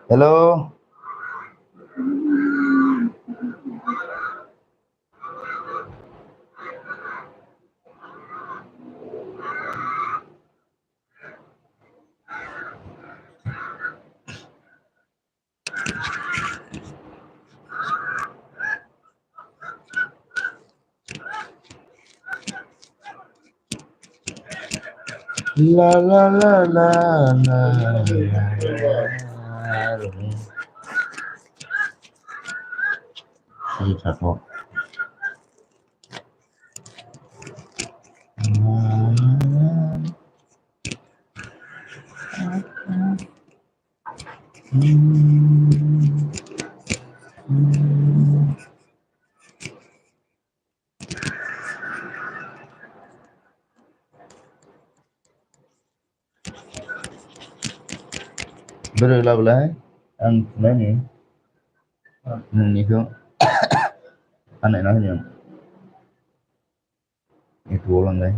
Hello. La la la la la. Satu. Berlabulah, ang mana ni tu anak nanya itu orang lain.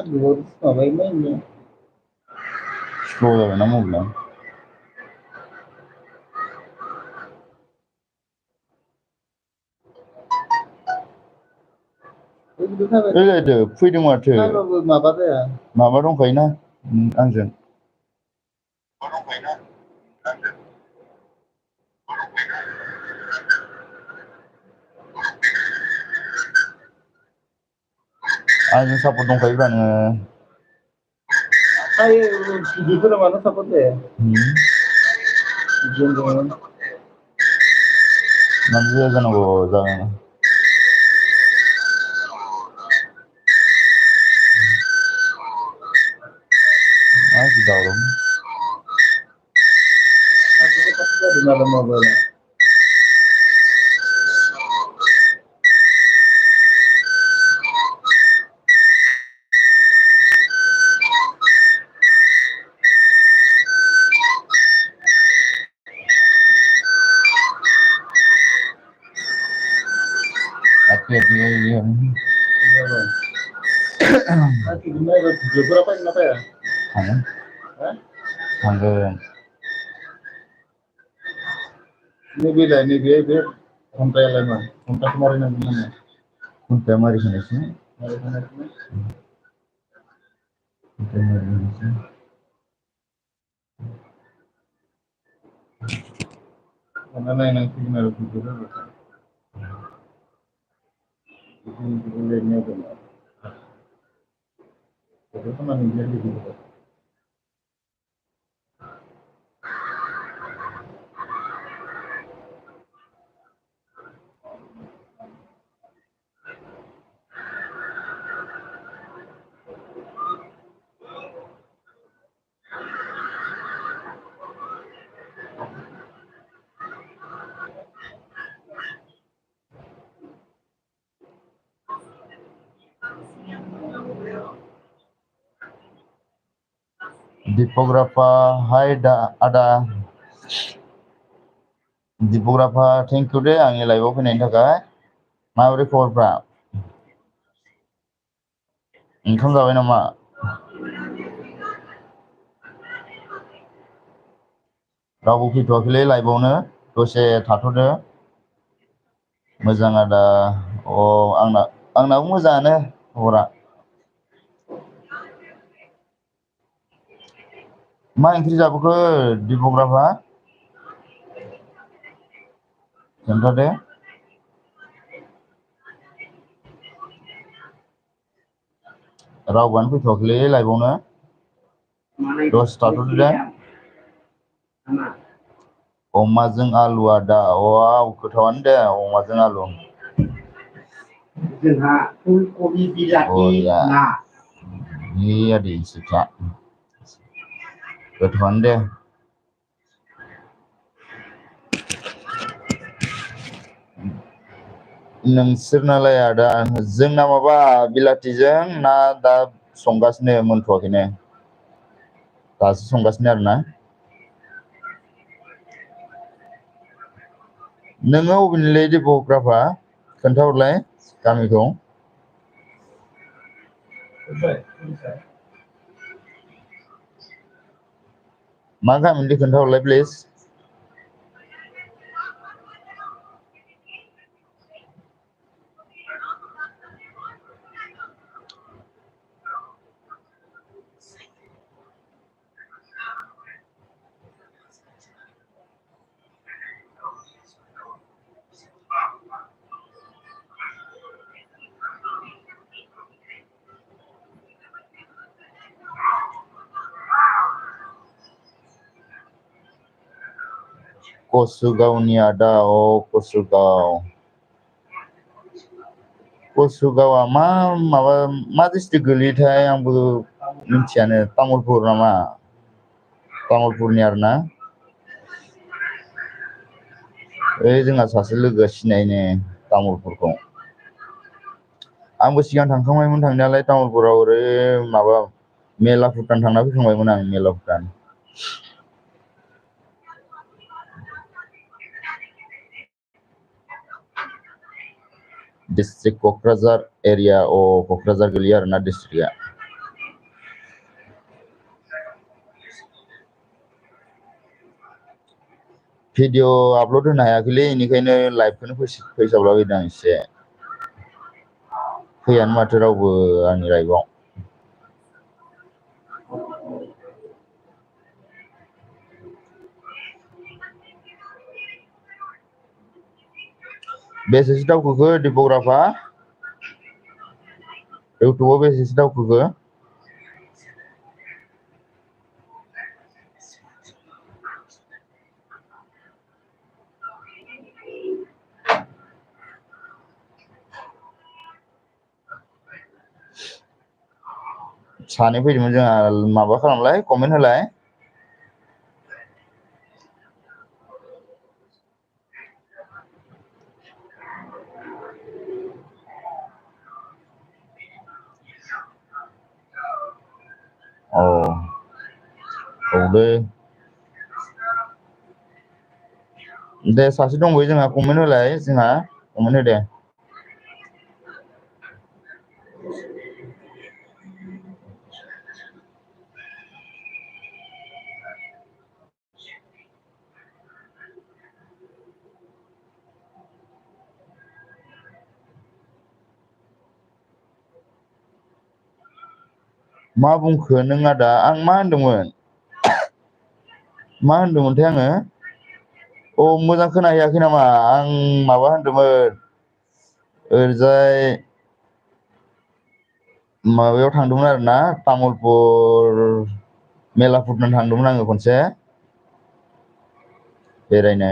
Dulu sampai mana? Sekolah nama bulan. Ada, Fwidw macam. Kalau maba tu ya? Maba dong kaina, anjing. Anjing siapa dong kaina ni? Ay, dito naman sa puti eh. Diyan naman. Nanti dia kan aku jangan. Aku tahu dong. Ako kasi di malam maba. Hati-hati ya. Nanti gimana? Berapa ini apa ya? Hang. Hang. Ini bila ini dia sampai lama. Sampai kemarin mana? Untuk mari sini sini. Mari sana sini. Untuk mari sini. Mana yang signal itu berapa? Ini bolehnya berapa? Itu sama ni dia di situ. Di beberapa hari ada di beberapa thank you deh yang live open ini kan. Mari khawar Income जाबाय नामा? रावबो फैथ'वाखैलै लाइभआवनो दसे थाथ'दो मोजां आदा आंनाबो मोजाङानो खबरा मा ओंख्रि जाबोखो दिपग्राफा खोन्थादो रावबोआनो फैथ'वाखैलै लाइभआवनो दसे थाथ'दो दे अमाजों आलु आदा वाव गोथावानो दे अमाजों आलु जोंहा फुलकबि बिलाथि ना iya di suka गोथावानो दे नोंसोरनालाय आदा जोंना माबा बिलाथिजों ना दा संगासिनो मोनथ'वाखैनो दासो संगासिनो आरोना नोङो अबेनिलै दिपग्राफा खोन्थाहरलाय गामिखौ मा गामिनि खोन्थाहरलाय प्लिज कसुगावनि आदा कसुगावआ मा डिस्ट्रिक्ट गोलैयोथाय आंबो मिथियानो तामुलपुर नामा तामुलपुरनि आरोना ओइ जोंहा सासे लोगोआ सिनायनो तामुलपुरखौ आंबो सिगां थांखांबायमोन थांनायालाय तामुलपुराव ओरै माबा मेला भुटान थांना फैखांबायमोन आं मेला भुटान डिस्ट्रिक्ट क'क्राझार एरिया क'क्राझार गोलैयो आरोना डिस्ट्रिक्टआ भिडिअ आपल'ड होनो हायाखैलै बेनिखायनो लाइभखौनो फोसावलाबायदों आं एसे फैयानो माथो रावबो आंनि लाइभआव बेसेसो दावखोखो दिपग्राफा इउटुबाव बेसेसो दावखोखो सानै फैदोंमोन जोंहा माबा खालामलाय कमेन्ट होलाय दे सासे दंबावो जोंहा कमेन्ट होलाय कमेन्ट हो दे मा बुंखो नों आदा आं मा होनदोंमोनथाय आङो मोजां खोनाहैयाखै नामा आं माबा होनदोंमोन ओरैजाय माबायाव थांदोंमोन आरोना तामुलपुर मेला भुटान थांदोंमोन आङो खनसे बेरायनो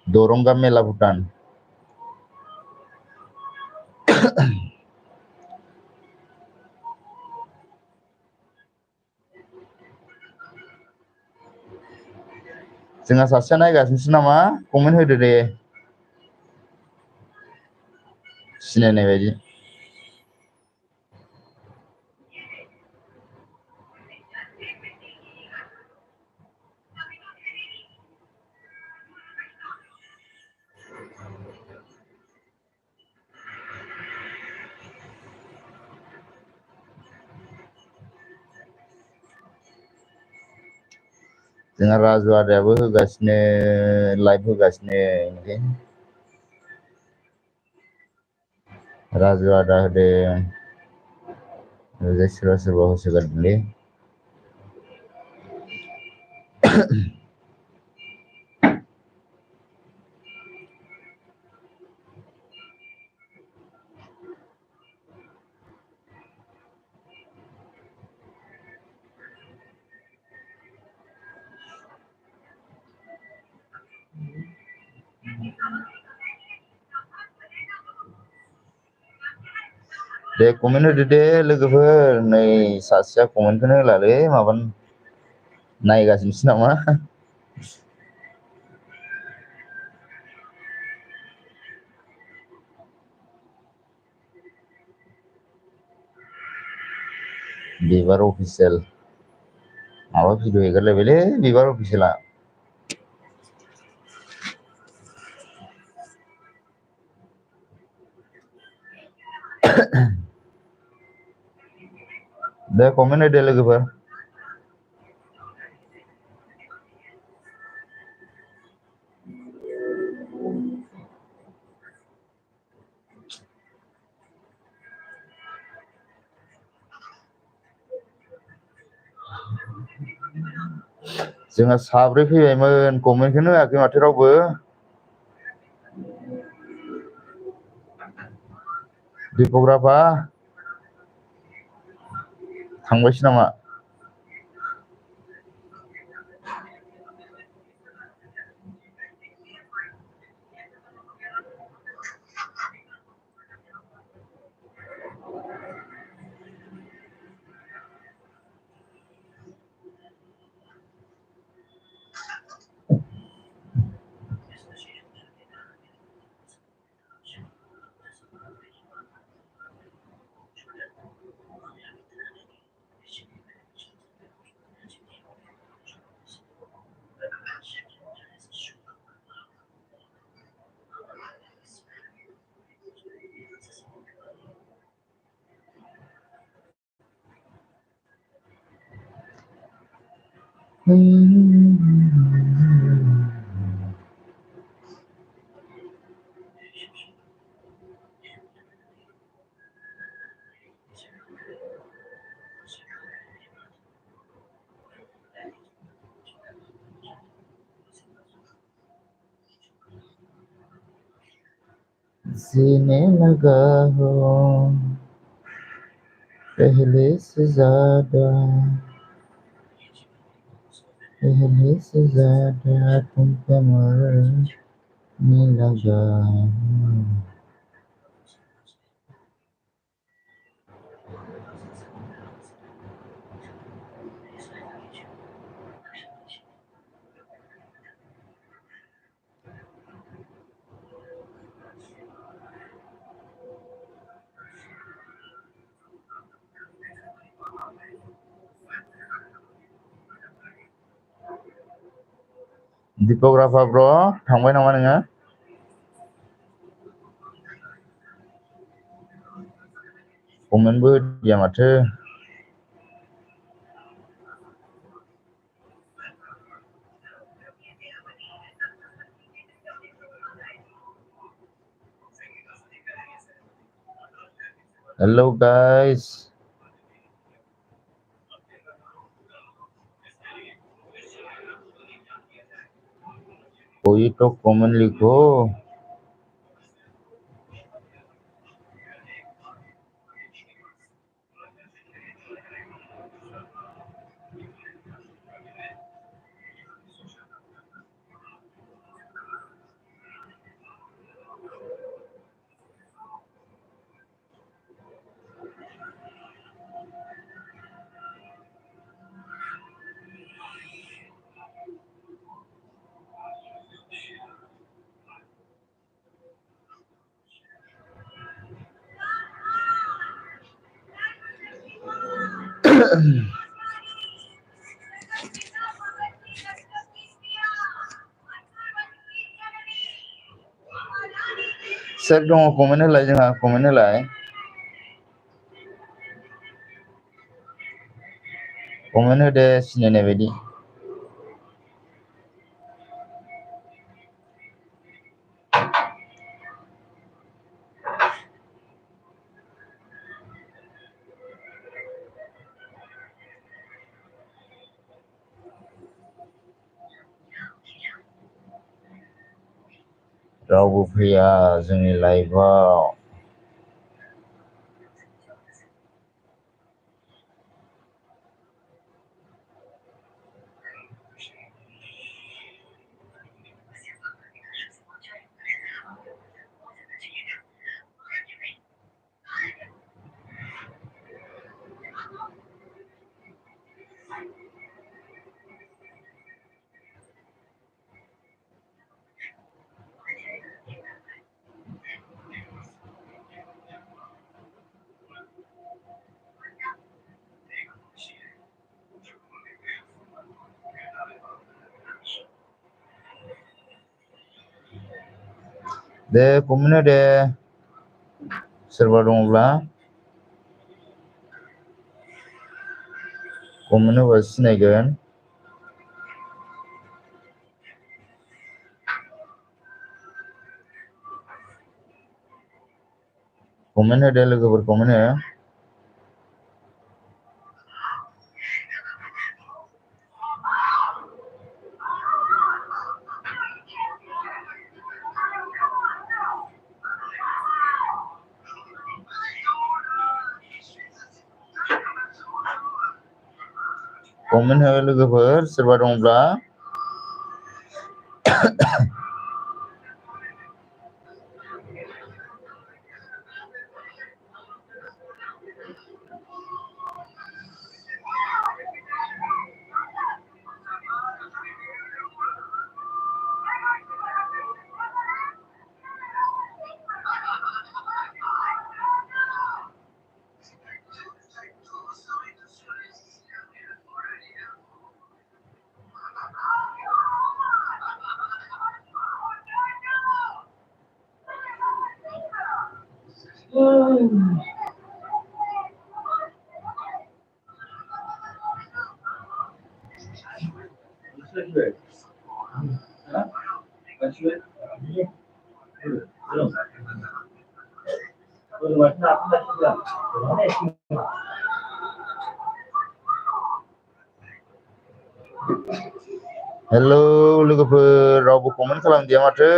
दरंगा मेला भुटान जोंहा सासेया नायगासिनोसो नामा कमेन्ट होदो दे सिनायनाय बायदि जोंहा राजु आदायाबो होगासिनो लाइभ होगासिनो राजु आदा होदों सोरबा सोरबा होसोगारदोंलै दे कमेन्ट होदो दे लोगोफोर नै सासेया कमेन्टखौनो होलालै माबा नायगासिनोसो नामा बिबार अफिसियेल माबा भिडिअ हेगारलायबायलै बिबार अफिसियेला दे कमेन्ट होदो लोगोफोर जोंहा साब्रै फैबायमोन कमेन्टखौनो होआखै माथो रावबो दिपग्राफा थांबायसो नामा जीने लगा हो पहले से ज्यादा तुम पे मरने लगा दिपग्राफा ब्र थांबाय नामा नोङो कमेन्टबो होदिया माथो हेलो गाइस कोई तो कमेंट लिखो सोर दङ कमेन्ट होलाय जोंहा कमेन्ट होलाय कमेन्ट होदे सिनायनाय बायदि रावबो फैया जोंनि लाइभआव दे कमेन्ट हो दे सोरबा दङब्ला कमेन्ट होबा सिनायगोन कमेन्ट हो दे लोगोफोर कमेन्ट हो कमेन्ट हो लोगोफोर सोरबा दङब्ला हेलौ लोगोफोर रावबो कमेन्ट खालामदिया माथो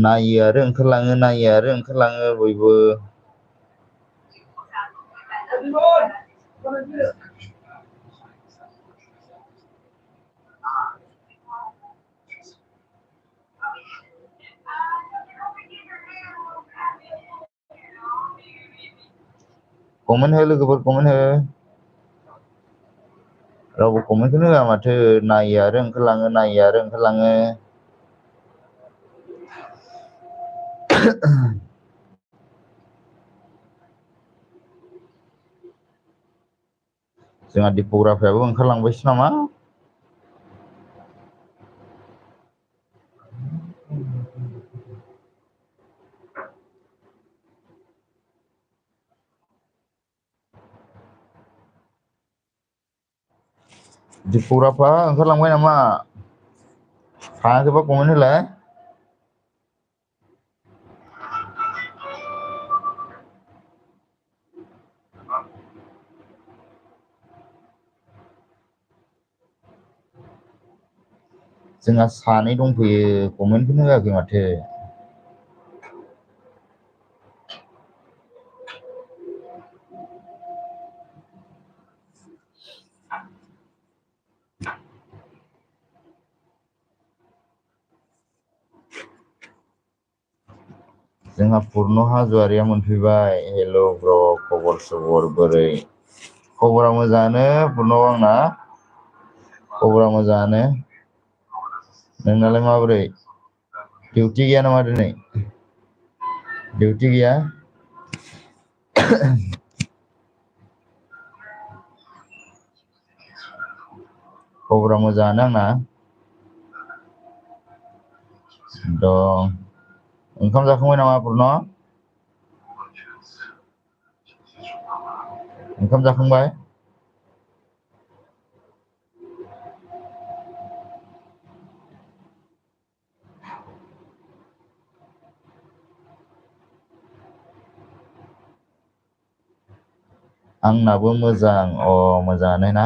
नायो आरो ओंखारलाङो बयबो कमेन्ट हो लोगोफोर कमेन्ट हो रावबो कमेन्टखौनो होआ माथो नायो आरो ओंखारलाङो जोंहा दिपग्राफियाबो ओंखारलांबायसो नामा दिपग्राफा ओंखारलांबाय नामा थाङाखैबा कमेन्ट होलाय जोंहा सानै दंफैयो कमेन्टखौनो होआखै माथो जोंहा पुर्न हाज'वारिया मोनफैबाय हेल' ब्र खबर सबर बोरै खबरा मोजाङानो पुर्न आंना खबरा मोजाङानो नोंनालाय माबोरै डिउटि गैया नामा दिनै डिउटि गैया खबरा मोजाङानो आंना दं ओंखाम जाखांबाय नामा पुर्न ओंखाम जाखांबाय आंनाबो मोजां मोजाङानो ना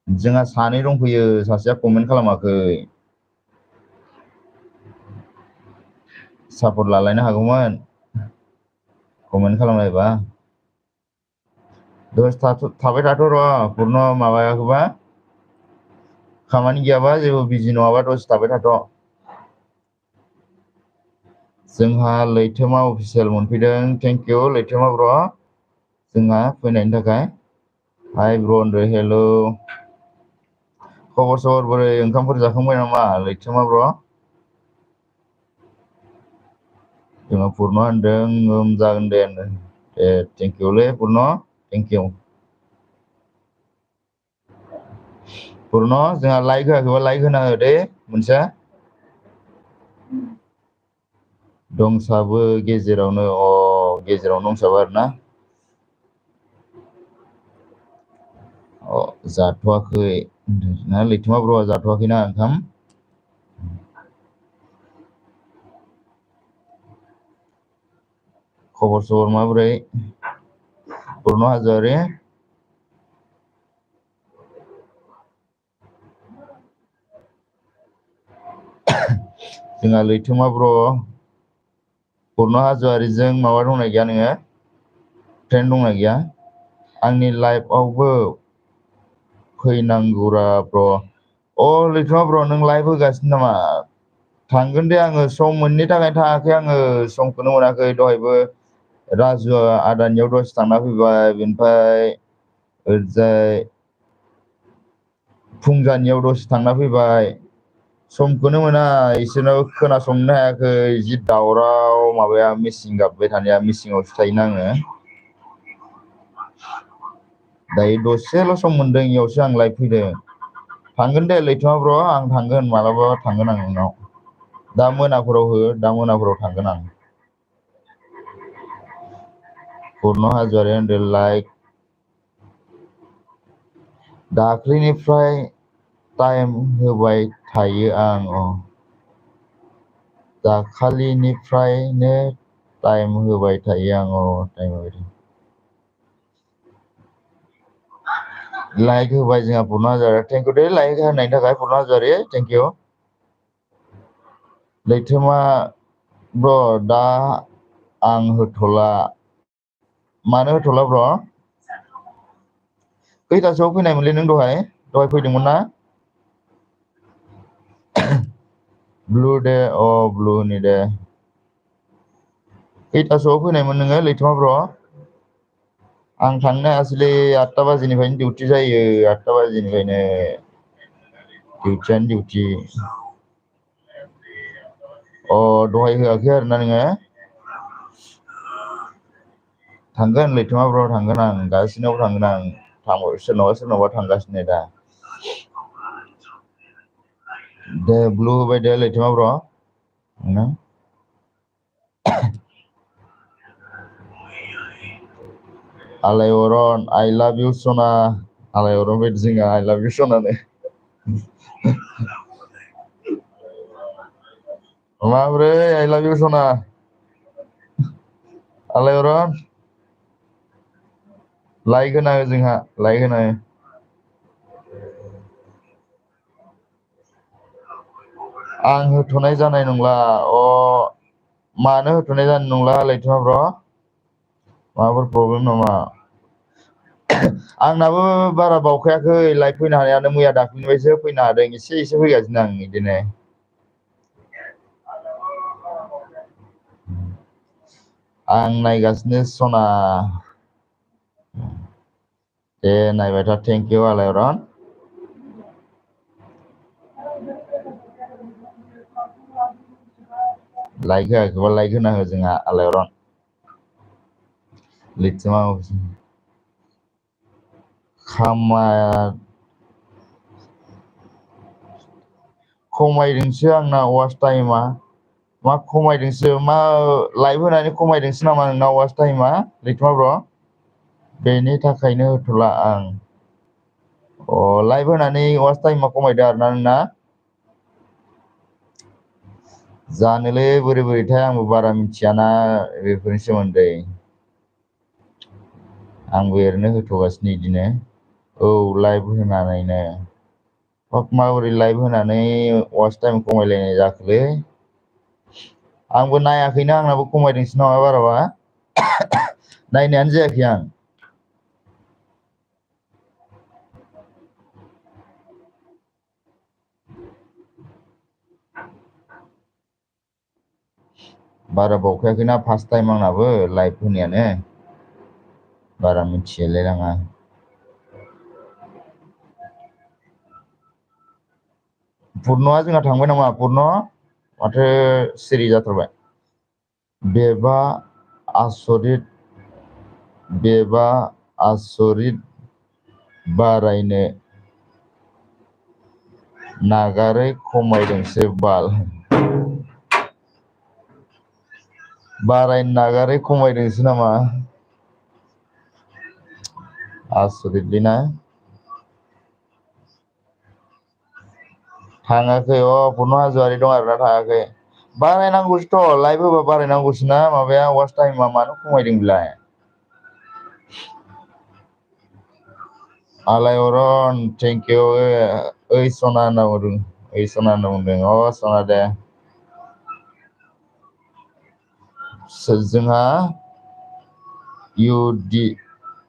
जोंहा सानै दंफैयो सासेया कमेन्ट खालामाखै सापर्ट लालायनो हागौमोन कमेन्ट खालामलायबा दसे थाबाय थाथ' र' पुर्न माबायाखैबा खामानि गैयाबा जेबो बिजि नङाबा दसे थाबाय थाथ' जोंहा लैथोमा अफिसियेल मोनफैदों थेंक इउ लैथोमा ब्र' जोंहा फैनायनि थाखाय हाय ब्र होनदो हेल' खबर सबर बोरै ओंखामफोर जाखांबाय नामा लैथोमा ब्र जोंहा पुर्न होनदों जागोन दे होनदों थेंक इउलै पुर्न थेंक इउ पुर्न जोंहा लाइक होआखैबा लाइक होना हो दे मोनसे दंसाबो गेजेरावनो गेजेरावनो दंसाबो आरोना जाथ'वाखै ना लैथोमा ब्र'आ जाथ'वाखैना ओंखाम खबर सबर माबोरै पुर्न हाज'वारि जोंहा लैथोमा ब्र पुर्न हाज'वारिजों माबा दंना गैया नोङो फ्रेन्ड दंना गैया आंनि लाइफआवबो फैनांगौरा ब्र लैथोमा ब्र नों लाइभ होगासिनो नामा थांगोन दे आङो सम मोननि थाखाय थाङाखै आङो समखौनो मोनाखै दहायबो राजुआ आदानियाव दसे थांना फैबाय बेनिफ्राय ओरैजाय फुंजानियाव दसे थांना फैबाय समखौनो मोना इसोरनाव खोनासंनो हायाखै जि दावराव माबाया मिसिं गाबबाय थानाया मिसिङावसो थायोना आङो दायो दसेल' सम मोनदों इयावसो आं लाइभ फैदों थांगोन दे लैथोमा ब्र आं थांगोन मालाबा थांगोन आं नोंनाव दा मोनाफोराव हो दा मोनाफोराव थांगोन आं पुर्न हाज'वारि होनदो लाइक दाख्लैनिफ्राय टाइम होबाय थायो आं दाखालिनिफ्रायनो टाइम होबाय थायो आं टाइम होबाय थायो लाइक होबाय जोंहा पुर्न हाज'वारि थेंक इउ दे लाइक होनायनि थाखाय पुर्न हाज'वारि थेंक इउ लैथोमा ब्र दा आं होथ'ला मानो होथ'ला ब्र खैथासोआव फैनायमोनलै नों दहाय फैदोंमोन ना ब्लु दे ब्लुनि दे खैथासोआव फैनायमोन नोङो लैथोमा ब्र आं थांनो हायासैलै 8टा बाजिनिफ्रायनो डिउटि जायो 8टा बाजिनिफ्रायनो डिउटियानो डिउटि दहाय होआखै आरोना नोङो थांगोन लैथोमा ब्र थांगोन आं गासिनावबो थांगोन आं सोरनावबा सोरनावबा थांगासिनो दा दे ब्लु होबाय दे लैथोमा ब्र आलायअरन आइ लाभ इउ सना आलायअरन बायदि जोंहा आइ लाभ इउ सनानो माब्रै आइ लाभ इउ सना आलायअरन लाइक होना हो जोंहा लाइक होना हो आं होथ'नाय जानाय नंला मानो होथ'नाय जानाय नंला लैथोमा ब्र माबाफोर प्रब्लेम नामा आंनाबो बारा बावखायाखै लाइभ फैनो हानायानो मैया दाख्लैनिफ्रायसो फैनो हादों एसे फैगासिनो आं बिदिनो आं नायगासिनो सना दे नायबाय था थेंक इउ आलायअरन लाइक होआखैबा लाइक होना हो जोंहा आलायअरन लैथोमा खमायदोंसो आंना वाच टाइमा मा खमायदोंसो मा लाइभ होनानै खमायदोंसो नामा नोंना वाच टाइमा लैथोमा ब्र बेनि थाखायनो होथ'ला आं लाइभ होनानै वाच टाइमा खमायदों आरोना नोंना जानोलै बोरै बोरैथाय आंबो बारा मिथियाना बेफोरनि सोमोन्दै आंबो ओरैनो होथ'गासिनो बिदिनो लाइभ होनानैनो माबोरै लाइभ होनानै वाच टाइम खमायलायनाय जाखोलै आंबो नायाखैनो आंनाबो खमायदोंसो नामा बाराबा नायनायानो जायाखै आं बारा बावखायाखैना फार्स्ट टाइम आंनाबो लाइभ होनायानो बारा मिथिलाय लाङा पुर्णआ जोंहा थांबाय नामा पुर्ण माथो सिरि जाथारबाय बेबा आसरित बारायनो नागारै खमायदोंसो बाल बारायनो नागारै खमायदोंसो नामा आसरितलै ना थाङाखै पुर्ण हाज'वारि दं आरोना थाङाखै बारायनांगौसोथ' लाइभ होबा बारायनांगौसोना माबाया वाच टाइमा मानो खमायदों बेलाय आलायअरन थेंक इउ ओइ सना होनना बुंदों ओइ सना होनना बुंदों सना दे जोंहा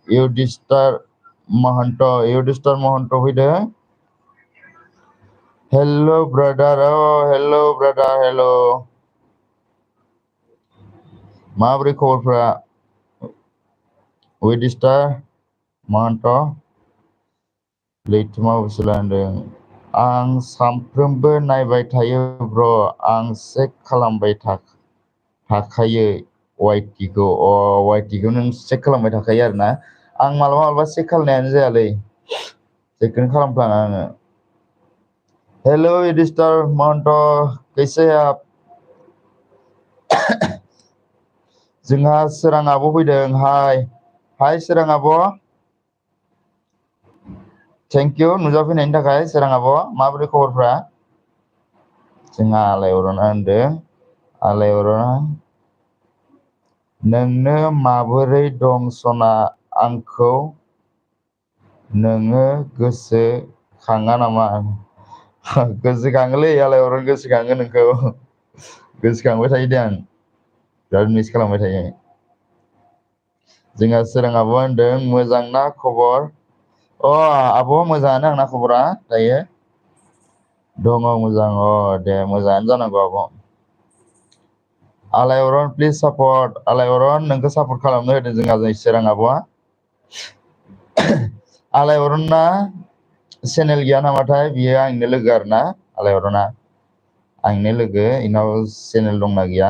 युदिस्टार महन्त फैदों हेल' ब्रादार हेल' माबोरै खबरफ्रा युदिस्टार महन्त लैथोमा बसुला होनदों आं सानफ्रोमबो नायबाय थायो ब्र आं चेक खालामबाय थाखायो वाइटिखौ नों चेक खालामबाय थाखायो आरोना आं मालाबा चेक खालामनायानो जायालै चेकखौनो खालामफ्लाङा आङो हेल' युदिस्टार महन्त कैसे है आप जोंहा सोरां आब' फैदों हाय सोरां आब' थेंक इउ नुजाफैनायनि थाखाय सोरां आब' माबोरै खबरफ्रा जोंहा आलायअरना होनदों आलायअरना नोंनो माबोरै दं सना आंखौ नोङो गोसोखाङा नामा गोसोखाङोलै आलायअरन गोसोखाङो नोंखौ गोसोखांबाय थायो दे आं बिराद मिस खालामबाय थायो जोंहा सोरां आब' होनदों मोजांना खबर आब' मोजाङानो आंना खबरा दायो दङ मोजां दे मोजाङानो जानांगौ आब' आलायअरन प्लिज सापर्ट आलायअरन नोंखौ सापर्ट खालामनो होदों जोंहा सोरां आब'आ आलायअरनना चेनेल गैया नामाथाय बियो आंनिनो लोगो आरोना आलायअरना आंनिनो लोगो इनाव चेनेल दंना गैया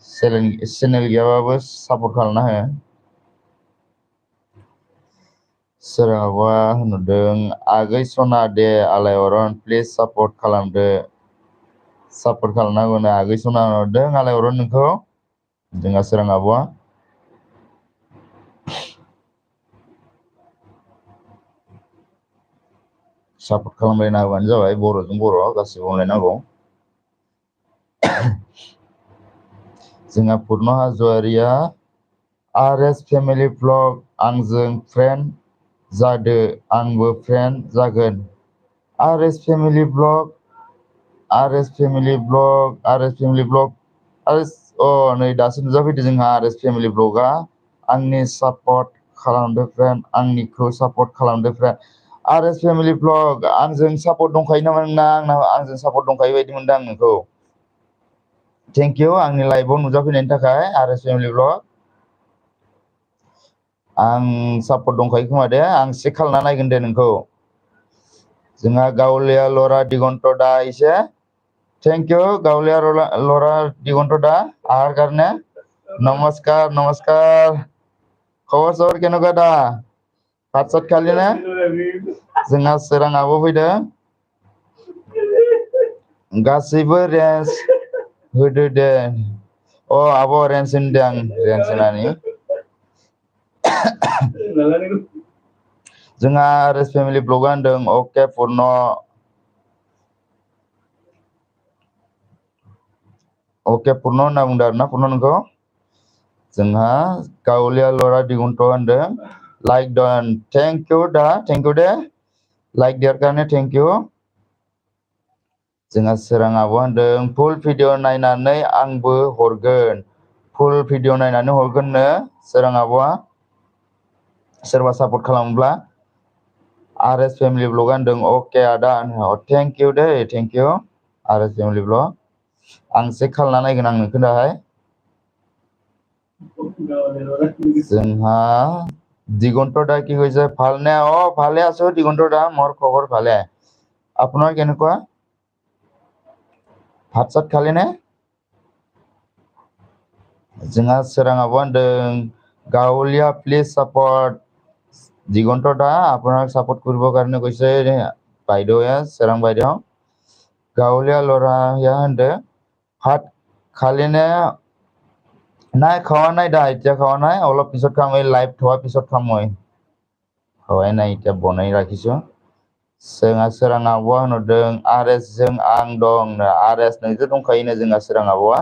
चेनेल गैयाबाबो सापर्ट खालामना हो सोरां आब'आ होनहरदों आगै सना दे आलायअरन प्लिज सापर्ट खालामनांगौनो आगै सना होनहरदों आलायअरन नोंखौ जोंहा सोरां आब'आ सापर्ट खालामलायना होबानो जाबाय बर'जों बर' गासिबो अनलायनांगौ जोंहा पुर्ण हाज'वारिया RS फेमिलि ब्लग आंजों फ्रेन्ड जादो आंबो फ्रेन्ड जागोन RS फेमिलि ब्लग नै दासो नुजाफैदो जोंहा RS फेमिलि ब्लगआ आंनि सापर्ट खालामदो फ्रेन्ड आंनिखौ सापर्ट खालामदो फ्रेन्ड RS फेमिलि ब्लग आंजों सापर्ट दंखायो नामा नोंना आंजों सापर्ट दंखायो बायदि मोनदों आं नोंखौ थेंक इउ आंनि लाइभआव नुजाफैनायनि थाखाय RS फेमिलि ब्लग आं सापर्ट दंखायो खोमा दे आं चेक खालामना नायगोन दे नोंखौ जोंहा गावलिया लरा दिगन्त दा इसे थेंक इउ गावलिया लरा दिगन्त दा आहार कारने नमस्कार खबर सबर केनेকুৱা दा भात सात खाली ना जोंहा सोरां आब' फैदों गासैबो रेन्ज होदो दे आब' रेन्ज होनदों आं रेन्ज होनानै जोंहा RS फेमिलि ब्लगआ होनदों अके पुर्ण होनना बुंदों आरोना पुर्ण नोंखौ जोंहा गावलिया लरा दिगन्त होनदों लाइक डन थेंक इउ दे लाइक देर कारने थेंक इउ जोंहा सोरां आब' होनदों फुल भिडिअ नायनानै आंबो हरगोन फुल भिडिअ नायनानै हरगोननो सोरां आब'आ सोरबा सापर्ट खालामोब्ला RS फेमिलि ब्लगआ होनदों अके आदा thank you Day thank you RS family blog आं चेक खालामना नायगोन आं नोंखौ दाहाय जोंहा दिगन्त দা কি কৈছে ভালনে ভালে আছো দিগন্ত দা মোৰ খবৰ ভালে আপোনাৰ কেনেকুৱা ভাত চাত খালে নে जोंहा सोराङाबो होनदों গাঁৱলীয়া প্লিজ সাপোর্ট দিগন্ত দা আপোনাক সাপোর্ট কৰিব কাৰণে কৈছে বাইদেৱে সোৰাং বাইদেউ গাঁৱলীয়া ল'ৰায়া होनदों ভাত খালি নে নাই খোৱা নাই দা এতিয়া খোৱা নাই অলপ পিছত খাম এই লাইভ থোৱাৰ পিছত খাম মই খোৱাই নাই এতিয়া বনাই ৰাখিছো जोंहा सोरां आब'आ होनहरदों आरएस जों आं दं आरएस नोंजों दंखायोनो जोंहा सोरां आब'आ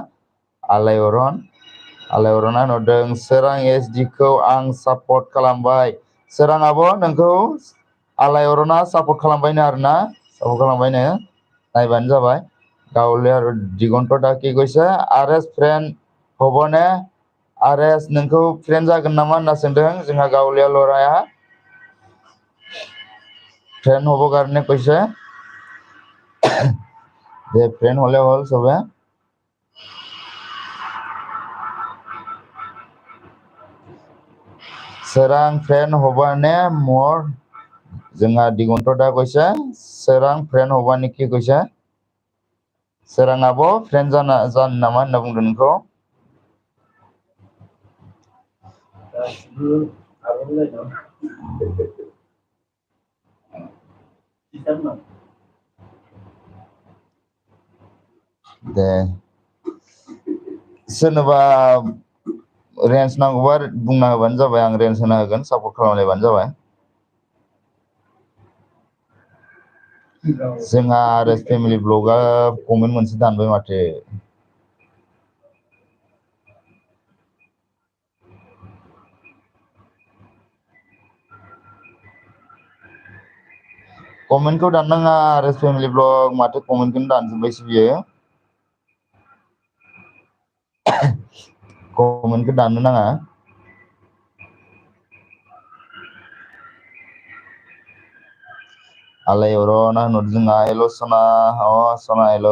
आलायअरना होनहरदों सोरां एसडि खौ आं सापर्ट खालामबाय सोरां आब' नोंखौ आलायअरना सापर्ट खालामबायनो आरोना सापर्ट खालामबायनो नायबानो जाबाय गावलिया दिगन्त दा কি কৈছে आरएस फ्रेन्ड हबने आरएस नोंखौ फ्रेन्ड जागोन नामा होनना सोंदों जोंहा गावलिया लराया फ्रेन्ड हब কাৰণে কৈছে যে फ्रेन्ड হলে হল সবে सोरां फ्रेन्ड हबाने मोर जोंहा दिगन्त दा কৈছে सोरां फ्रेन्ड हबानि কি কৈছে सोरां आब' फ्रेन्ड जानो नामा होनना बुंदों नोंखौ दे सोरनोबा रेन्ज नांगौबा बुंना होबानो जाबाय आं रेन्ज होना होगोन सापर्ट खालामलायबानो जाबाय जोंहा आरएस फेमिलि ब्लगआ कमेन्ट मोनसे दानबाय माथो कमेन्टखौ दाननाङा आरएस फेमिलि ब्लग माथो कमेन्टखौनो दानजोब्बायसो बियो कमेन्टखौ दाननो नाङा आलायअरना होनहरदों जोंहा हेल' सना सना हेल'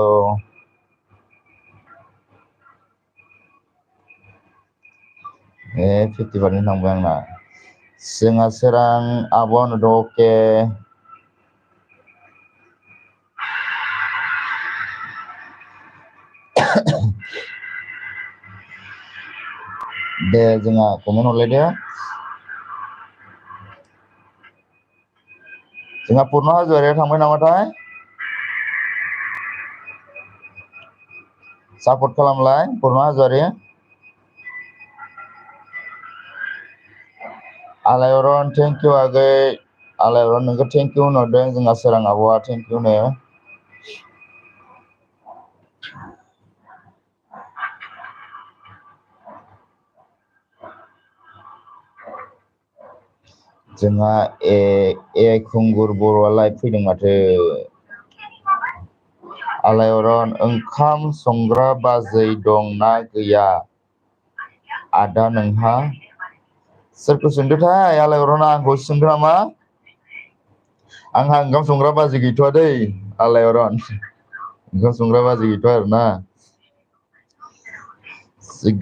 ए 50% थांबाय आंना जोंहा सोरां आब' होनहरदों अके दे जोंहा कमेन्ट हरलायदो जोंहा पुर्न हाज'वारिया थांबाय नामाथाय सापर्ट खालामलाय पुर्न हाज'वारि आलायअरन थेंक इउ आगै आलायअरन नोंखौ थेंक इउ होनहरदों जोंहा सोरां आब'आ थेंक इउ नो जोंहा ए खुंगुर बर'आ लाइभ फैदों माथो आलायअरन ओंखाम संग्रा बाजै दं ना गैया आदा नोंहा सोरखौ सोंदोंथाय आलायअरना आंखौ सोंदों नामा आंहा ओंखाम संग्रा बाजै गैथ'वा दै आलायअरन ओंखाम संग्रा बाजै गैथ'वा आरोना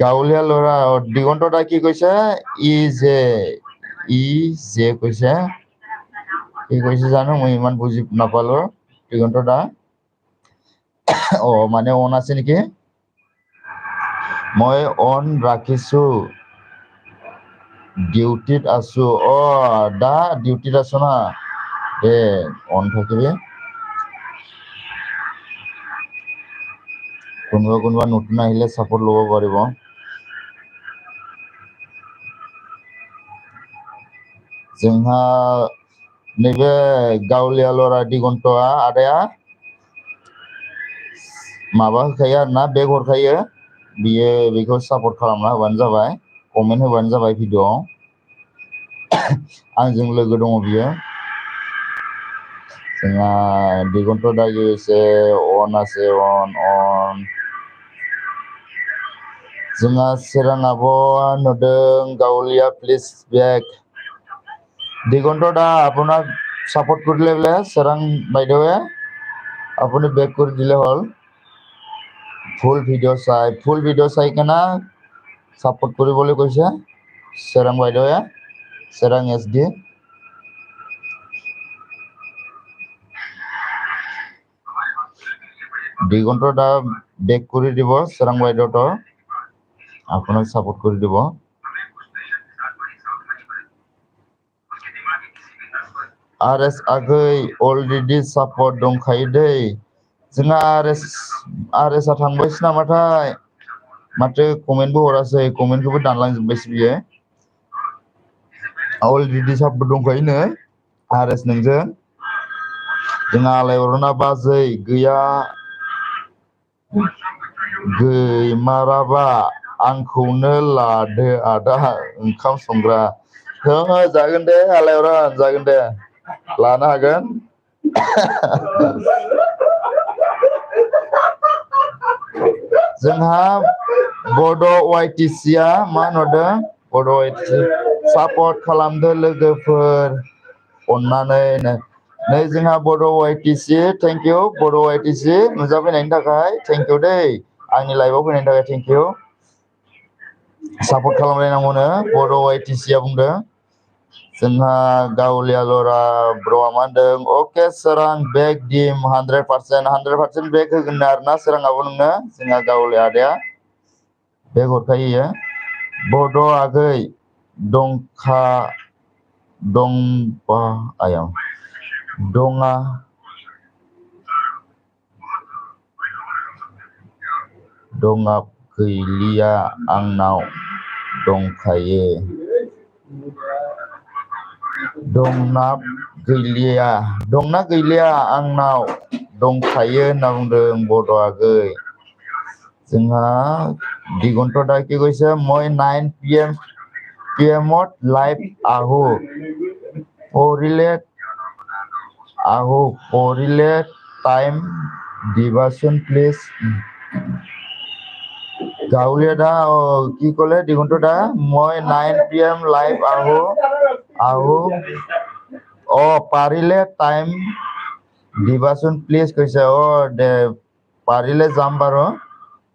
গাঁৱলীয়া ল'ৰা দিগন্ত দা কি কৈছে ই যে কৈছে কি কৈছে জানো মই ইমান বুজি নাপালো দিগন্ত দা অ মানে অন আছে নেকি মই অন ৰাখিছো ডিউটিত আছো দা ডিউটিত আছো না দে অন থাকিবি কোনোবা নতুন আহিলে সাপোর্ট ল'ব পাৰিব जोंहा नैबे गावलिया लरा दिगन्तआ आदाया माबा होखायो आरोना बेग हरखायो बियो बेखौ सापर्ट खालामना होबानो जाबाय कमेन्ट होबानो जाबाय भिडिअ'आव आंजों लोगो दङ बियो जोंहा दिगन्त दायो एसे अन আছে अन जोंहा सोरां आब'आ नुदों गावलिया प्लिज बेक দিগন্ত দা আপোনাক সাপোর্ট কৰিলে বোলে সোৰাং বাইদেৱে আপুনি বেক কৰি দিলে হ'ল ফুল ভিডিঅ' চাই কেনে সাপোর্ট কৰিবলৈ কৈছে সোৰাং বাইদেৱে সোৰাং এছডি দিগন্ত দা বেক কৰি দিব চিৰাং বাইদেউটো আপোনাক সাপোর্ট কৰি দিব आरएस आगै अलरेडि सापर्ट दंखायो दै जोंहा आरएस थांबायसो नामाथाय माथो कमेन्टबो हरासै कमेन्टखौबो दानलांजोब्बायसो बियो अलरेडि सापर्ट दंखायो नो आरएस नोंजों जोंहा आलायहरना बाजै गैया गैमाराबा आंखौनो लादो आदा ओंखाम संग्रा जागोन दे आलायहरन जागोन दे लानो हागोन जोंहा बड' वाइटिसिया मा होनहरदों बड' वाइटिसि सापर्ट खालामदो लोगोफोर अन्नानै नै जोंहा बड' वाइटिसि थेंक इउ बड' वाइटिसि नुजाफैनायनि थाखाय थेंक इउ दै आंनि लाइभआव फैनायनि थाखाय थेंक इउ सापर्ट खालामलायनांगौनो बड' वाइटिसिया बुंदों जोंहा गावलिया लरा ब्र'आ मा होनदों अके सोरां बेक दिम 100% बेक होगोन आरोना सोराङाबो नोंनो जोंहा गावलिया आदाया बेक हरखायो बड' आगै दंबा आयं दङा दङा गैलिया आंनाव दंखायो दंना गैलिया आंनाव दंखायो होनना बुंदों बड' आगै जोंहा दिगन्त दा কি কৈছে মই 9 PM लाइव পৰিলে টাইম দিবাচোন প্লিজ গাঁৱলীয়া দা কি ক'লে দিগন্ত দা মই 9 PM লাইভ পাৰিলে টাইম দিবাচোন প্লিজ কৈছে দে পাৰিলে যাম বাৰু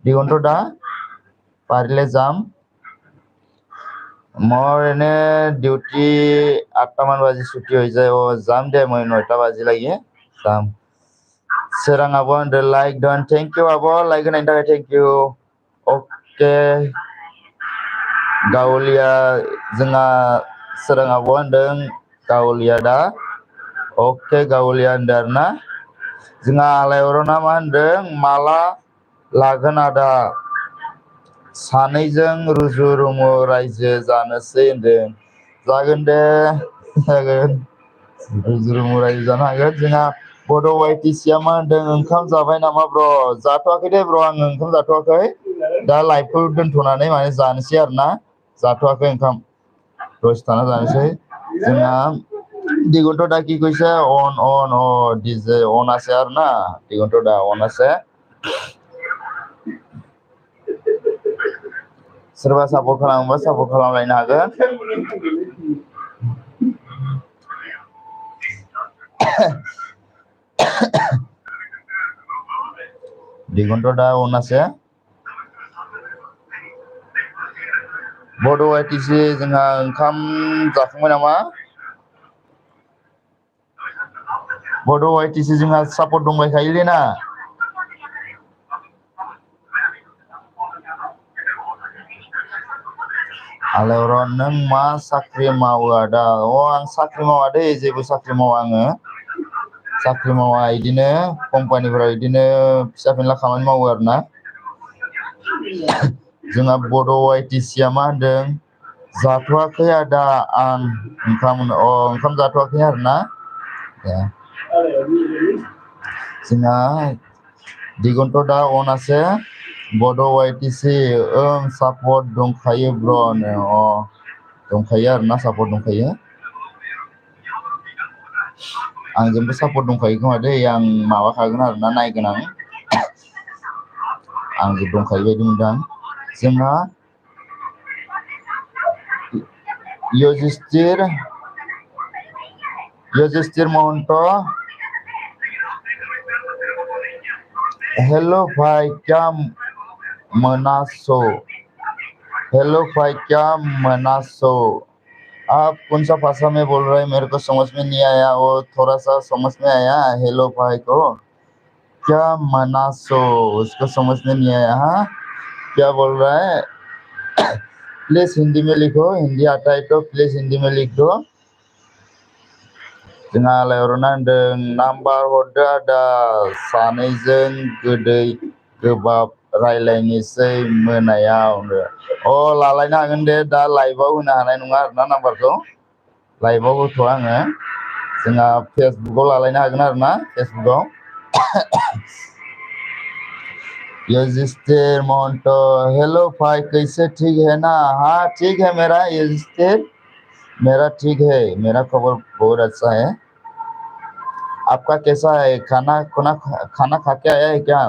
দিগন্ত দা পাৰিলে যাম মোৰ এনে ডিউটি 8টা মান বাজি ছুটি হৈ যায় যাম দে মই 9টা বাজি লাগে যাম सोरां आब' होनदों लाइक डन थेंक इउ आब' लाइक होनायनि थाखाय थेंक इउ अके गावलिया जोंहा सोरां आब' होनदों गावलिया दा अके गावलिया होनदों आरोना जोंहा आलायहरना मा होनदों माला लागोन आदा सानैजों रुजु रुमु रायजो जानोसै होनदों जागोन दे जागोन रुजु रुमु रायजो जानो हागोन जोंहा बड' वाइटिसिया मा होनदों ओंखाम जाबाय नामा ब्र जाथ'वाखै दे ब्र आङो ओंखाम जाथ'वाखै दा लाइभखौ दोनथ'नानै माने जानोसै आरोना जाथ'वाखै ओंखाम दसे थाना जानोसै जोंहा दिगন্ত दा কি কৈছে অন ডিজে অন আছে आरोना दिगন্ত दा অন আছে सोरबा सापर्ट खालामोबा सापर्ट खालामलायनो हागोन दिगন্ত दा अन আছে बड' वाइटिसि जोंहा ओंखाम जाखांबाय नामा बड' वाइटिसि जोंहा सापर्ट दंलायखायोलै ना आलायहरन नों मा साख्रि मावो आदा आं साख्रि मावा दै जेबो साख्रि मावा आङो साख्रि मावा इदिनो कम्पानिफोराव इदिनो फिसा फिनला खामानि मावो आरोना जोंहा बड' वाइटिसिया मा होनदों जाथ'वाखै आदा आं ओंखाम जाथ'वाखै आरोना जोंहा दिगন্ত दा अन আছে बड' वाइटिसि ओं सापर्ट दंखायो ब्र दंखायो आरोना सापर्ट दंखायो आंजोंबो सापर्ट दंखायो खोमा दै आं माबाखागोन आरोना नायगोन आंजों दंखायो बायदि मोनदों जोंहा युधिष्ठिर महन्त हेलो भाई क्या मनासो आप कौन सा भाषा में बोल रहे हैं मेरे को समझ में नहीं आया वो थोड़ा सा समझ में आया हेलो भाई को क्या मनासो उसको समझने नहीं आया हाँ क्या बोल रहा है प्लीज हिंदी में लिखो हिंदी आता है तो प्लीज हिंदी में लिख दो जोंहा आलायारना होनदों नाम्बार हरदो आदा सानैजों गोदै गोबाब रायलायनोसै मोनायाव अ लालायनो हागोन दे दा लाइभआव होनो हानाय नङा आरोना नाम्बारखौ लाइभआव होथ'आ आङो जोंहा फेसबुकआव लालायनो हागोन आरोना फेसबुकआव युधिष्ठिर महंतो हेलो भाई कैसे ठीक है ना हाँ ठीक है मेरा युधिष्ठिर मेरा ठीक है मेरा खबर बहुत अच्छा है आपका कैसा है खाना खा के आया है क्या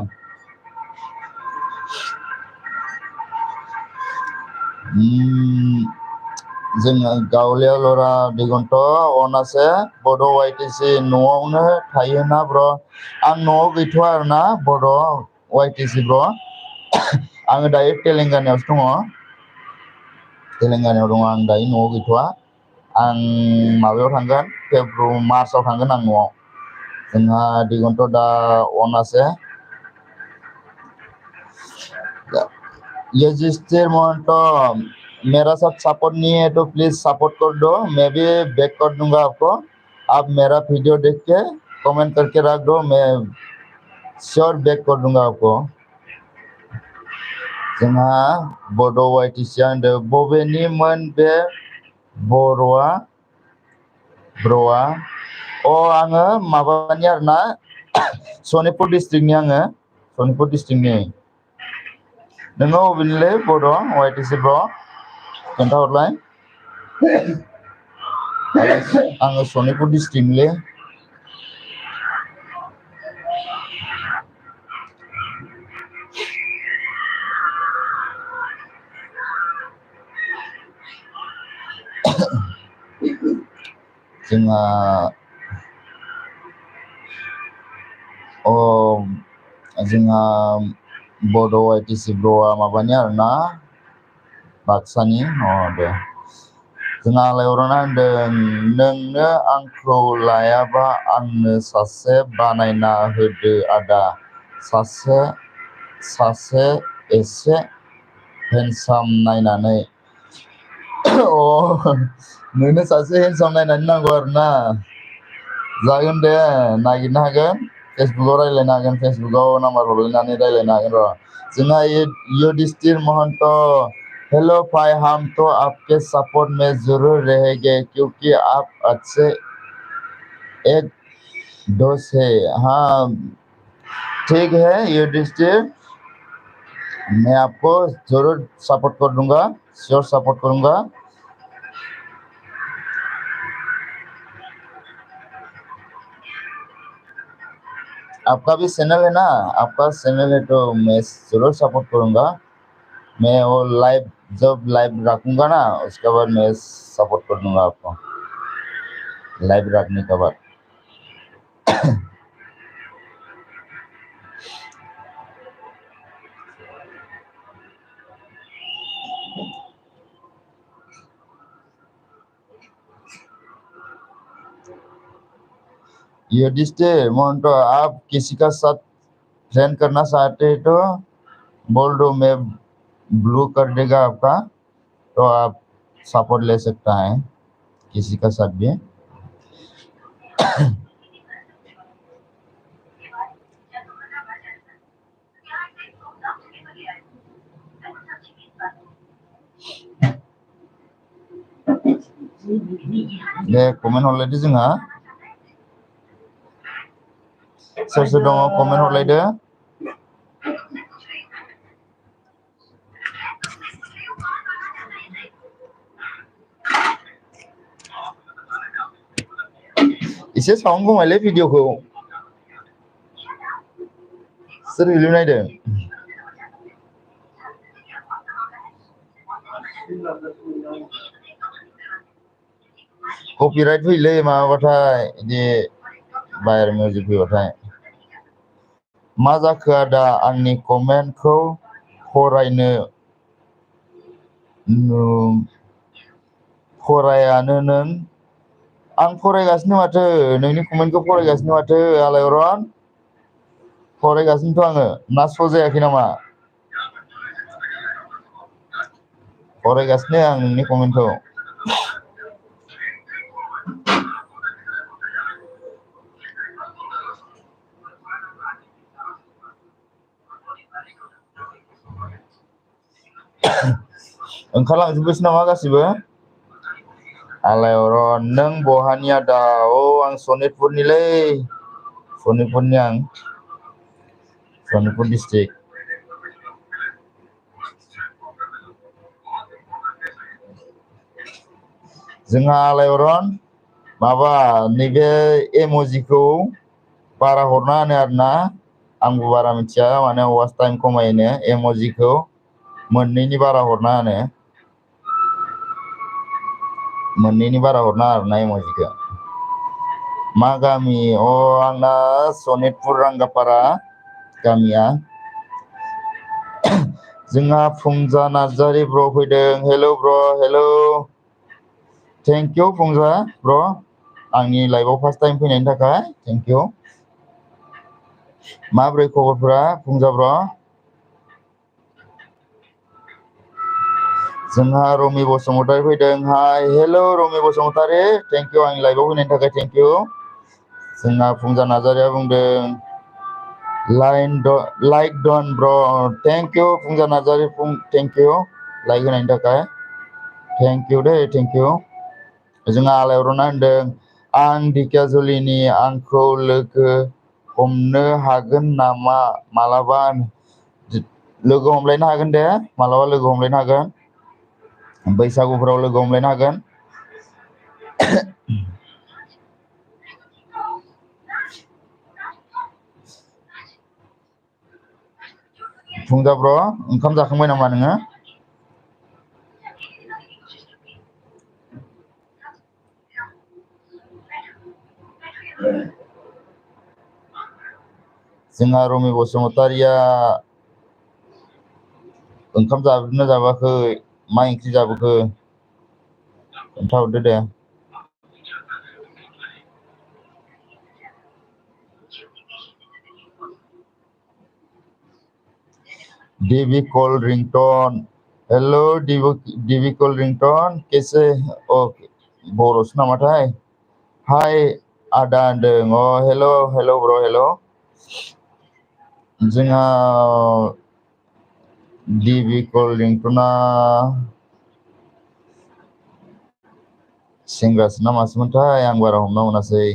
जोङो गावलिया लरा दिगन्त अनासे बड' वाइटिसि न'आवनो थायोना ब्र आं न'आव गैथ'आ आरोना बड' वाइटिसि ब्र आङो दायो तेलेंगानायावसो दङ तेलेंगानायाव दङ आं दायो न'आव गैथ'आ आं माबायाव थांगोन मार्चआव थांगोन आं न'आव जोंहा दिगन्त दा अनासे युधिष्ठिर महंतो मेरा साथ सपोर्ट नहीं है तो प्लीज सपोर्ट कर दो मैं भी बैक कर दूंगा आपको आप मेरा वीडियो देख के कमेंट करके रख दो मैं श्योर बैक कर दूंगा आपको जोंहा बड' वाइटिसिया होनदों बबेनिमोन बे बर'आ ब्र'आ अ आङो माबानि आरोना सनितपुर डिस्ट्रिक्टनि आङो सनितपुर डिस्ट्रिक्टनि नोङो अबेनिलै बड' वाइटिसि ब्र खोन्थाहरलाय आङो सनितपुर डिस्ट्रिक्टनिलै जोंहा जोंहा बड' वाइटिसि ब्र'आ माबानि आरोना बाक्सानि दे जोंहा आलायारना होनदों नोंनो आंखौ लायाबा आंनो सासे बानायना होदो आदा सासे एसे हेन्डसाम नायनानै नोंनो सासे हेन्डसाम नायनानै नांगौ आरोना जागोन दे नागिरनो हागोन फेसबुकआव रायज्लायनो हागोन फेसबुकआव नाम्बार हरलायनानै रायज्लायनो हागोन र' जोंहा युधिष्ठिर महंत हेलो भाई हम तो आपके सपोर्ट में जरूर रहेंगे क्योंकि आप अच्छे एक दोस्त है हाँ ठीक है युधिष्ठिर मैं आपको जरूर सपोर्ट कर दूंगा श्योर सपोर्ट करूंगा आपका भी चैनल है ना आपका चैनल है तो मैं जरूर सपोर्ट करूंगा मैं वो लाइव जब लाइव रखूंगा ना उसके बाद मैं सपोर्ट कर दूंगा आपको लाइव रखने के बाद युधिष्ठिर मोहंतो आप किसी का साथ फ्रेंड करना चाहते हैं तो बोल दो मैं ब्लू कर देगा आपका तो आप सपोर्ट ले सकता है किसी का साथ भी दे कमेन्ट हरलायदो जोंहा सोर सोर दङ कमेन्ट हरलायदो एसे साउन्ड खमायलै भिडिअखौ सोर रिलु नायदों कपिराइट फैलै माबाबाथाय बिदि बाहेर मिउजिक फैबाथाय मा जाखो आदा आंनि कमेन्टखौ फरायानो नों आं फरायगासिनो माथो नोंनि कमेन्टखौ फरायगासिनो माथो आलायारन फरायगासिनोथ' आङो ना स' जायाखै नामा फरायगासिनो आं नोंनि कमेन्टखौ ओंखारलांजोबबायसो नामा गासिबो आलायअरन नों बहानि आदा आं सनितपुरनिलै सनितपुरनि आं सनितपुर डिस्ट्रिक्ट जोंहा आलायअरन माबा नैबे एमजिखौ बारा हरना होनो आरोना आंबो बारा मिथिया माने वाच टाइम खमायनो एमजिखौ मोननैनि बारा हरना होनो मोननैनि बारा हरना आरोना एमजिखौ मा गामि आंना सनितपुर रांगापारा गामिया जोंहा फुंजा नार्जारि ब्र फैदों हेल' ब्र हेल' थेंक इउ फुंजा ब्र आंनि लाइफआव फार्स्ट टाइम फैनायनि थाखाय थेंक इउ माब्रै खबरफोरा फुंजा ब्र जोंहा रमि बसुमतारी फैदों hi hello' रमि Basumatary thank you आंनि लाइफआव फैनायनि थाखाय थेंक इउ जोंहा फुंजा नार्जारिया बुंदों लाइक डन ब्र thank you Phunja Narzary thank you like होनायनि थाखाय thank you Day thank you जोंहा आलायअरना होनदों आं ढेकियाजुलिनि आंखौ लोगो हमनो हागोन नामा मालाबा लोगो हमलायनो हागोन दे मालाबा लोगो हमलायनो हागोन बैसागुफोराव लोगो हमलायनो हागोन फुंजा ब्र ओंखाम जाखांबाय नामा नोङो जोंहा रमि बसुमतारिया ओंखाम जाबोदोंना जाबोआखै मा ओंख्रि जाबोखो खोन्थाहरदो दे डिबि कल रिंटन हेल' डिबि कल रिंटन कैसे बर'सो नामाथाय हाय आदा होनदों हेल' ब्र हेल' जोंहा डिबि कल रिंटना सेंग्रासो ना मासोमोनथाय आं बारा हमना मोनासै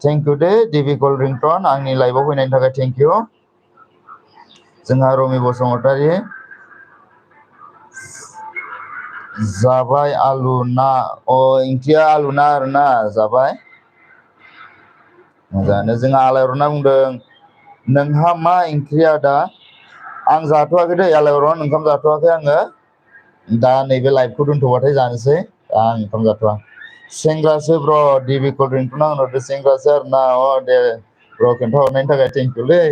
थेंक इउ दे डिबि कल रिंटन आंनि लाइफआव फैनायनि थाखाय थेंक इउ जोंहा रमि बसुमतारी जाबाय आलु ना ओंख्रिया आलु ना आरोना जाबाय मोजाङानो जोंहा आलायअरना बुंदों नोंहा मा ओंख्रि आदा आं जाथ'वाखै दै आलायअरन ओंखाम जाथ'वाखै आङो दा नैबे लाइभखौ दोनथ'बाथाय जानोसै आं ओंखाम जाथ'वा सेंग्रासो ब्र डिबि कल रिंटना होनहरदो सेंग्रासो आरोना दे ब्र खोन्थाहरनायनि थाखाय थेंक इउलै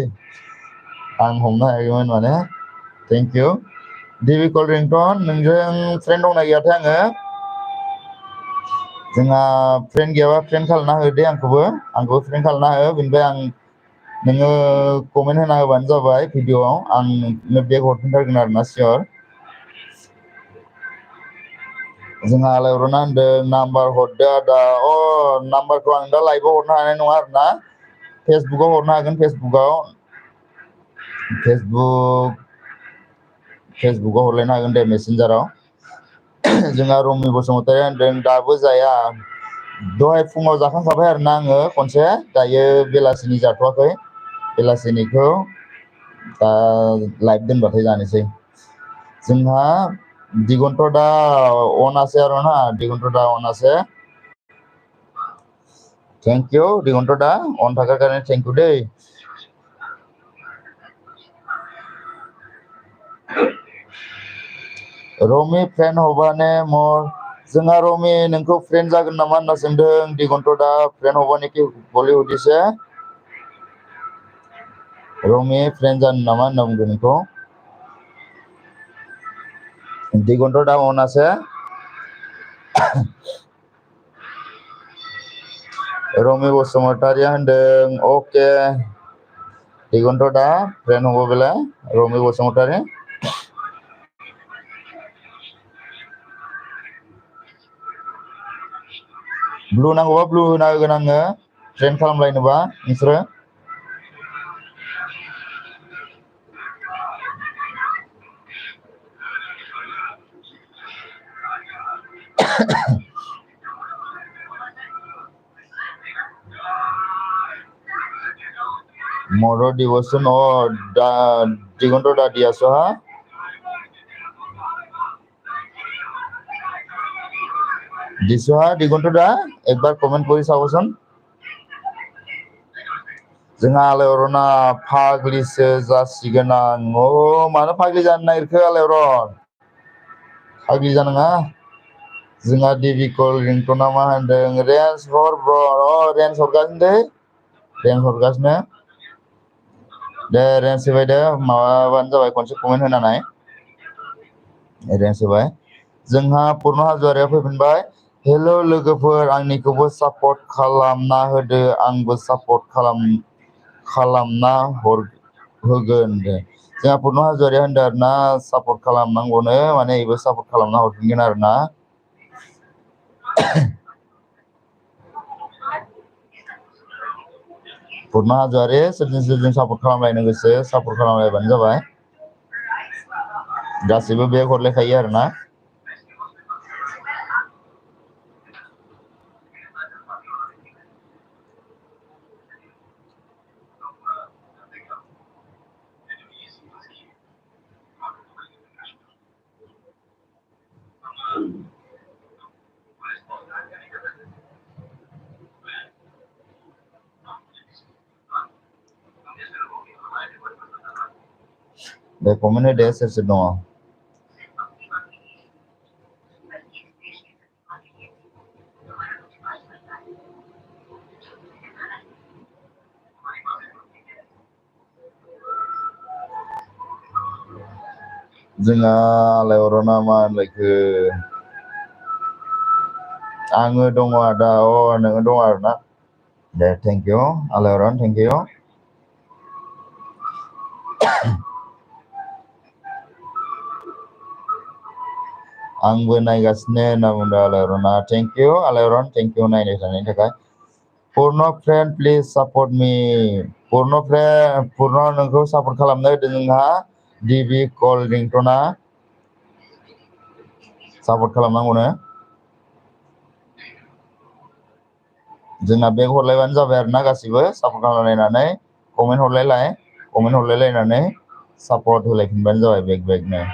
आं हमनो हायाखैमोन माने थेंक इउ डिबि कल रिंटन नोंजों फ्रेन्ड दंना गैयाथाय आङो जोंहा फ्रेन्ड गैयाबा फ्रेन्ड खालामना हो दे आंखौबो फ्रेन्ड खालामना हो बेनिफ्राय आं नोङो कमेन्ट होना होबानो जाबाय भिडिअआव आं नोंनो बेग हरफिनथारगोन आरोना सियर जोंहा आलायअरना होनदों नाम्बार हरदो आदा नाम्बारखौ आं दा लाइभआव हरनो हानाय नङा आरोना फेसबुकाव हरनो हागोन फेसबुकाव हरलायनो हागोन दे मेसेन्जाराव जोंहा रमि बसुमतारी होनदों दाबो जाया दहाय फुङाव जाखांखाबाय आरोना आङो खनसे दायो बेलासिनि जाथ'वाखै बेलासिनिखौ दा लाइभ दोनबाथाय जानोसै जोंहा दिगन्थ दा अनासै आरोना दिगन्थ दा अनासै थेंक इउ दिगन्थ दा अन थाखार खारने थेंक इउ दै रमि फ्रेन्ड हबाने मर जोंहा रमि नोंखौ फ्रेन्ड जागोन नामा होनना सोंदों दिगन्थ दा फ्रेन्ड हबाने कि बलि उदिसे रमि फ्रेन्ड जानो नामा होनना बुंदों नोंखौ दिगन्थ दा अनासै रमि बसुमतारिया होनदों अके दिगन्त दा फ्रेन्ड हबो बेले रमि बसुमतारी ब्लु नांगौबा ब्लु होना होगोन आङो ट्रेन खालामलायनोबा नोंसोरो Moro devotion or Diganto da Diasoha Disoha Diganto da एक बार कमेंट करि साबोसन जोंहा आलायरना फाग्लिसो जासिगोन आं मानो फाग्लि जानो नागिरखो आलायरन फाग्लि जानाङा जोंहा डिभि कल रिंटना मा होनदों रेन्स हर ब्र रेन्स हरगासिनो दे रेन्स हरगासिनो दे रेन्स होबाय दे माबाबानो जाबाय खनसे कमेन्ट होनानै रेन्स होबाय जोंहा पुर्न हाज'वारिया फैफिनबाय हेल' लोगोफोर आंनिखौबो सापर्ट खालामना होदो आंबो सापर्ट खालामना होगोन दे जोंहा पुर्न हाज'वारिया होनदों आरोना सापर्ट खालामनांगौनो माने बेबो सापर्ट खालामना हरफिनगोन आरोना पुर्न हाज'वारि सोरजों सापर्ट खालामलायनो गोसो सापर्ट खालामलायबानो जाबाय गासैबो बेग हरलायखायो आरोना दे कमेन्ट होदो सोर सोर दङ जोंहा आलायरना मा होनलायखो आङो दङ आदा नोङो दङ आरोना दे थेंक इउ आलायरन थेंक इउ आंबो नायगासिनो होनना बुंदों आलायरना थेंक इउ आलायरन थेंक इउ नायनो थानायनि थाखाय पुर्न फ्रेन्ड प्लिज सापर्ट मी पुर्न नोंखौ सापर्ट खालामनो होदों जोंहा डिभि कल रिंटना सापर्ट खालामनांगौनो जोंना बेग हरलायबानो जाबाय आरोना गासिबो सापर्ट खालामलायनानै कमेन्ट हरलायलायनानै सापर्ट होलायफिनबानो जाबाय बेगनो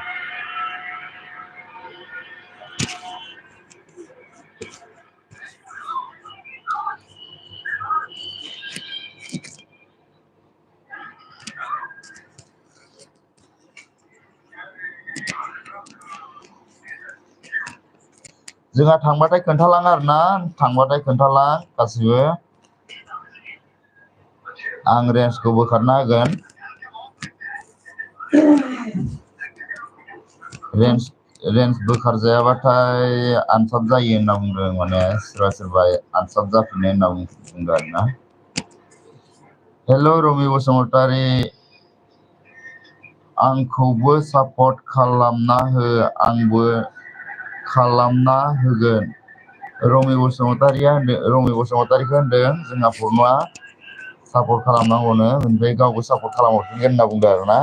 जोंहा थांबाथाय खोन्थालां आरोना गासिबो आं रेन्जखौ बोखारना होगोन रेन्ज बोखारजायाबाथाय आनसाब जायो होनना बुंदों माने सोरबा आनसाब जाफिनो होनना बुंदों आरोना हेल' रमि बसुमतारी आंखौबो सापर्ट खालामना हो आंबो खालामना होगोन रमि बसुमतारिखौ होनदों जोंहा पुर्नआ सापर्ट खालामनांगौनो ओमफ्राय गावबो सापर्ट खालामहरफिनगोन होनना बुंदों आरोना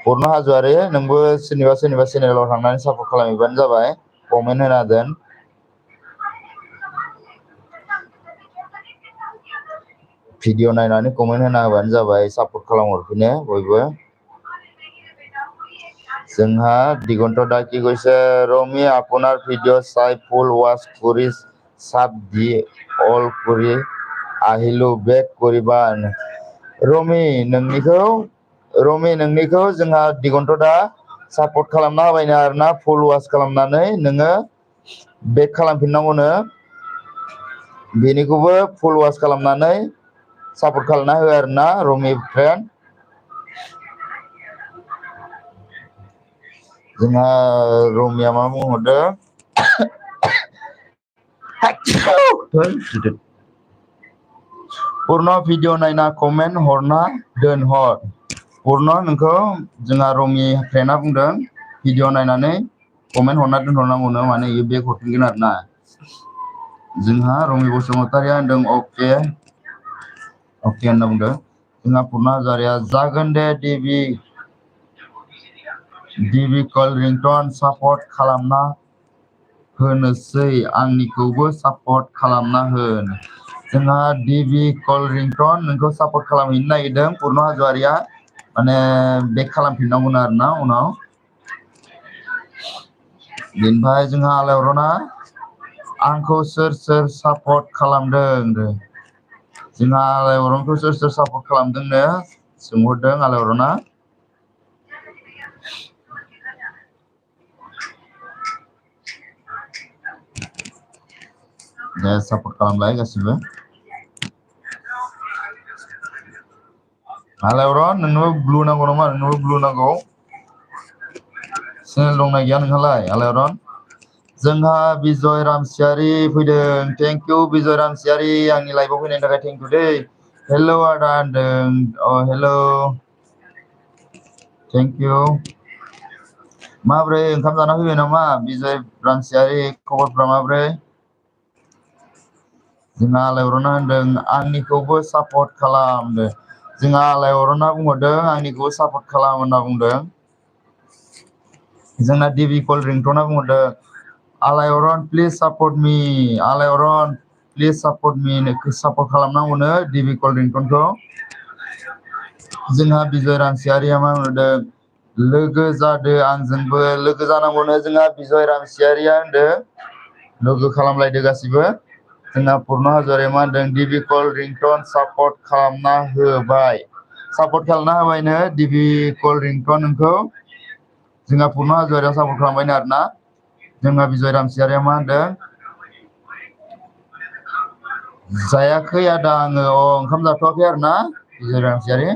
पुर्न हाज'वारि नोंबो सोरनिबा चेनेलाव थांनानै सापर्ट खालामहैबानो जाबाय कमेन्ट होना दोन भिडिअ नायनानै कमेन्ट होना होबानो जाबाय सापर्ट खालामहरफिनो बयबो जोंहा दिगन्त दा কি কৈছে ৰমি আপোনাৰ ভিডিঅ' চাই ফুল ৱাচ কৰি চাব দি অল কৰি আহিলো बेक কৰিবা रमि नोंनिखौ जोंहा दिगन्त दा सापर्ट खालामना होबायनो आरोना फुल वाच खालामनानै नोङो बेक खालामफिननांगौनो बेनिखौबो फुल वाच खालामनानै सापर्ट खालामना हो आरोना रमि फ्रेन्ड जोंहा रमिया मा बुंहरदों पूर्ण भिडिअ नायना कमेन्ट हरना दोनहर पूर्ण नोंखौ जोंहा रमि फ्रेन्डआ बुंदों भिडिअ नायनानै कमेन्ट हरना दोनहरनांगौनो माने इयो बेक हरफिनगोन आरोना जोंहा रमि बसुमतारिया होनदों अके होनना बुंदों जोंहा पूर्ण हाज'वारिया जागोन दे डिबि कल रिंटन सापर्ट खालामना होनोसै आंनिखौबो सापर्ट खालामना होन जोंहा डिबि कल रिंटन नोंखौ सापर्ट खालामहैनो नागिरदों पूर्ण हाज'वारिया माने बेक खालामफिननांगौनो आरोना उनाव बेनिफ्राय जोंहा आलायअरना आंखौ सोर सापर्ट खालामदों जोंहा आलायअरनखौ सोर सापर्ट खालामदोंनो सोंहरदों आलायअरना दे सापर्ट खालामलाय गासिबो आलायअरन नोंनोबो ब्लु नांगौ नामा नोंनोबो ब्लु नांगौ चेनेल दंना गैया नोंहालाय आलायअरन जोंहा बिजय रामसियारि फैदों थेंक इउ बिजय रामसियारि आंनि लाइभआव फैनायनि थाखाय थेंक इउ दै हेल' आदा होनदों हेल' थेंक इउ माब्रै ओंखाम जाना फैबाय नामा बिजय रामसियारि खबरफ्रा माब्रै जोंहा आलायअरना होनदों आंनिखौबो सापर्ट खालामदो जोंहा आलायअरना बुंहरदों आंनिखौबो सापर्ट खालाम होनना बुंदों जोंना डिबि कल रिंटना बुंहरदों आलायअरन प्लिज सापर्ट मी आलायअरन प्लिज सापर्ट मी सापर्ट खालामनांगौनो डिबि कल रिंटनखौ जोंहा बिजय रामसियारिया मा होनदों लोगो जादो आंजोंबो लोगो जानांगौनो जोंहा बिजय रामसियारिया होनदों लोगो खालामलायदो गासिबो जोंहा पूर्ण हाज'वारिया मा होनदों डिबि कल रिंटन सापर्ट खालामना होबाय सापर्ट खालामना होबायनो डिबि कल रिंटन नोंखौ जोंहा पूर्ण हाज'वारिया सापर्ट खालामबायनो आरोना जोंहा बिजय रामसियारिया मा होनदों जायाखै आदा आङो ओंखाम जाथ'वाखै आरोना बिजय रामसियारि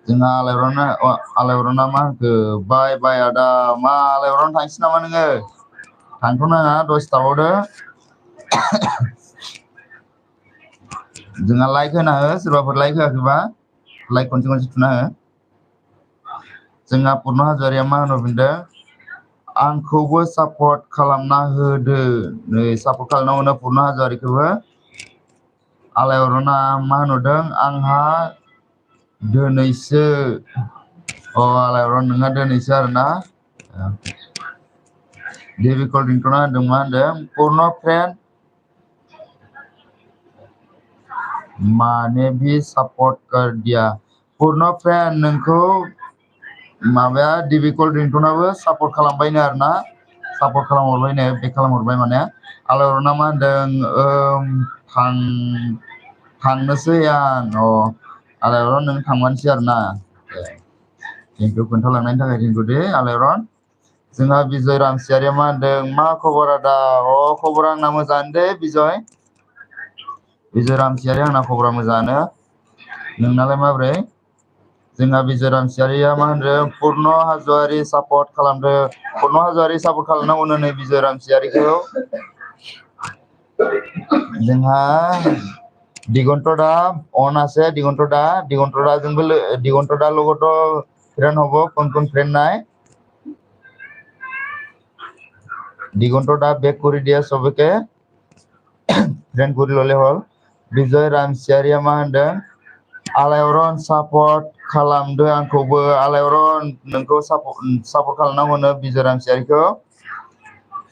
जोंहा आलायअरना मा होनखो बाय आदा मा आलायअरन थांसै नामा नोङो थांथ' नाङा दसे थाबावदो जोंहा लाइक होना हो सोरबाफोर लाइक होआखैबा लाइक खनसे थुना हो जोंहा पूर्ण हाज'वारिया मा होनो बुंदों आंखौबो सापर्ट खालामना होदो नै सापर्ट खालामनांगौनो पूर्ण हाज'वारिखौबो आलायअरना मा होनहरदों आंहा दिनैसो आलायअरन नोंहा दिनैसो आरोना डिबि कल रिंटना होनदों मा होनदों पूर्ण फ्रेन्ड माने भी सापर्ट कर दिया पूर्ण फ्रेन्ड नोंखौ माबाया डिबि कल रिंटनाबो सापर्ट खालामबायनो आरोना सापर्ट खालामहरबायनो बेक खालामहरबाय माने आलायअरना मा होनदों थांनोसै आं आलायअरन नों थांबानोसै आरोना थेंक इउ खोन्थालांनायनि थाखाय थेंक इउ दे आलायअरन जोंहा बिजय रामसियारिया मा होनदों मा खबर आदा खबरा आंना मोजाङानो दे बिजय रामसियारि आंना खबरा मोजाङानो नोंनालाय माब्रै जोंहा बिजय रामसियारिया मा होनदों पूर्ण हाज'वारि सापर्ट खालामदो पूर्ण हाज'वारि सापर्ट खालामनांगौनो नै बिजय रामसियारिखौ जोंहा दिगन्त दा अन আছে दिगন্ত দাৰ লগতো ফ্ৰেণ্ড হ'ব কোন ফ্ৰেণ্ড নাই দিগন্ত দা বেক কৰি দিয়া সবকে ফ্ৰেণ্ড কৰি ল'লে হ'ল बिजय रामसियारिया मा होनदों आलायअरन सापर्ट खालामदो आंखौबो आलायअरन नोंखौ सापर्ट खालामनांगौनो बिजय रामसियारिखौ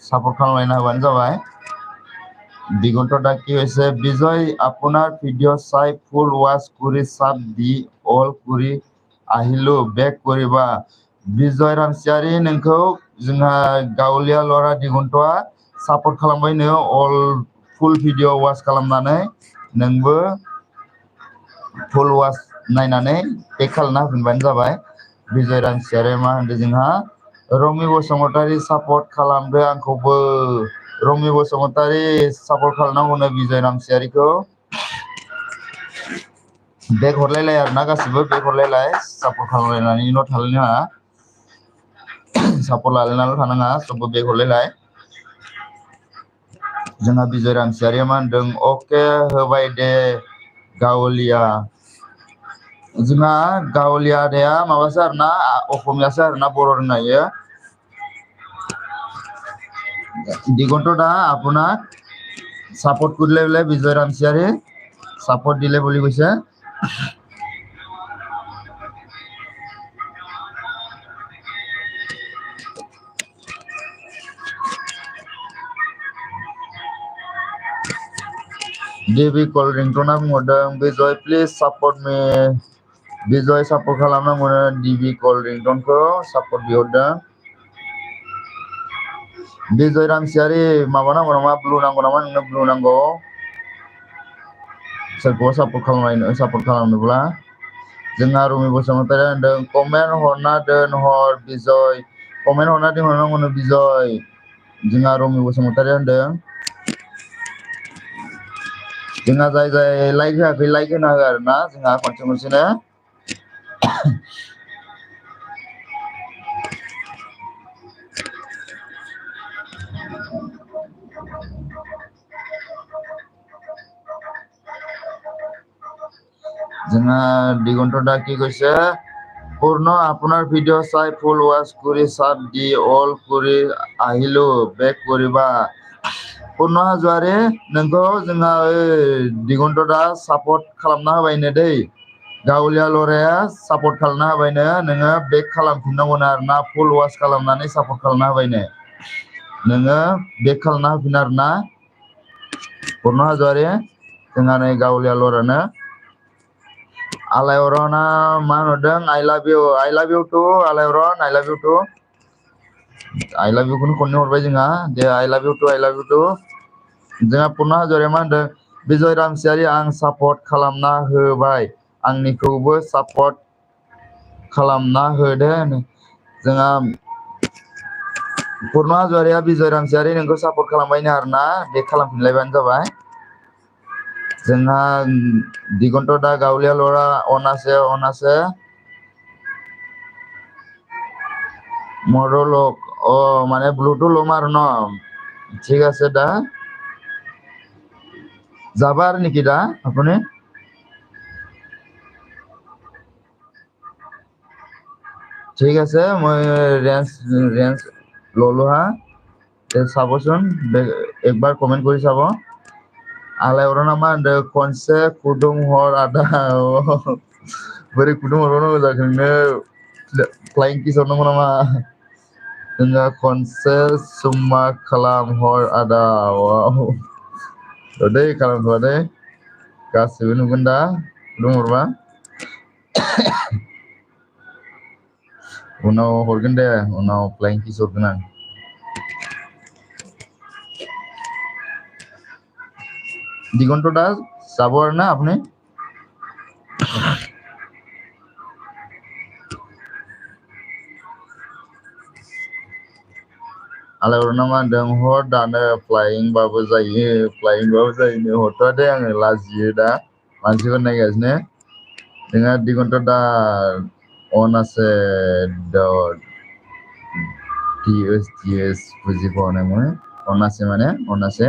सापर्ट खालामलायना होबानो जाबाय दिगন্ত দা কি হৈছে বিজয় আপোনাৰ ভিডিঅ' চাই ফুল ৱাচ কৰি চাব দি অল কৰি আহিলো বেক কৰিবা बिजय रामसियारि नोंखौ जोंहा गावलिया लरा दिगन्तआ सापर्ट खालामबायनो अल फुल भिडिअ वाच खालामनानै नोंबो फुल वाच नायनानै बेक खालामना होफिनबानो जाबाय बिजय रामसियारि मा होनदों जोंहा रमि बसुमतारि सापर्ट खालामदो आंखौबो रमि बसुमतारि सापर्ट खालामनांगौनो बिजय रामसियारिखौ बेक हरलायलाय आरोना गासिबो बेक हरलायलाय सापर्ट खालामलायनानैल' थालायनो नाङा सापर्ट लालायनानैल' थानाङा सबबो बेक हरलायलाय जोंहा बिजय रामसियारिया मा होनदों अके होबाय दे गावलिया जोंहा गावलिया आदाया माबासो आरोना असमियासो आरोना बर' रोंनो हायो দিগন্ত দা আপোনাক সাপোর্ট করলে বলে বিজয় রামচিয়ারে সাপোর্ট দিলে বলি কৈছে देवी कल रिंगटना बुंहरदों Bijay please support me Bijay support खालामनांगौ डिबि कल रिंगटनखौ सापोर्ट बिहरदों बिजय रामसियारि माबा नांगौ नामा ब्लु नांगौ नामा नोंनो ब्लु नांगौ सोरखौबा सापोर्ट खालामनोब्ला जोंहा रुमि बसुमतारी होनदों कमेन्ट हरना दोनहर बिजय कमेन्ट हरना दोनहरनांगौनो बिजय जोंहा रुमि बसुमतारी होनदों जोंहा जाय जाय लाइक होआखै लाइक होना हो आरोना जोंहा खनसेनो जोंहा दिगন্ত দা কি কৈছে পূর্ণ আপনার ভিডিও চাই ফুল ওয়াচ কৰি চাপ দি অল কৰি আহিলো বেক কৰিবা পূর্ণ हाज'वारि नोंखौ जोंहा दिगন্ত দা सापर्ट खालामना होबायनो दै गावलिया लराया सापर्ट खालामना होबायनो नोङो बेक खालामफिननांगौनो आरोना फुल वाच खालामनानै सापर्ट खालामना होबायनो नोङो बेक खालामना होफिन आरोना पূर्ণ हाज'वारि जोंहा नै गावलिया लरानो आलायरना मा होनदों I love you टू आलायरन I love you too I love you खौनो खननै हरबाय जोंहा दे I love you टू जोंहा पূर्ণ हाज'वारिया मा होनदों बिजय रामसियारि आं सापर्ट खालामना होबाय आंनिखौबो सापर्ट खालामना होदो जोंहा पূर्ণ हाज'वारिया बिजय रामसियारि नोंखौ सापर्ट खालामबायनो आरोना बेक खालामफिनलायबानो जाबाय जोंहा दिगন্ত দা गावलिया लरा अनासे मरलक माने ब्लुटुथ लम आरो न ঠিক আছে দা যাবা আর নাকি দা আপনি ঠিক আছে মই ৰেঞ্জ ললো হা চাবচোন একবাৰ কমেন্ট কৰি চাব आलायरना मा होनदों खनसे खुदुम हर आदा बोरै खुदुम हरबावनांगौ जाखो नोंनो फ्लाइं किस हरनांगौ नामा जोंहा खनसे सुम्मा खालाम हर आदा वाव दै खालामथ'आ दै गासिबो नुगोन दा खुदुम हरबा उनाव हरगोन दे उनाव फ्लाइं किस हरगोन आं दिगন্ত দা যাব আর না আপনি आलायरना मा होनदों हर दानो फ्लाइं बाबो जायो हरथ'आ दे आङो लाजियो दा मानसिफोर नायगासिनो जोंहा दिगন্ত দা अनासे ds बुजि पावा ना मैं अनासे माने अनासे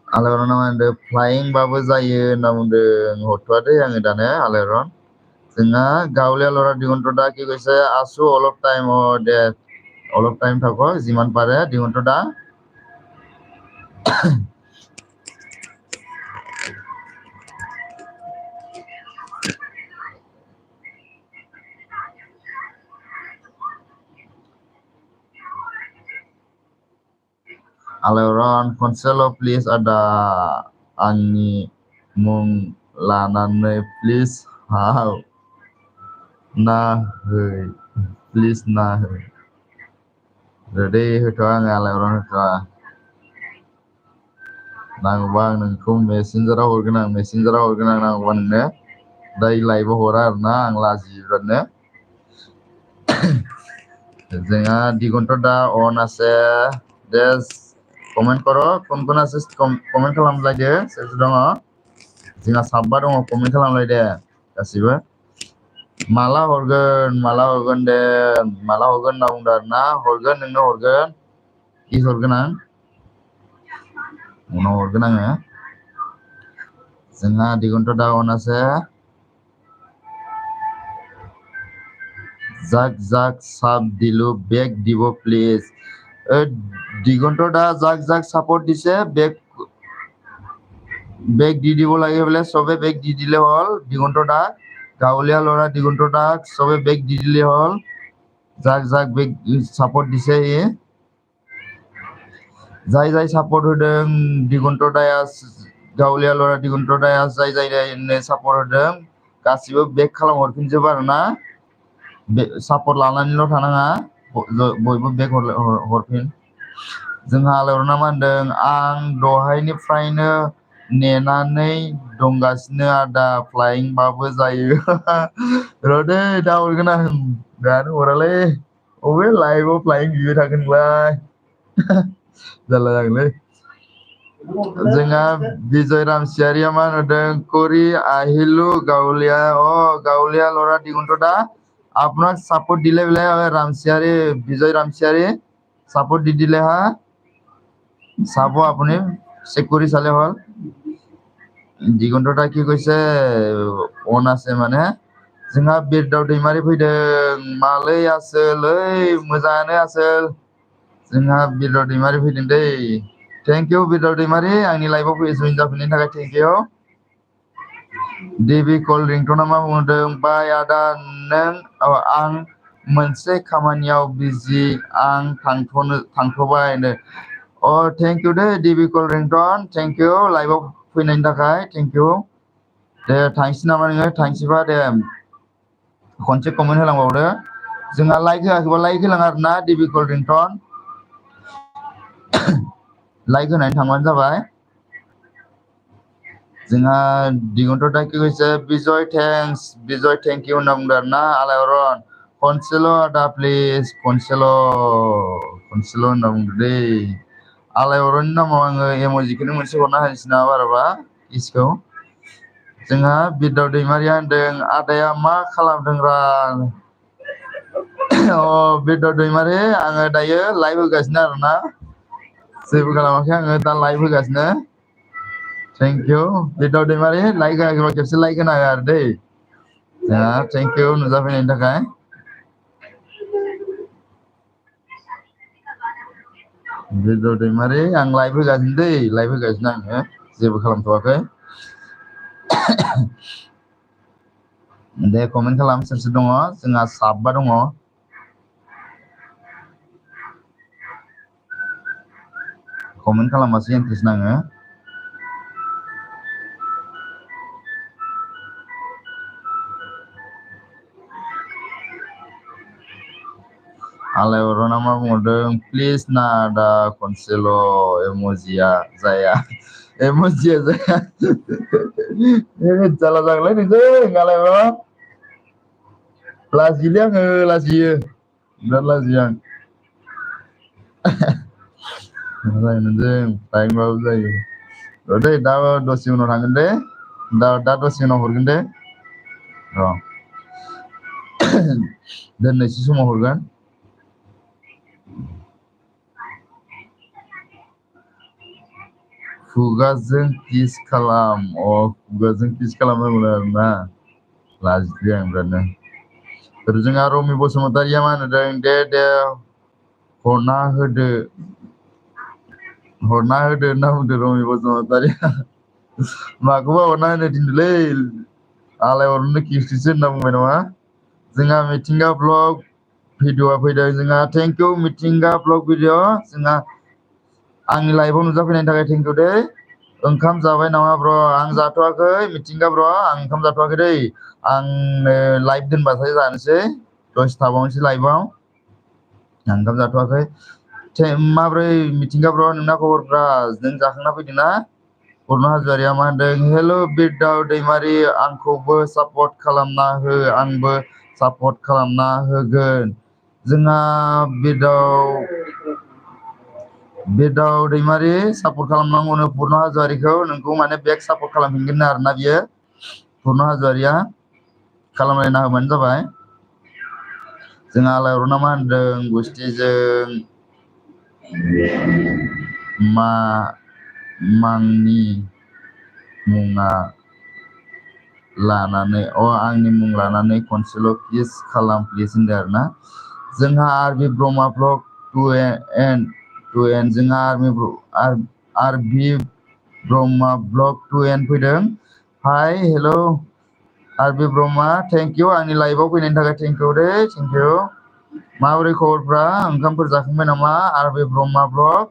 आलायरना मा होनदों फ्लाइं बाबो जायो होनना बुंदों हरथ'आ दे आङो दानो आलायरन जोंहा गावलिया लरा दिगন্ত দা কি কৈছে আছো অলপ টাইম দে অলপ টাইম থাকক যিমান পাৰে দিগন্ত দা आलायरन खनसेल' प्लिज आदा आंनि मुं लानानै प्लिज हाव ना है प्लिज ना है दै होथ'आ आङो आलायरन होथ'आ नांगौबा आं नोंखौ मेसेन्जाराव हरगोन आं नांगौबा नोंनो दा लाइभआव हरा आरोना आं लाजियो बिरादनो जोंहा दिगন্ত দা अन আছে दे कमेन्ट कर कोन कोन আছে कमेन्ट खालामलायदो सोर सोर दङ जोंहा साबा दङ कमेन्ट खालामलायदो गासिबो माला हरगोन दे माला हरगोन होनना बुंदों आरोना हरगोन नोंनो हरगोन ki hurgोन आं unaw hurgोन आङो जोंहा दिगन्त दा on আছে जाक जाक साब दिलु बेग দিব প্লিজ দিগন্ত দা যাক যাক সাপোর্ট দিছে বেগ দি দিব লাগে বলে সবে বেগ দি দিলে হল দিগন্ত দা গাঁৱলীয়া ল'ৰা দিগন্ত দাক সবে বেগ দি দিলে হল যাক যাক বেগ সাপোর্ট দিছে যাই যাই সাপোर्ट होदों दिगন্ত दाया गावलिया लरा दिगন্ত दाया जाय जायनो सापर्ट होदों गासिबो बेक खालाम हरफिनजोब आरोना सापर्ट लानानैल' थानाङा बयबो बेक हरफिन जोंहा आलायरना मा होनदों आं दहायनिफ्रायनो नेनानै दंगासिनो आदा फ्लाइंबाबो जायो र'दै दा हरगोन आं दानो हरालै अबे लाइभआव फ्लाइं बिबाय थागोनलाय जाला जागोनलै जोंहा बिजय रामसियारिया मा होनदों करि আহিलु गावलिया गावलिया लरा दिगন্ত दा আপনার সাপোর্ট দিলে বলে রামসিয়ারি বিজয় রামসিয়ারি সাপোর্ট দি দিলে হা চাব আপুনি চেক কৰি চালে হল দিগন্তটা কি কৈছে অন আছে মানে जोंहा बिरदाव दैमारि फैदों मालै आसोलै मोजाङानो आसोल जोंहा बिरदाव दैमारि फैदों दै थेंक इउ बिरदाव दैमारि आंनि लाइभआव जइन जाफैनायनि थाखाय थेंक इउ देबि कल रिंटना मा बुंदों बाय आदा नों आं मोनसे खामानियाव बिजि आं थांथ'बाय थेंक इउ दे देबि कल रिंटन थेंक इउ लाइभआव फैनायनि थाखाय थेंक इउ दे थांसै नामा नोङो थांसैबा दे खनसे कमेन्ट होलांबावदो जोंहा लाइक होआखैबा लाइक होलां आरोना देबि कल रिंटन लाइक होनानै थांबानो जाबाय जोंहा दिगন্ত दा কি কৈছে Bijay thanks Bijay thank you होनना बुंदों आरोना आलायरन खनसेल' आदा प्लिज खनसेल' होनना बुंदो दै आलायरननि नामाव आङो एमजिखौनो मोनसे हरना होनोसै नामा बाराबा इसखौ जोंहा बिरदाव दैमारिया होनदों आदाया मा खालामदोंरा बिरदाव दैमारि आङो दायो लाइभ होगासिनो आरोना जेबो खालामाखै आङो दा लाइभ होगासिनो थेंक इउ बिरदाव दैमारि लाइक होआखैबा खेबसे लाइक होना हो आरो दै जोंहा थेंक इउ नुजाफैनायनि थाखाय बिरदाव दैमारि आं लाइभ होगासिनो दै लाइभ होगासिनो आङो जेबो खालामथ'वाखै दे कमेन्ट खालाम सोर सोर दङ जोंहा साबा दङ कमेन्ट खालामबासो इन्ट्रेस्ट नाङो आलायरना मा बुंहरदों प्लिज ना आदा खनसेल' एमजिया जाया जाला जागोनलै नोंजों आलायरन लाजियोलै आङो लाजियो बिराद लाजियो आं जायो नोंजों फ्लाइंबाबो जायो दै दा दसे उनाव थांगोन दे दा दसे उनाव हरगोन दे र' दोननोसै समाव हरगोन खुगाजों किस खालाम खुगाजों किस खालामनांगौ आरोना लाजियो आं बिरादनो जोंहा रमि बसुमतारिया मा होनदों दे हरना होदो होनना बुंदों रमि बसुमतारिया माखौबा हरना होनो थिनदोलै आलायहरनो किस्टिसो होनना बुंबाय नामा जोंहा मिथिंगा ब्लग भिडिअआ फैदों जोंहा थेंक इउ मिथिंगा ब्लग भिडिअ जोंहा आंनि लाइभआव नुजाफैनायनि थाखाय थेंक इउ दै ओंखाम जाबाय नामा ब्र आं जाथ'वाखै मिथिंगा ब्र आं ओंखाम जाथ'वाखै दै आंनो लाइभ दोनबाथाय जानोसै दसे थाबावनोसै लाइभआव आं ओंखाम जाथ'वाखै माब्रै मिथिंगा ब्र नोंना खबरफ्रा नों जाखांना फैदोंना अरुण हाजवारिया मा होनदों हेल' बिरदाव दैमारि आंखौबो सापर्ट खालामना हो आंबो सापर्ट खालामना होगोन जोंहा बिरदाव दैमारि सापर्ट खालामनांगौनो पुर्ण हाजवारिखौ नोंखौ माने बेक सापर्ट खालामफिनगोन आरोना बियो पुर्ण हाजवारिया खालामलायना होबानो जाबाय जोंहा आलायरना मा होनदों गुस्थिजों मांनि मुङा लानानै आंनि मुं लानानै खनसेल' किस खालाम प्लिज होनदों आरोना। जोंहा आरबि ब्रह्मा ब्लग 2N जोंहा आरबि ब्रह्मा ब्लग 2N फैदों। Hi hello' आरबि Brahma thank you आंनि लाइभआव फैनायनि थाखाय thank you Day thank you. माबोरै खबरफ्रा ओंखामफोर जाखांबाय नामा आरबि ब्रह्मा ब्लग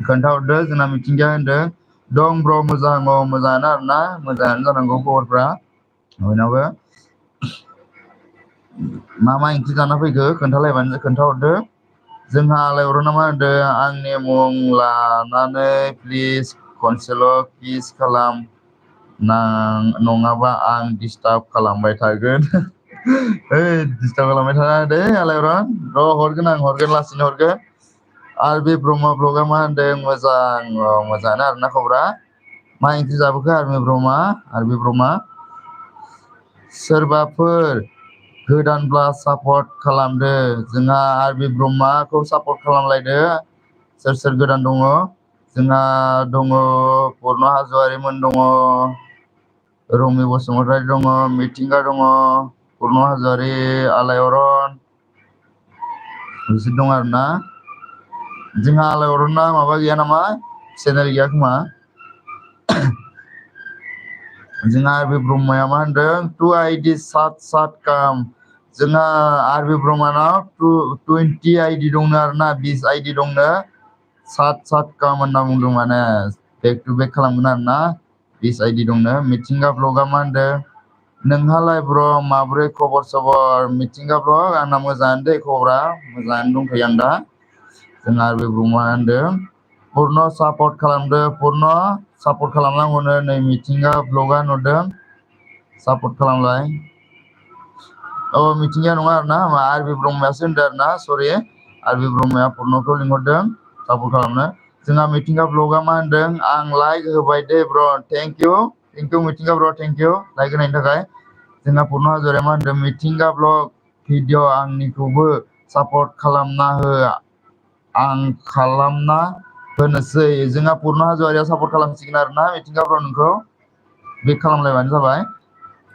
खोन्थाहरदो। जोंना मिथिंगाया होनदों दं ब्र मोजां मोजाङानो आरोना मोजाङानो जानांगौ खबरफ्रा बयनाबो। मा ओंख्रि जाना फैखो खोन्थाहरदो। जोंहा आलायहरो नामा होनदों आंनि मुं लानानै प्लिज खनसेल' किस खालाम नङाबा आं डिस्टार्ब खालामबाय थागोन। डिस्टार्ब खालामबाय थानाङा दे आलायरन हरगोन आं लासैनो हरगोन। आरबि ब्रह्मा ब्लगआ मा होनदों मोजाङानो आरोना खबरा। मा ओंख्रि जाबोखो आरबि ब्रह्मा सोरबाफोर गोदानब्ला सापर्ट खालामदो। जोंहा आरबि ब्रह्माखौ सापर्ट खालामलायदो। सोर गोदान दङ जोंहा दङ पुर्न हाज'वारिमोन दङ, रमि बसुमतारी दङ, मिथिंगा दङ, पुर्न हाज'वारि, आलायअरन बिसोर दं आरोना। जोंहा आलायअरना माबा गैया नामा चेनेल गैया खोमा। जोंहा आरबि ब्रह्माया मा होनदों 2 ID सात काम। जोंहा आरबि ब्रह्मानाव 20 ID दंनो आरोना 20 ID दंनो सात काम होनना बुंदों। माने बेक टु बेक खालामगोन आरोना 20 ID दंनो। मिथिंगा ब्लगआ मा होनदों नोंहालाय ब्र माबोरै खबर सबर। मिथिंगा ब्लग आंना मोजाङानो दे खबरा मोजाङानो दंथ'यो आं दा। जोंहा आरबि ब्रह्मा होनदों पुर्न सापर्ट खालामदो। पुर्न सापर्ट खालामनांगौनो नै मिथिंगा ब्लगआ नुदों सापर्ट खालामलाय। मिथिंगाया नङा आरोना आरबि ब्रह्मायासो होनदों आरोना सरि आरबि ब्रह्माया पुर्नखौ लिंहरदों सापर्ट खालामनो। जोंहा मिथिंगा ब्लगआ मा होनदों आं लाइक होबाय दे ब्र थेंक इउ मिथिंगा ब्र थेंक इउ लाइक होनायनि थाखाय। जोंहा पुर्न हाज'वारिया मा होनदों मिथिंगा ब्लग भिडिअ आंनिखौबो सापर्ट खालामना हो आं खालामना होनोसै। जोंहा पुर्न हाज'वारिया सापर्ट खालामसिगोन आरोना मिथिंगा ब्र नोंखौ बेक खालामलायबानो जाबाय।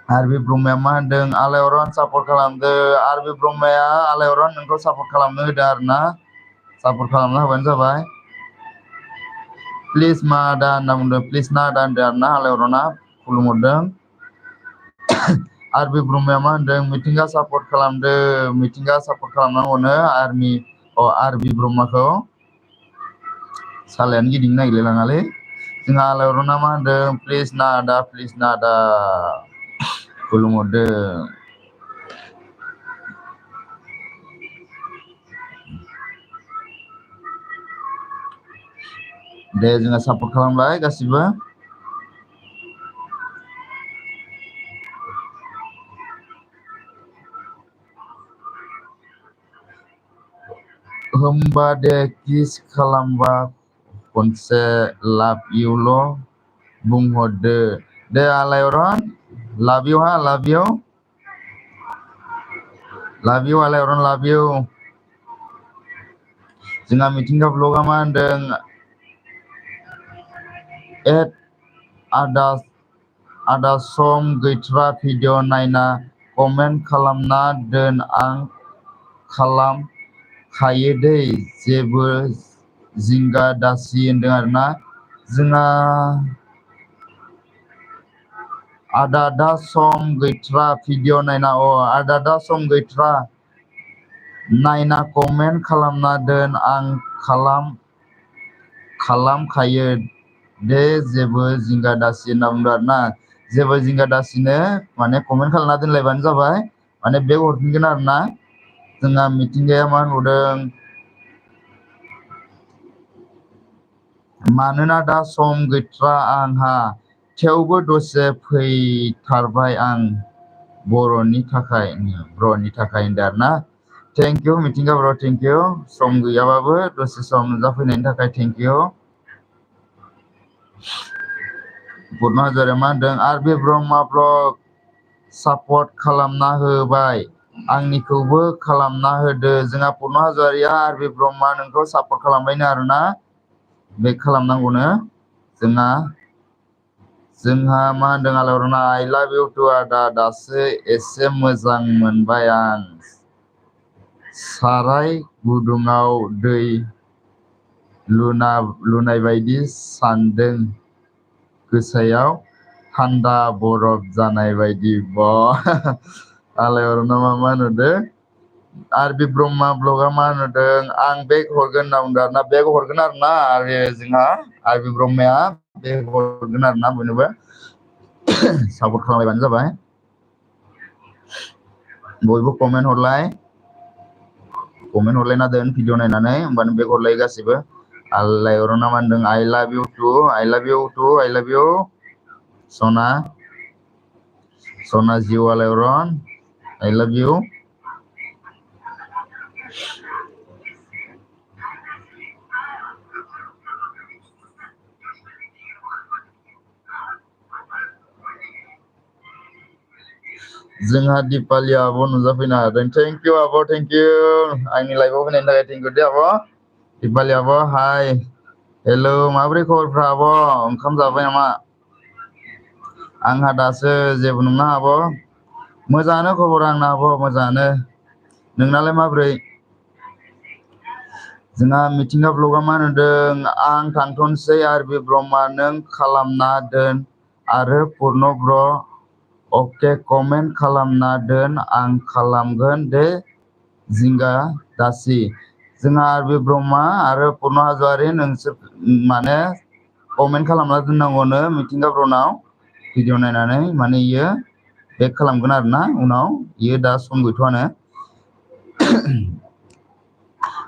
आरबि ब्रह्माया मा होनदों आलायअरन सापर्ट खालामदो। आरबि ब्रह्माया आलायअरन नोंखौ सापर्ट खालामनो होदों आरोना सापर्ट खालामना होबानो जाबाय। प्लिज मा आदा होनना बुंदों प्लिज ना आदा होनदों आरोना आलायअरना खुलुमहरदों। आरबि ब्रह्माया मा होनदों मिथिंगा सापर्ट खालामदो। मिथिंगा सापर्ट खालामनांगौनो आरबि ब्रह्माखौ सालायानो गिदिंनो नागिरलाय लाङालै। जोंहा आलायअरना मा होनदों प्लिज ना आदा खुलुमहरदो। दे जोंहा सापर्ट खालामबाय गासिबो। होमबा दे किस खालामबा खनसे लाभ इउल' बुंहरदो दे आलायअरन लाभ इउ आलायअरन लाभ इउ। जोंहा मिथिंगा ब्लगआ मा होनदों एड आदा सम गैथ्रा भिडिअ नायना कमेन्ट खालामना दोन आं खालाम खायो दै जेबो जिंगा दासि होनदों आरोना। जोंहा आदा दा सम गैथ्रा भिडिअ नायना आदा दा सम गैथ्रा नायना कमेन्ट खालामना दोन आं खालामखायो दे जेबो जिंगा दासि होनना बुंदों आरोना। जेबो जिंगा दासिनो माने कमेन्ट खालामना दोनलायबानो जाबाय माने बेक हरफिनगोन आरोना। जोंहा मिथिंगाया मा नुदों मानोना दा सम गैथ्रा आंहा थेवबो दसे फैथारबाय आं ब्र'नि थाखाय होनदों आरोना। थेंक इउ मिथिंगा ब्र थेंक इउ सम गैयाबाबो दसे सम नुजाफैनायनि थाखाय थेंक इउ। पुर्न हाज'वारिया मा होनदों आरबि ब्रह्मा ब्लग सापर्ट खालामना होबाय आंनिखौबो खालामना होदो जोंहा पुर्न हाज'वारिया आरबि ब्रह्मा नोंखौ सापर्ट खालामबायनो आरोना बे खालामनांगौनो जोंहा मा होनदों आलायरना I love you too आदा दासो एसे मोजां मोनबाय आं साराय गुदुङाव दै लुनाय बायदि सान्दों गोसायाव थान्दा बरफ जानाय बायदि आलायरना मा नुदों आरबि ब्रह्मा ब्लगा मा नुदों आं बेग हरगोन होनना बुंदों आरोना बेग हरगोन आरोना आरो जोंहा आरबि ब्रह्माया बेग हरगोन आरोना बयनोबो सापर्ट खालामलायबानो जाबाय बयबो कमेन्ट हरलायना दोन भिडिअ नायनानै होमबानो बेग हरलायो गासिबो आलायरना मा होनदों I love you too I love you too I love you सना जिउ आलायरन I love you जोंहा दिपालि आब' नुजाफैनो हादों थेंक इउ आब' थेंक इउ आंनि लाइभआव फैनायनि थाखाय थेंक इउ दे आब' दिपालि आब' हाय हेलौ माबोरै खबरफ्रा आब' ओंखाम जाबाय नामा आंहा दासो जेबो नङा आब' मोजाङानो खबरा आंना आब' मोजाङानो नोंनालाय माबोरै जोंहा मिथिंगा ब्लगा मा होनदों आं थांथ'नोसै आरबि ब्रह्मा नों खालामना दोन आरो पुर्न ब्र अके कमेन्ट खालामना दोन आं खालामगोन दे जिंगा दासि जोंहा आरबि ब्रह्मा आरो पुर्न हाज'वारि नोंसोर माने कमेन्ट खालामना दोननांगौनो मिथिंगा ब्रनाव भिडिअ नायनानै माने इयो बेक खालामगोन आरोना उनाव इयो दा सम गैथ'आनो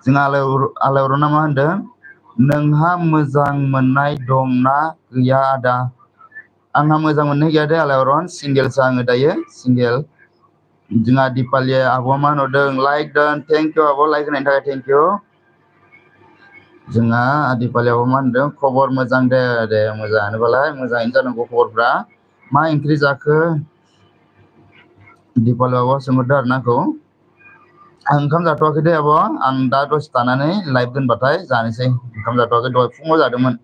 जोंहा आलायरना मा होनदों नोंहा मोजां मोननाय दंना गैया आदा आंहा मोजां मोननाय गैया दे आलायरन सिंगेलसो आङो दायो सिंगेल जोंहा दिपालि आब'आ मा होनहरदों लाइक दोन थेंक इउ आब' लाइक होनायनि थाखाय थेंक इउ जोंहा दिपालि आब'आ मा होनदों खबर मोजां दे मोजाङानोबालाय मोजाङैनो जानांगौ खबरफ्रा मा ओंख्रि जाखो दिपालि आब'आ सोंहरदों आरोना आंखौ आं ओंखाम जाथ'वाखै दे आब' आं दा दसे थानानै लाइभ दोनबाथाय जानोसै ओंखाम जाथ'वाखै दहाय फुङाव जादोंमोन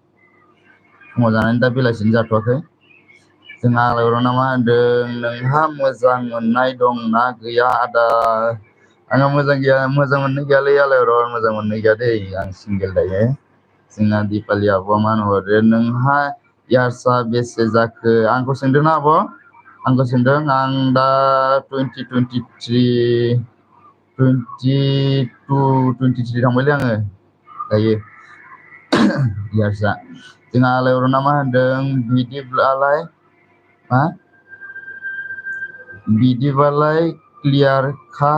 फुङाव जानानै दा बेलासिनो जाथ'वाखै जोंहा आलायरना मा होनदों नोंहा मोजां मोननाय दंना गैया आदा आंहा मोजां मोननाय गैयालै आलायरन मोजां मोननाय गैया दै आं सिंगेल दायो जोंहा दिपालि आब'आ मा होनहरो नोंहा यार्सआ बेसे जाखो आंखौ सोंदोंना आब' आंखौ सोंदों आं दा 23 थांबायलै आङो दायो यार्सआ जोंहा आलायरना मा होनदों बिदिबालाय क्लियारखा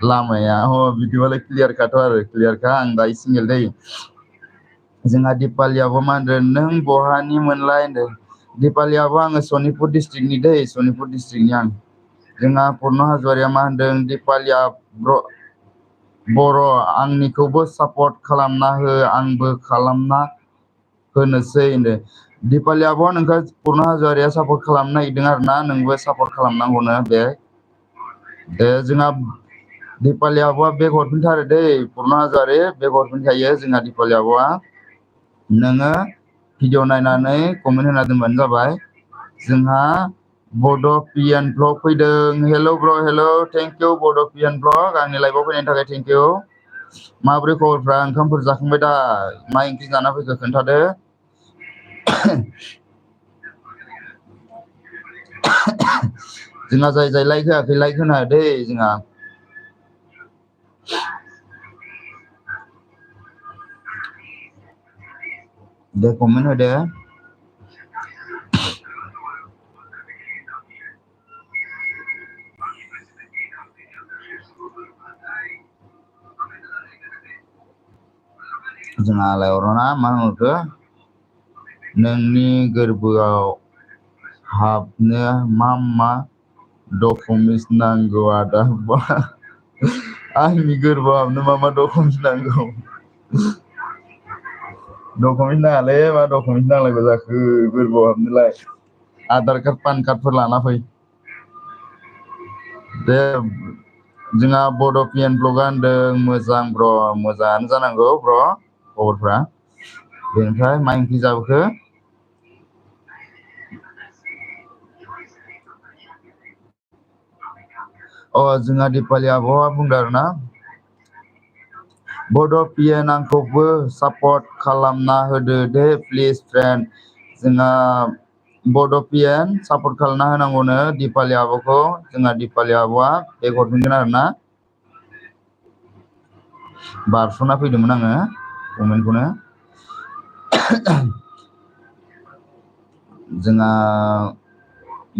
लामाया बिदिबालाय क्लियारखाथ' आरो क्लियारखा आं दायो सिंगेल दै जोंहा दिपालि आब'आ मा होनदों नों बहानि मोनलाय होनदों दिपालि आब' आङो सनितपुर डिस्ट्रिक्टनि दै सनितपुर डिस्ट्रिक्टनि आं जोंहा पुर्न हाज'वारिया मा होनदों दिपालिया बर' आंनिखौबो सापर्ट खालामना हो आंबो खालामना होनोसै होनदों दिपालि आब' नोंखौ पुर्न हाज'वारिया सापर्ट खालामनो नागिरदों आरोना नोंबो सापर्ट खालामनांगौनो दे जोंहा दिपालि आब'आ बेग हरफिनथारो दै पुर्न हाज'वारि बेग हरफिनखायो जोंहा दिपालि आब'आ नोङो भिडिअ नायनानै कमेन्ट होना दोनबानो जाबाय जोंहा बड' पिएन ब्लग फैदों हेल' ब्र हेल' थेंक इउ बड' पिएन ब्लग आंनि लाइभआव फैनायनि थाखाय थेंक इउ माबोरै खबरफ्रा ओंखामफोर जाखांबाय दा मा ओंख्रि जाना फैखो खोन्थादो जोंहा जाय लाइक होआखै लाइक होनो दै जोंहा दे कमेन्ट होदो जोंहा आलायरना मा होनहरखो नोंनि गोरबोआव हाबनो मा डकुमेन्टस नांगौ आदा आंनि गोरबोआव हाबनो मा डकुमेन्टस नांगौ डकुमेन्टस नाङालै मा डकुमेन्टस नांलायगौ जाखो गोरबोआव हाबनोलाय आधार कार्ड पान कार्डफोर लाना फै दे जोंहा बड'पियान ब्लगा होनदों मोजां ब्र मोजाङानो जानांगौ ब्र खबरफ्रा बेनिफ्राय मा ओंख्रि जाबोखो जोंहा दिपालि आब'आ बुंदों आरोना बड'पियान आंखौबो सापर्ट खालामना होदो दे प्लिज फ्रेन्ड जोंहा बड'पियान सापर्ट खालामना होनांगौनो दिपालि आब'खौ जोंहा दिपालि आब'आ बेग हरफिनगोन आरोना बारस'ना फैदोंमोन आङो कमेन्टखौनो जोंहा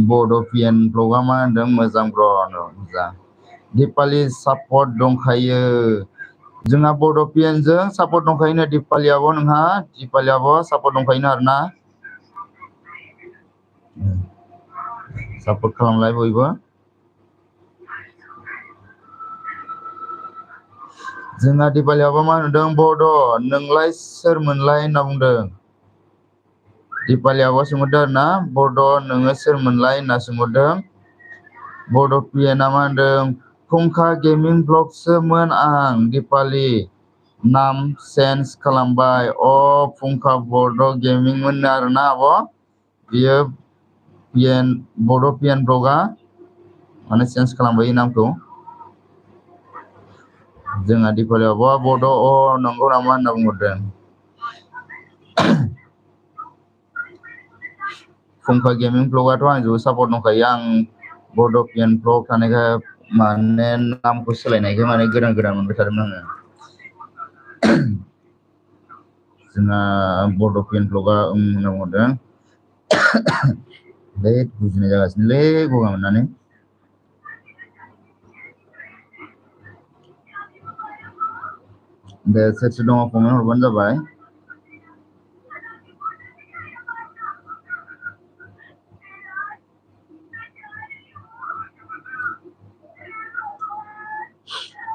बड'पियान ब्लगा मा होनदों मोजां ब्र मोजां दिपालि सापर्ट दंखायो जोंहा बड'पियानजों सापर्ट दंखायोनो दिपालियाबो नोंहा दिपालियाबो सापर्ट दंखायोनो आरोना सापर्ट खालामलाय बयबो जोंहा दिपालियाबो मा होनदों बड' नोंलाय सोरमोनलाय होनना बुंदों दिपालियाबो सोंहरदों आरोना बड' नोङो सोरमोनलाय होनना सोंहरदों बड'पियाना मा होनदों फुंखा गेमिं ब्लगसोमोन आं दिपालि नाम चेन्ज खालामबाय फुंखा बड' गेमिंमोन आरोना आब' बियो बड'पियान ब्लगा माने चेन्ज खालामबाय नामखौ जोंहा दिपालियावबो बड' नंगौ नामा होनना बुंहरदों फुंखा गेमिं ब्लगाथ' आंजों सापर्ट दंखायो आं बड'पियान ब्लग थानायखाय माने नामखौ सोलायनायखाय माने गोदान मोनबाय थादोंमोन आङो जोंहा बड'पियान ब्लगा होनना बुंहरदों गुजुनाय जागासिनोलै गगा मोननानै दे सोर सोर दङ कमेन्ट हरबानो जाबाय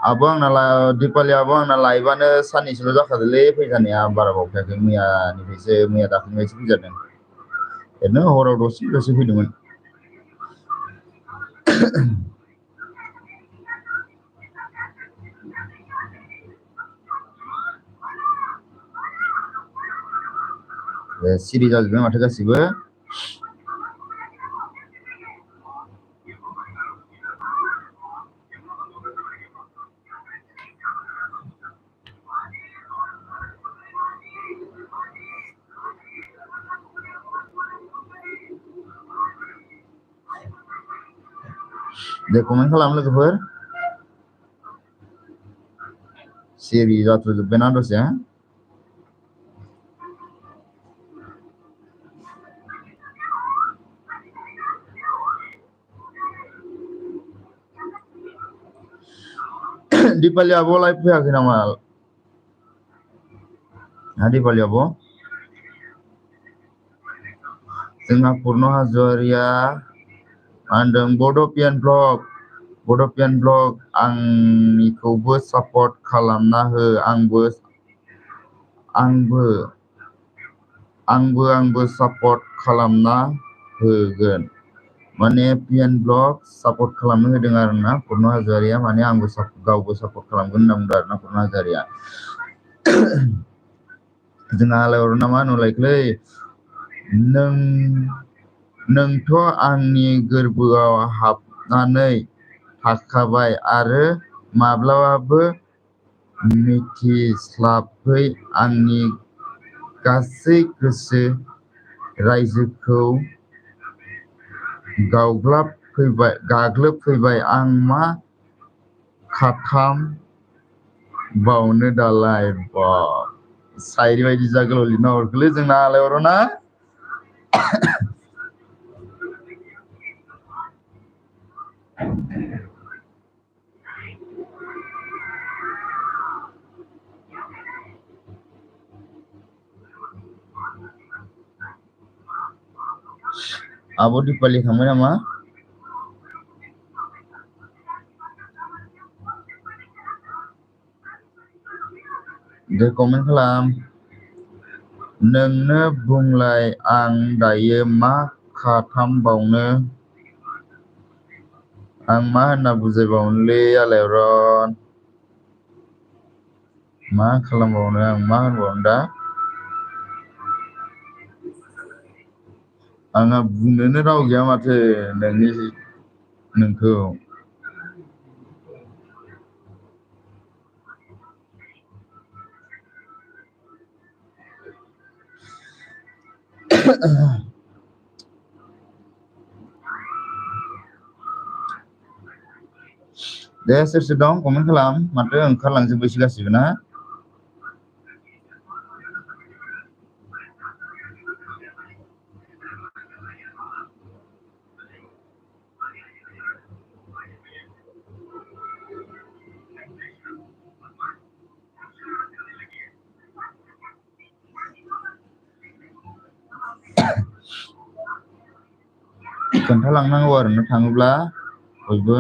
आबो आंना दिपालि आबो आंना लाइभआनो साननैसोल' जाखादोलै फैजानाया बारा बावखायाखै मैया दाख्लैनिफ्रायसो फैजादों ओरैनो हराव दसे फैदोंमोन सिरि जाजोब्बाय माथो गासिबो दे कमेन्ट खालाम लोगोफोर सिरि जाथ'जोब्बायना दसे दिपालि आब' लाइभ फैयाखै नामा दिपालि आब' जोंहा पुर्न हाज'वारिया मा होनदों बड'पियान ब्लग आंनिखौबो सापर्ट खालामना हो आंबो सापर्ट खालामना होगोन माने पियान ब्लग सापर्ट खालामनो होदों आरोना पुर्न हाज'वारिया माने आंबो गावबो सापर्ट खालामगोन होनना बुंदों आरोना पुर्न हाज'वारिया जोंहा आलायहरो नामा नुलायखलै नोंथ' आंनि गोरबोआव हाबनानै थाखाबाय आरो माब्लाबाबो मिथिस्लाबै आंनि गासै गोसो रायजोखौ गाग्लोबफैबाय आं मा खालाम बावनो दालाय साइरि बायदि जागोलाव लिरना हरखोलै जोंना आलायहरो ना आब' दिपालि थांबाय नामा दे कमेन्ट खालाम नोंनो बुंलाय आं दायो मा खालामबावनो आं मा होनना बुजायबावनोलै आलायारन मा खालामबावनो आं मा होनबावनो दा आंहा बुंनोनो राव गैया माथो नोंखौ दे सोर सोर दं कमेन्ट खालाम माथो ओंखारलांजोब्बायसो गासिबो ना खोन्थालांनांगौ आरोना थाङोब्ला बयबो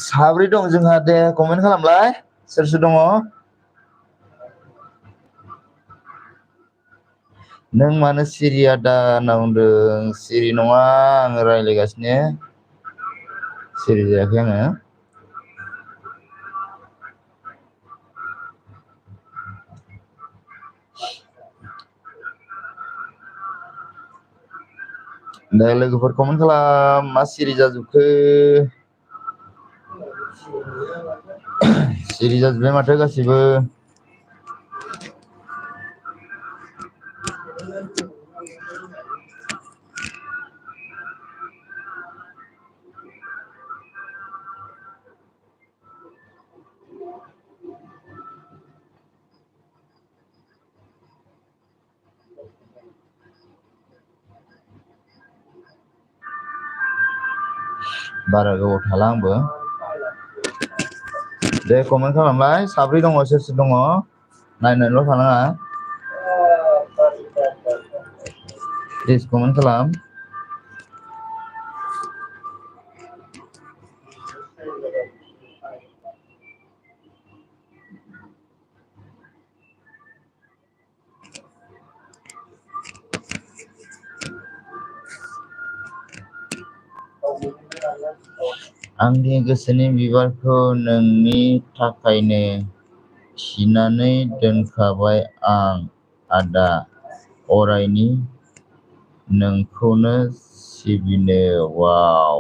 साब्रै दं जोंहा दे कमेन्ट खालामलाय सोर सोर दङ नों मानो सिरि आदा होनना बुंदों सिरि नङा आङो रायज्लायगासिनो सिरि जायाखै आङो दे लोगोफोर कमेन्ट खालाम मा सिरि जाजोबखो सिरि जाजोब्बाय माथो गासिबो बारा गोबाव थाला आंबो दे कमेन्ट खालामलाय साब्रै दङ सोर सोर दङ नायनानैल' थानाङा प्लिज कमेन्ट खालाम आंनि गोसोनि बिबारखौ नोंनि थाखायनो थिनानै दोनखाबाय आं आदा अरायनि नोंखौनो सिबिनो वाव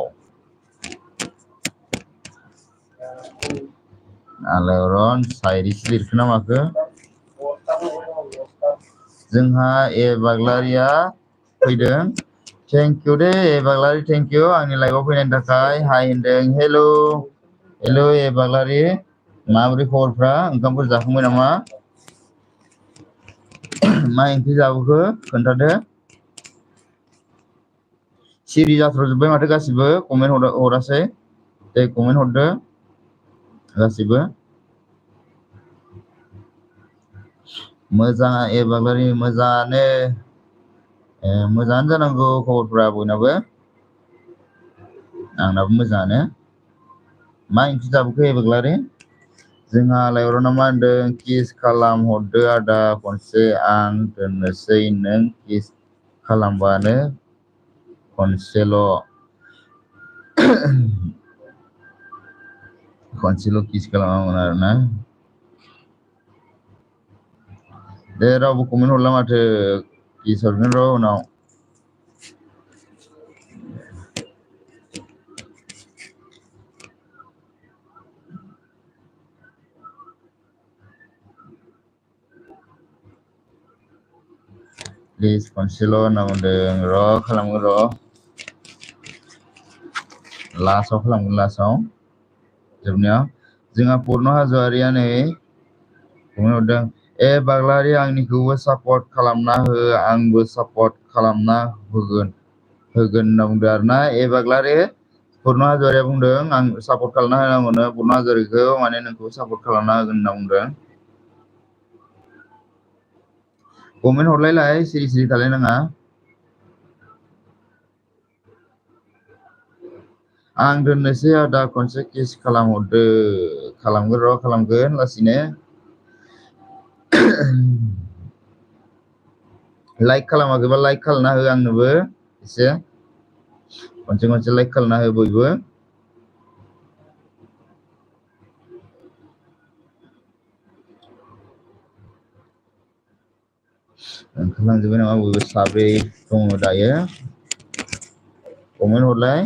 आलायारन शायरिसो लिरखो ना माखो जोंहा ए बाग्लारिया फैदों थेंक इउ दे ए बाग्लारि थेंक इउ आंनि लाइभआव फैनायनि थाखाय हाय होनदों हेल' ए बाग्लारि माबोरै खबरफ्रा ओंखामफोर जाखांबाय नामा मा ओंख्रि जाबोखो खोन्थादो सिरि जाथ्र'जोब्बाय माथो गासिबो कमेन्ट हरासै दे कमेन्ट हरदो गासिबो मोजां ए बाग्लारि मोजाङानो जानांगौ खबरफ्रा बयनाबो आंनाबो मोजाङानो मा ओंख्रि जाबोखो ए बाग्लारि जोंहा आलायारना मा होनदों किस खालाम हरदो आदा खनसे आं दोननोसै नों किस खालामबानो खनसेल' किस खालामामोन आरोना दे रावबो कमेन्ट हरला माथो किस हरगोन र' उनाव प्लिज खनसेल' होनना बुंदों र' खालामगोन र' लास्टआव खालामगोन लास्टआव जोबनायाव जोंहा पुर्न हाज'वारिया नै कमेन्ट हरदों बाग्लारि आंनिखौबो सापर्ट खालामना हो आंबो सापर्ट खालामना होगोन होनना बुंदों आरोना बाग्लारि पुर्न हाज'वारिया बुंदों आं सापर्ट खालामना होनांगौनो पुर्न हाज'वारिखौ माने नोंखौ सापर्ट खालामना होगोन होनना बुंदों। कमेन्ट हरलायलाय सिरि सिरि थालाय नाङा। आं दोननोसै आदा खनसे किस खालामहरदो खालामगोन र' खालामगोन लासैनो लाइक खालामाखैबा लाइक खालामना हो आंनोबो एसे खनसे लाइक खालामना हो बयबो। ओंखारलांजोब्बाय नामा बयबो साब्रै दङ दायो कमेन्ट हरलाय।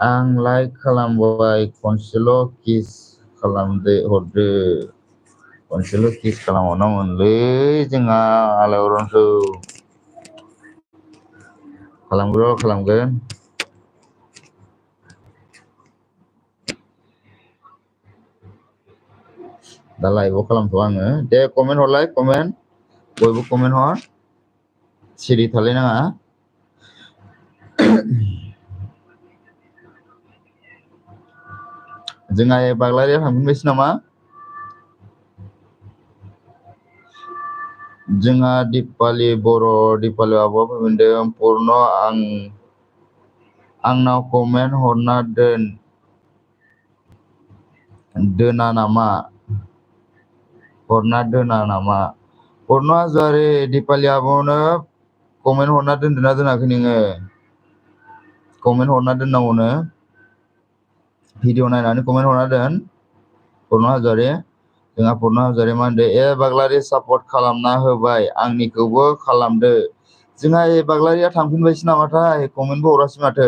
आं लाइक खालामबाय खनसेल' किस खालामदो हरदो खनसेल' किस खालामहरनांगौमोनलै जोंहा आलायअरनखौ खालामगोन खालामगोन। दा लाइभआव खालामथ' आङो दे कमेन्ट हरलाय कमेन्ट बयबो कमेन्ट हर सिरि थालाय नाङा। जोंहा बाग्लारिया थांफिनबायसो नामा? जोंहा दिपालि बर' दिपालि आब'आ फैफिनदों पुर्न आंनाव कमेन्ट हरना दोना नामा पुर्न हाज'वारि दिपालि आब'नो कमेन्ट हरना दोनदोंना दोनाखै नोङो? कमेन्ट हरना दोननांगौनो भिडिअ नायनानै कमेन्ट हरना दोन पुर्न हाज'वारि। जोंहा पुर्न हाज'वारि मा होनदों बाग्लारि सापर्ट खालामना होबाय आंनिखौबो खालामदो। जोंहा बाग्लारिया थांफिनबायसो नामाथाय कमेन्टबो हरासै माथो।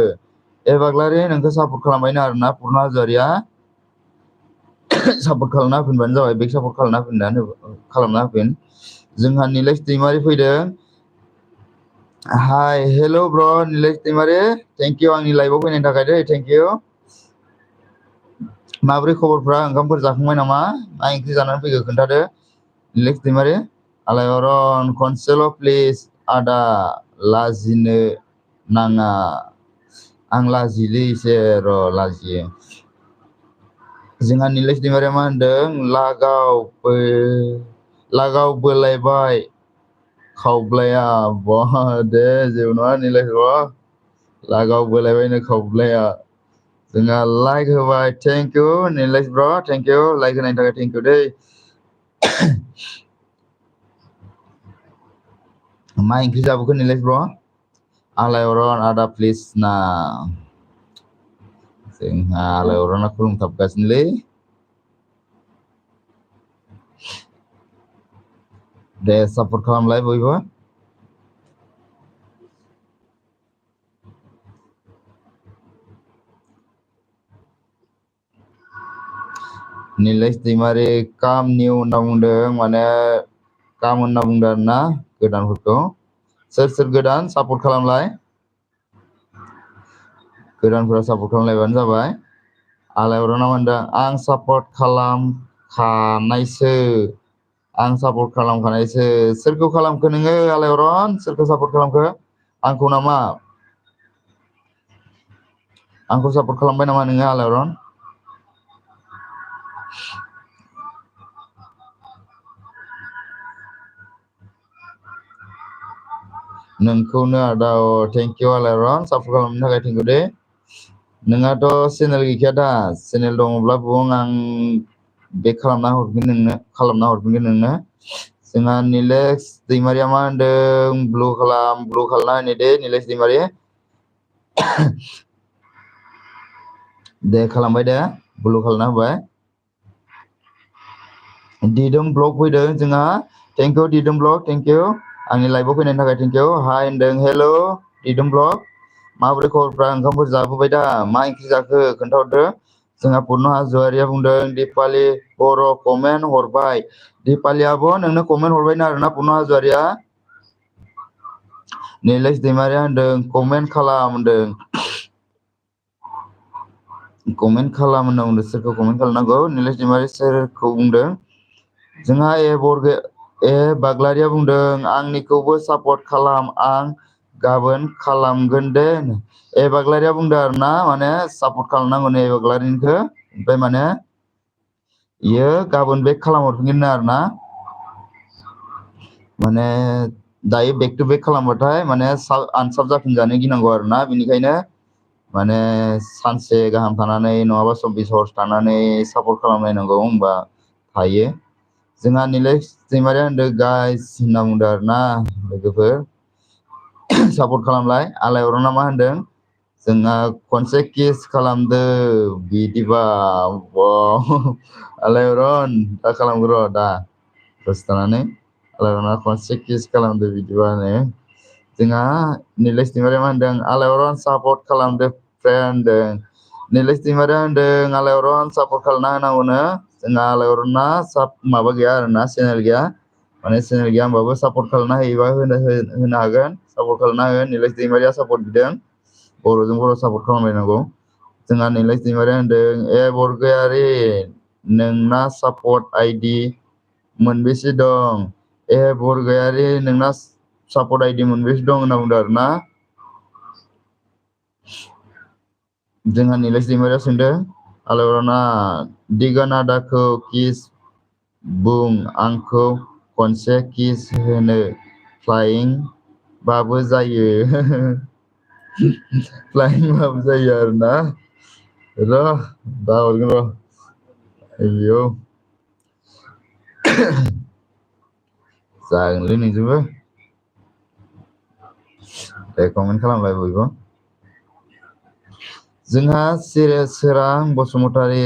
बाग्लारि नोंखौ सापर्ट खालामबायनो आरोना पुर्न हाज'वारिया सापर्ट खालामना होफिनबानो जाबाय बेक सापर्ट खालामना होफिन। जोंहा निलेश दैमारि फैदों। हाय हेल' ब्र' निलेश दैमारि थेंक इउ आंनि लाइभआव फैनायनि थाखाय दै थेंक इउ। माब्रै खबरफ्रा ओंखामफोर जाखांबाय नामा मा ओंख्रि जानानै फैखो खोन्थादो निलेश दैमारि। आलायअरन खनसेल' प्लिज आदा लाजिनो नाङा आं लाजियोलै एसे र' लाजियो। जोंहा निलेश दैमारिया मा होनदों लागाव बोलायबाय खावब्लाया बहा दे जेबो नङा निलेश ब्र' लागाव बोलायबायनो खावब्लाया। जोंहा लाइक होबाय थेंक इउ निलेश ब्र' थेंक इउ लाइक होनायनि थाखाय थेंक इउ दै। मा ओंख्रि जाबोखो निलेश ब्र'? आलायअरन आदा प्लिज ना जोंहा आलायअरना खुलुमथाबगासिनोलै। दे सापर्ट खालामलाय बयबो। निलेश दैमारि काम निउ होनना बुंदों माने काम होनना बुंदों आरोना गोदानफोरखौ सोर सोर गोदान सापर्ट खालामलाय गोदानफोरा सापर्ट खालामलायबानो जाबाय। आलायअरना होनदों आं सापर्ट खालामखानायसो सोरखौ खालामखो नोङो आलायअरन सोरखौ सापर्ट खालामखो आंखौ नामा? आंखौ सापर्ट खालामबाय नामा नोङो आलायअरन? नोंखौनो आदा थेंक इउ आलायअरन सापर्ट खालामनो थाखाय थेंक इउ दे। नोंहाथ' चेनेल गैखाया दा चेनेल दङब्ला बुं आं बेक खालामना हरफिनगोन नोंनो। जोंहा निलेश दैमारिया मा होनदों ब्लु खालामना होनो दे निलेश दैमारि। दे खालामबाय दे ब्लु खालामना होबाय। दिदोम ब्लग फैदों जोंहा थेंक इउ दिदोम ब्लग थेंक इउ आंनि लाइभआव फैनायनि थाखाय थेंक इउ। हाय होनदों हेल' दिदोम ब्लग माबोरै खबरफ्रा ओंखामफोर जाबोबाय दा मा ओंख्रि जाखो खोन्थाहरदो। जोंहा पुर्न हाज'वारिया बुंदों दिपालि बर' कमेन्ट हरबाय। दिपालियाबो नोंनो कमेन्ट हरबायनो आरोना पुर्न हाज'वारिया। निलेश दैमारिया होनदों कमेन्ट खालाम होनदों। कमेन्ट खालाम होनना बुंदों सोरखौ कमेन्ट खालामनांगौ निलेश दैमारि सोरखौ बुंदों? जोंहा ए बाग्लारिया बुंदों आंनिखौबो सापर्ट खालाम आं गाबोन खालामगोन दे। ए बाग्लारिया बुंदों आरो ना माने सापर्ट खालामनांगौ ए बाग्लारिनिखौ ओमफ्राय माने इयो गाबोन बेक खालामहरफिनगोन आरो ना माने दायो बेक टु बेक खालामबाथाय माने आनसाब जाफिनजानो गिनांगौ आरो ना बेनिखायनो माने सानसे गाहाम थानानै नङाबा 24 हर्स थानानै सापर्ट खालामलायनांगौ होनबा हायो। जोंहा निलेश दैमारिया होनदों गाइस होनना बुंदों आरो ना लोगोफोर सापर्ट खालामलाय। आलायअरना मा होनदों जोंहा खनसे किस खालामदो बिदिबा आलायअरन दा खालामगोन र' दा दसे थानानै आलायअरना खनसे किस खालामदो बिदिबानो जोंहा निलेश दैमारिया मा होनदों आलायअरन सापर्ट खालामदो फ्रेन्ड होनदों। निलेश दैमारिया होनदों आलायअरन सापर्ट खालामना होनांगौनो जोंहा आलायअरना माबा गैया आरोना चेनेल गैया माने चेनेल गैया होमबाबो सापर्ट खालामना होयोबा होनो हागोन सापर्ट खालामना हो निलेश दैमारिया सापर्ट बिदों बर'जों बर' सापर्ट खालामलायनांगौ। जोंहा निलेश दैमारिया होनदों ए बरगयारि नोंना सापर्ट आइडि मोनबेसे दं ए बरगयारि नोंना सापर्ट आइडि मोनबेसे दं होनना बुंदों आरो ना जोंहा निलेश दैमारिया सोंदों आलायअरना दिगान आदाखौ किस बुं आंखौ खनसे किस होनो फ्लाइं बाबो जायो फ्लाइं बाबो जायो आरोना र' दा हरगोन र' आयौ जागोनलै नोंजोंबो दे कमेन्ट खालामलाय बयबो। जोंहा सोरां बसुमतारी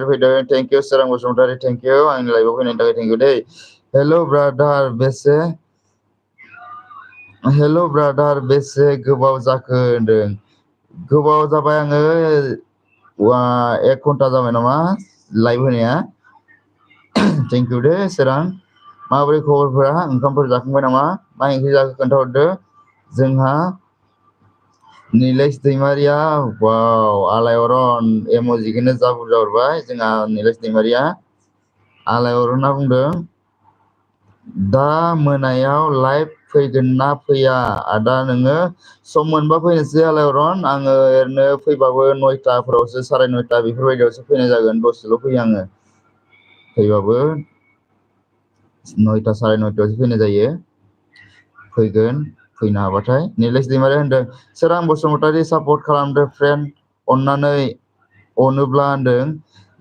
फैदों थेंक इउ सोरां बसुमतारी थेंक इउ आंनि लाइभआव फैनायनि थाखाय थेंक इउ दै। हेल' ब्रादार बेसे गोबाव जाखो होनदों गोबाव जाबाय आङो 1 घन्टा जाबाय नामा लाइभ होनाया थेंक इउ दे सोरां माबोरै खबरफोरा ओंखामफोर जाखांबाय नामा मा ओंख्रि जाखो खोन्थाहरदो। जोंहा निलेश दैमारिया वाव आलायअरन एमजिखौनो जा बुरजा हरबाय जोंहा निलेश दैमारिया आलायअरना बुंदों दा मोनायाव लाइभ फैगोन ना फैया आदा नोङो सम मोनबा फैनोसै आलायअरन आङो ओरैनो फैबाबो 9थाफोरावसो 9:30 बेफोरबायदियावसो फैनाय जागोन दसेल' फैयो आङो फैबाबो 9ता 9:30आवसो फैनाय जायो फैगोन फैनो हाबाथाय निलेश दैमारि होनदों सोरां बसुमतारी सापर्ट खालामदो फ्रेन्ड अननानै अनोब्ला होनदों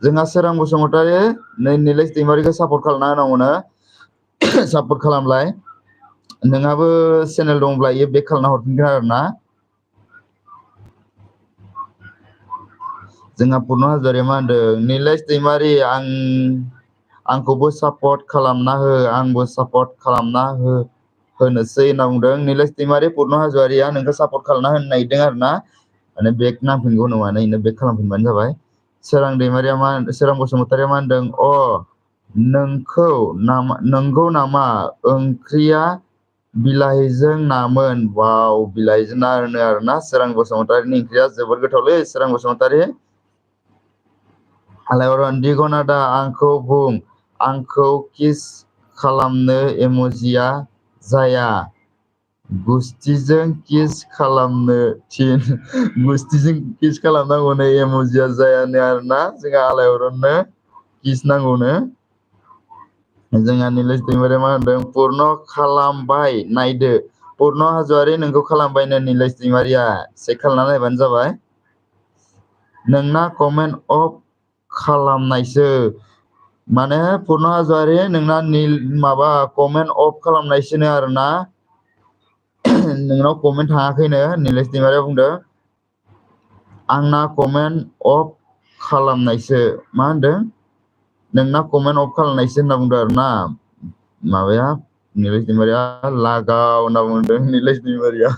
जोंहा सोरां बसुमतारी नै निलेश दैमारिखौ सापर्ट खालामना होनांगौनो सापर्ट खालामलाय नोंहाबो चेनेल दंब्ला इयो बेक खालामना हरफिनगोन आरो ना जोंहा पुर्न हाजरिया मा होनदों निलेश दैमारि आंखौबो सापर्ट खालामना हो आंबो सापर्ट खालामना होनोसै होनना बुंदों निलेश दैमारि पुर्न हाज'वारिया नोंखौ सापर्ट खालामना होनो नागिरदों आरो ना माने बेक नांफिनगौ नङा इनो बेक खालामफिनबानो जाबाय सोरां बसुमतारिया मा होनदों नंगौ नामा ओंख्रिया बिलाहिजों नामोन वाव बिलाहिजों ना होनो आरोना सोरां बसुमतारिनि ओंख्रिया जोबोर गोथावलै सोरां बसुमतारि आलायअरन दिगन आदा आंखौ बुं आंखौ किस खालामनो इम'जिया जाया गुस्थिजों किस खालामनो थिन गुस्थिजों किस खालामनांगौनो इम'जिया जायानो आरोना जोंहा आलायअरननो किस नांगौनो जोंहा निलेश दैमारिया मा होनदों पुर्न खालामबाय नायदो पुर्न हाज'वारि नोंखौ खालामबायनो निलेश दैमारिया चेक खालामना नायबानो जाबाय नोंना कमेन्ट अफ खालामनायसो माने पुर्न हाज'वारि नोंना माबा कमेन्ट अफ खालामनायसोनो आरोना नोंनाव कमेन्ट थाङाखैनो निलेश दैमारिया बुंदों आंना कमेन्ट अफ खालामनायसो मा होनदों नोंना कमेन्ट अफ खालामनायसो होनना बुंदों आरो ना माबाया निलेश दैमारिया लागाव होनना बुंदों निलेश दैमारिया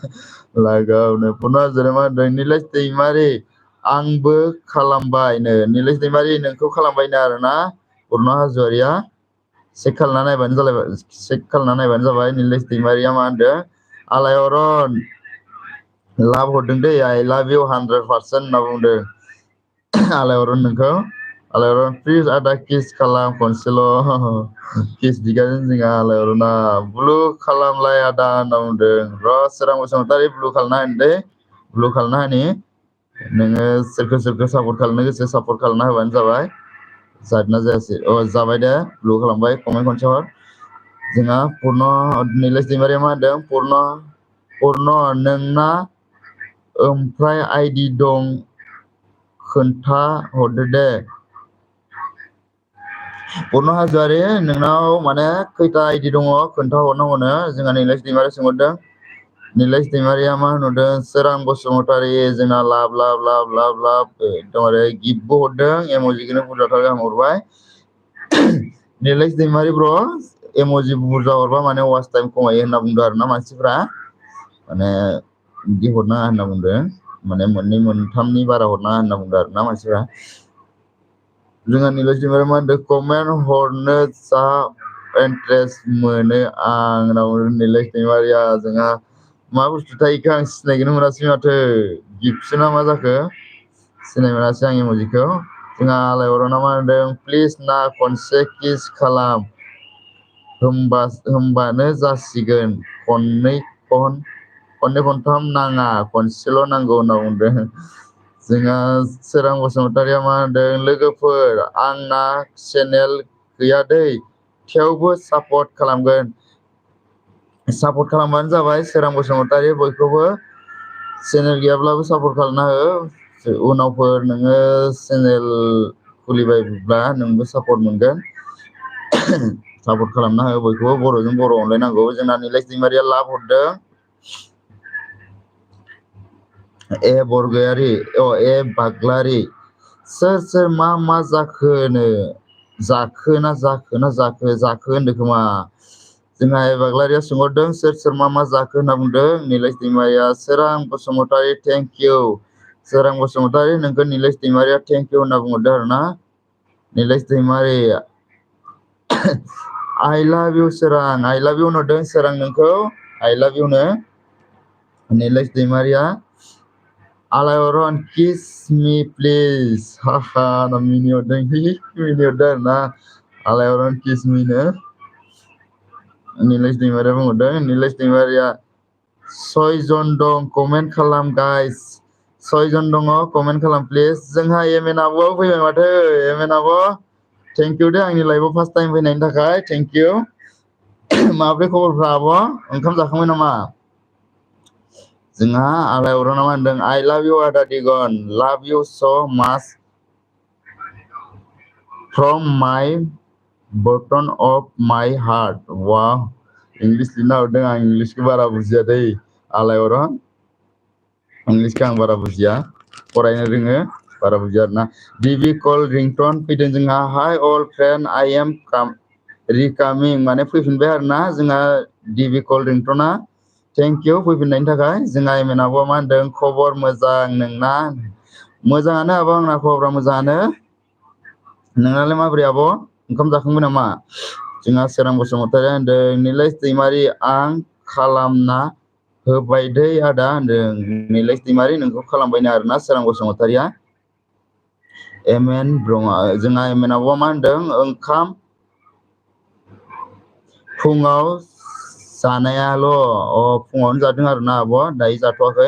लागावनो पुर्न हाज'वारिया मा होनदों निलेश दैमारि आंबो खालामबायनो निलेश दैमारि नोंखौ खालामबायनो आरोना पुर्न हाज'वारिया चेक खालामना नायबानो जाबाय निलेश दैमारिया मा होनदों आलायअरन लाभ हरदों दै आइ लाभ इउ 100% होनना बुंदों आलायअरन नोंखौ आलायारन प्लिज आदा किस खालाम खनसेल' किस बिगाजों जोंहा आलायारना ब्लु खालामलाय आदा होनना बुंदों र' सोरां बसुमतारी ब्लु खालामना होनो दे ब्लु खालामना होनि नोङो सोरखौ सापर्ट खालामनो गोसो सापर्ट खालामना होबानो जाबाय जादोंना जायासै जाबाय दे ब्लु खालामबाय कमेन्ट खनसे हर जोंहा पुर्न निलेश दैमारिया मा होनदों पुर्न नोंना ओमफ्राय आइडि दं खोन्था हरदो दे पुर्न हाजोआरि नोंनाव माने खैथा आइडि दङ खोन्था हरनांगौनो जोंहा निलेश दैमारिया सोंहरदों निलेश दैमारिया मा होनहरदों सोरां बसुमतारी जोंना लाब एकदम आरो गिफ्टबो हरदों एमजिखौनो बुरजाथार गाहाम हरबाय निलेश दैमारि ब्र एमजि बुरजा हरबा माने वाच टाइम खमायो होनना बुंदों आरोना मानसिफ्रा माने बिदि हरनाङा होनना बुंदों माने मोननै मोनथामनि बारा हरनाङा होनना बुंदों आरोना मानसिफ्रा जोंहा निलेश दैमारिया मा होनदों कमेन्ट हरनो जा इन्ट्रेस्ट मोनो आं होनना बुंदों निलेश दैमारिया जोंहा मा बुस्थुथाय इखो आं सिनायखोनो मोनासै माथो गिफ्टसो ना मा जाखो सिनाय मोनासै आं एमजिखौ जोंहा आलायअरना मा होनदों प्लिज ना खनसे किस खालाम होमबानो जासिगोन खननै खनथाम नाङा खनसेल' नांगौ होनना बुंदों जोंहा सोरां बसुमतारिया मा होनदों लोगोफोर आंना चेनेल गैया दै थेवबो सापर्ट खालामगोन सापर्ट खालामबानो जाबाय सोरां बसुमतारी बयखौबो चेनेल गैयाब्लाबो सापर्ट खालामना हो उनावफोर नोङो चेनेल खुलिबायब्ला नोंबो सापर्ट मोनगोन सापर्ट खालामना हो बयखौबो बर'जों बर' अनलायनांगौ जोंना निलेश दैमारिया लाब हरदों ए बरगयारि ए बाग्लारि सोर मा जाखोनो जाखो होनदों खोमा जोंहा ए बाग्लारिया सोंहरदों सोर मा जाखो होनना बुंदों निलेश दैमारिया सोरां बसुमतारी थेंक इउ सोरां बसुमतारी नोंखौ निलेश दैमारिया थेंक इउ होनना बुंहरदों आरोना निलेश दैमारि आइ लाभ इउ सोरां आइ लाभ इउ होनहरदों सोरां नोंखौ आइ लाभ इउ नो निलेश दैमारिया आलायअरन किस मी प्लिज हाहा ना मिनिहरदों आरोना आलायअरन किस मी नो निलेश दैमारिया बुंहरदों निलेश दैमारिया 6 जन दं कमेन्ट खालाम गाइस 6 जन दङ कमेन्ट खालाम प्लिज जोंहा एमएन आब'आव फैबाय माथो एमएन आब' थेंक इउ दे आंनि लाइफआव फार्स्ट टाइम फैनायनि थाखाय थेंक इउ माब्रै खबरफ्रा आब' ओंखाम जाखांबाय नामा जोंहा आलायअरना मा होनदों आइ लाभ इउ आदा दिगन लाभ इउ स माच फ्रम माइ बटन अफ माइ हार्ट वाव इंलिस लिरना हरदों आं इंलिसखौ बारा बुजिया दै आलायअरन इंलिसखौ आं बारा बुजिया फरायनो रोङो बारा बुजिया आरोना डिबि कल रिंटन फैदों जोंहा हाय अल फ्रेन्ड आइ एम रिकामिं माने फैफिनबाय आरोना जोंहा डिबि कल रिंटना थेंक इउ फैफिननायनि थाखाय जोंहा एमएन आब'आ मा होनदों खबर मोजां नोंना मोजाङानो आब' आंना खबरा मोजाङानो नोंनालाय माबोरै आब' ओंखाम जाखांबाय नामा जोंहा सोरां बसुमतारिया होनदों निलेश दैमारि आं खालामना होबाय दै आदा होनदों निलेश दैमारि नोंखौ खालामबायनो आरोना सोरां बसुमतारिया एमएन ब्रह्मा जोंहा एमएन आब'आ मा होनदों ओंखाम फुङाव जानायाल' फुङावनो जादों आरोना आब' दायो जाथ'वाखै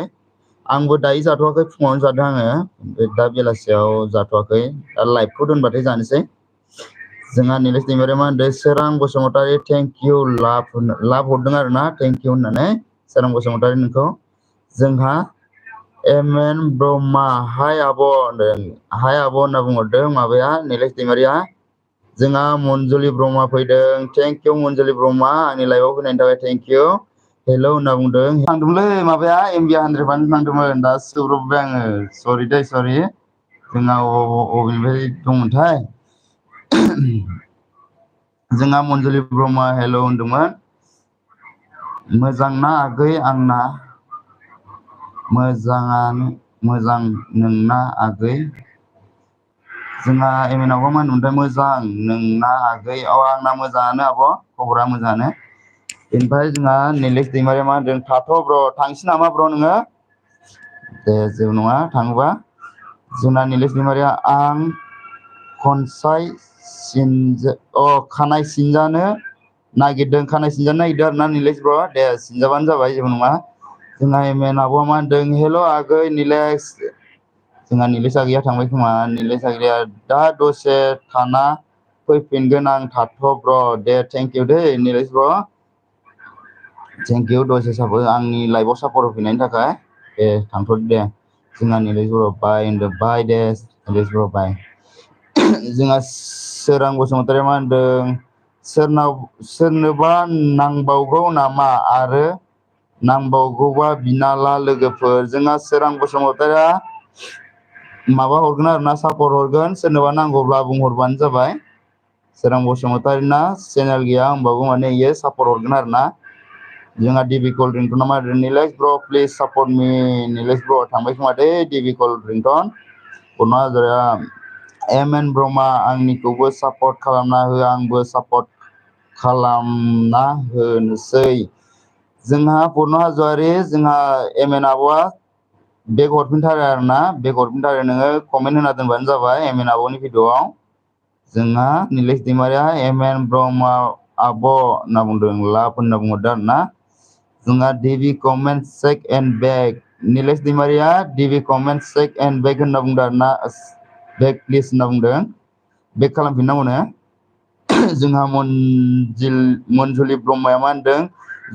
आंबो दायो जाथ'वाखै फुङावनो जादों आङो दा बेलासियाव जाथ'वाखै दा लाइभखौ दोनबाथाय जानोसै जोंहा निलेश दैमारिया मा होनदों सोरां बसुमतारी थेंक इउ लाभ हरदों आरोना थेंक इउ होननानै सोरां बसुमतारी नोंखौ जोंहा एमएन ब्रह्मा हाय आब' होनदों हाय आब' होनना बुंहरदों माबाया निलेश दैमारिया जोंहा मनजुलि ब्रह्मा फैदों थेंक इउ मनजुलि ब्रह्मा आंनि लाइफआव फैनायनि थाखाय थेंक इउ हेल' होनना बुंदों थांदोंमोनलै माबाया एमबि 100 थांदोंमोन दा सौब्रबबाय आङो सरि दै सरि जोंहा अबेनिफ्राय दंमोनथाय जोंहा मनजुलि ब्रह्मा हेल' होनदोंमोन मोजां ना आगै आंना मोजां नोंना आगै जोंहा एमएनआवबो मा होनदोंमोनथाय मोजां नोंना आगै आंना मोजाङानो आब' खबरा मोजाङानो ओमफ्राय जोंहा निलेश दैमारिया मा होनदों थाथ' ब्र थांसै नामा ब्र नोङो दे जेबो नङा थाङोबा जोंना निलेश दैमारिया आं खनसाय खानाय सिनजानो नागिरदों आरोना निलेश ब्र दे सिनजाबानो जाबाय जेबो नङा। जोंहा एमेन आब'आ मा होनदों हेल' आगै निलेश जोंहा निलेश आगैया थांबाय खोमा निलेश आगैया दा दसे थाना फैफिनगोन आं थाथ' ब्र दे थेंक इउ दे निलेश ब्र थेंक इउ दसे आंनि लाइफआव सापर्ट होफैनायनि थाखाय दे थांथ'दो दे जोंहा निलेश ब्र बाय होनदों बाय दे निलेश ब्र बाय। जोंहा सोरां बसुमतारिया मा होनदों सोरनोबा नांबावगौ नामा आरो नांबावगौबा बिनाला लोगोफोर। जोंहा सोरां बसुमतारिया माबा हरगोन आरोना सापर्ट हरगोन सोरनोबा नांगौब्ला बुंहरबानो जाबाय। सोरां बसुमतारिना चेनेल गैया होमबाबो माने इयो सापर्ट हरगोन आरोना। जोंहा डिबि कल रिंटना मा होनदों निलेश ब्र प्लिज सापर्ट मी निलेश ब्र थांबाय खोमा दै डिबि कल रिंटन पन हाजारा एम एन ब्रह्मा आंनिखौबो सापर्ट खालामना हो आंबो सापर्ट खालामना होनोसै। जोंहा पुर्न हाज'वारि जोंहा एम एन आब'आ बेग हरफिनथारो आरोना बेग हरफिनथारो नोङो कमेन्ट होना दोनबानो जाबाय एम एन आब'नि भिडिअ'आव। जोंहा निलेश दैमारिया एम एन ब्रह्मा आब' होनना बुंदों लाभ होनना बुंहरदों आरोना। जोंहा डिबि कमेन्ट चेक एन्ड बेग निलेश दैमारिया डिबि कमेन्ट चेक एन्ड बेग होनना बुंदों आरोना बेग प्लिज होनना बुंदों बेग खालामफिननांगौनो। जोंहा मनजुलि ब्रह्माया मा होनदों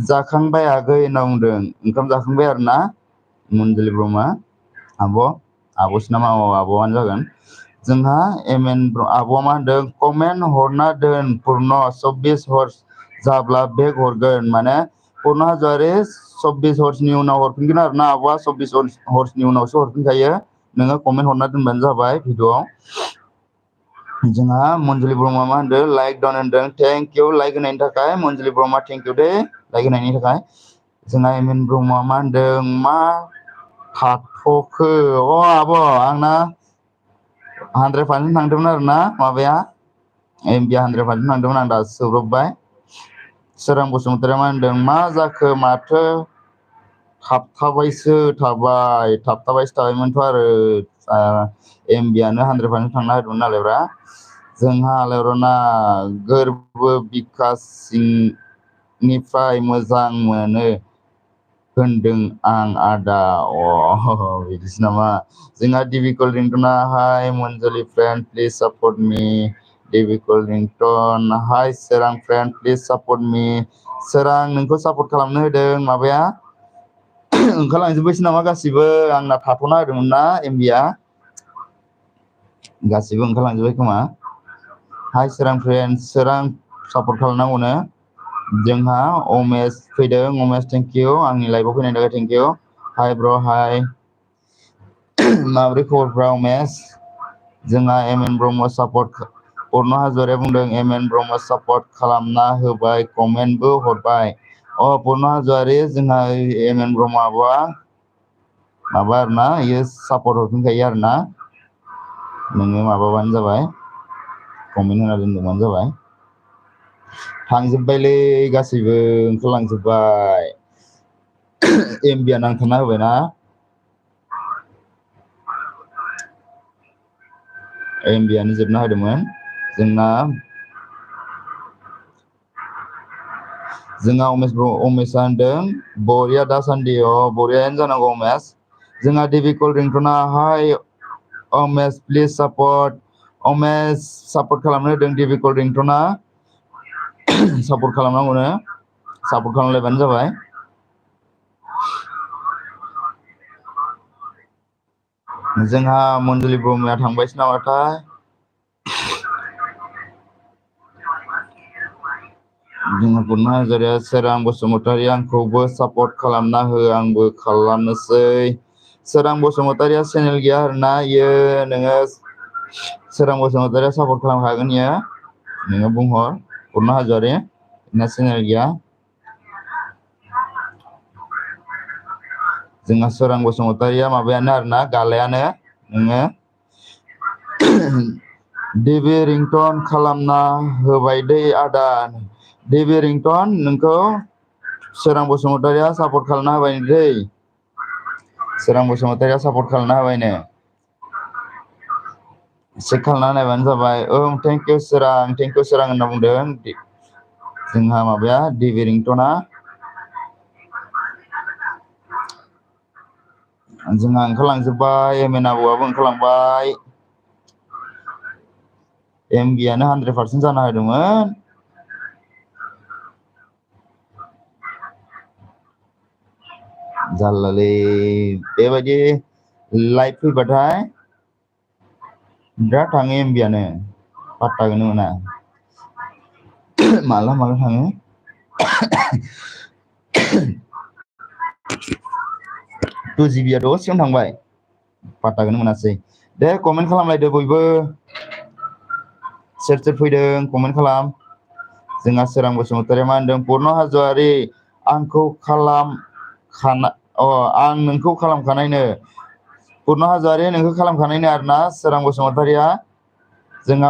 जाखांबाय आगै होनना बुंदों ओंखाम जाखांबाय आरोना मनजुलि ब्रह्मा आब'सो नामा आब'आनो जागोन। जोंहा एम एन आब'आ मा होनदों कमेन्ट हरना दोन पुर्न 24 हर जाब्ला बेग हरगोन माने पुर्न हाज'वारि 24 हर्सनि उनाव हरफिनगोन आरोना आब'आ 24 हर्सनि उनावसो हरफिनखायो नोङो कमेन्ट हरना दोनबानो जाबाय भिडिअ'आव। जोंहा मनजुलि ब्रह्मा मा होनदों लाइक डाउन होनदों थेंक इउ लाइक होनायनि थाखाय मनजुलि ब्रह्मा थेंक इउ दे लाइक होनायनि थाखाय। जोंहा एम एन ब्रह्मा मा होनदों मा थाथ'खो आब' आंना 100% थांदोंमोन आरोना माबाया एमबिया 100% थांदोंमोन आं दासो सौब्रबबाय। सोरां बसुमतारिया मा होनदों मा जाखो माथो थाबथाबायमोनथ' आरो एमबियानो 100% थांना होदोंमोन नालायब्रा। जोंहा आलायरना गोरबो बिकास सिंनिफ्राय मोजां मोनो होनदों आं आदा बिदिसो नामा। जोंहा डिबि कल रिंटना hi Manjuli friend please support me डिबि कल रिंटन हाय सोरां फ्रेन्ड प्लिज सापर्ट मी। सोरां नोंखौ सापर्ट खालामनो होदों माबाया ओंखारलांजोब्बायसो नामा गासिबो आंना थाथ'ना होदोंमोन ना एमबिया गासिबो ओंखारलांजोब्बाय खोमा। हाय सोरां फ्रेन्ड सोरां सापर्ट खालामनांगौनो। जोंहा अमेश फैदों अमेश थेंक इउ आंनि लाइफआव फैनायनि थाखाय थेंक इउ। हाय ब्र हाय माब्रै खबरफ्रा उमेश। जोंहा एम एन ब्रह्म सापर्ट पुर्न हाज'वारिया बुंदों एम एन ब्रह्म सापर्ट खालामना होबाय कमेन्टबो हरबाय। पुर्न हाज'वारि जोंहा एम एन ब्रह्म आब'आ माबा आरोना इयो सापर्ट हरफिनखायो आरोना नोङो माबाबानो जाबाय कमेन्ट होना दोनबानो जाबाय। थांजोब्बायलै गासैबो ओंखारलांजोब्बाय एमबिया नांथाना होबायना एमबियानो जोबना होदोंमोन। जोंहा उमेशआ होनदों बरिया दासान्दि बरियायानो जानांगौ उमेश। जोंहा डिबि कल रिंटना हाय Umesh please support Umesh support खालामनो होदों डिबि कल रिंटना सापर्ट खालामनांगौनो सापर्ट खालामलायबानो जाबाय। जोंहा मनजुलि ब्रह्माया थांबायसो नामाथाय जोंहा पुर्न हाज'वारिया सोरां बसुमतारी आंखौबो सापर्ट खालामना हो आंबो खालामनोसै। सोरां बसुमतारिया चेनेल गैया आरोना इयो नोङो सोरां बसुमतारिया सापर्ट खालामखागोन इयो नोङो बुंहर पुर्न हाज'वारि ना चेनेल गैया। जोंहा सोरां बसुमतारिया माबायानो आरोना गालायानो नोङो डिबि रिंटन खालामना होबाय दै आदा डिबि रिंटन नोंखौ सोरां बसुमतारिया सापर्ट खालामना होबाय दै सोरां बसुमतारिया सापर्ट खालामना होबायनो। चेक खालामना नायबानो जाबाय थेंक इउ सोरां होनना बुंदों जोंहा माबाया डिबि रिंटना जोंहा ओंखारलांजोब्बाय एम एन आबौआबो ओंखारलांबाय एमबियानो 100% जाना होदोंमोन जारलालै बेबायदि लाइभ फैबाथाय बिराद थाङो एमबियानो पात्ताखौनो मोना माला थाङो 2 GB दसेयावनो थांबाय पात्ताखौनो मोनासै दे कमेन्ट खालामलायदो बयबो सोर फैदों कमेन्ट खालाम जोंहा सोरां बसुमतारिया मा होनदों पुर्न हाज'वारि आंखौ आं नोंखौ खालामखानायनो पुर्न हाज'वारि नोंखौ खालामखानायनो आरोना सोरां बसुमतारिया जोंहा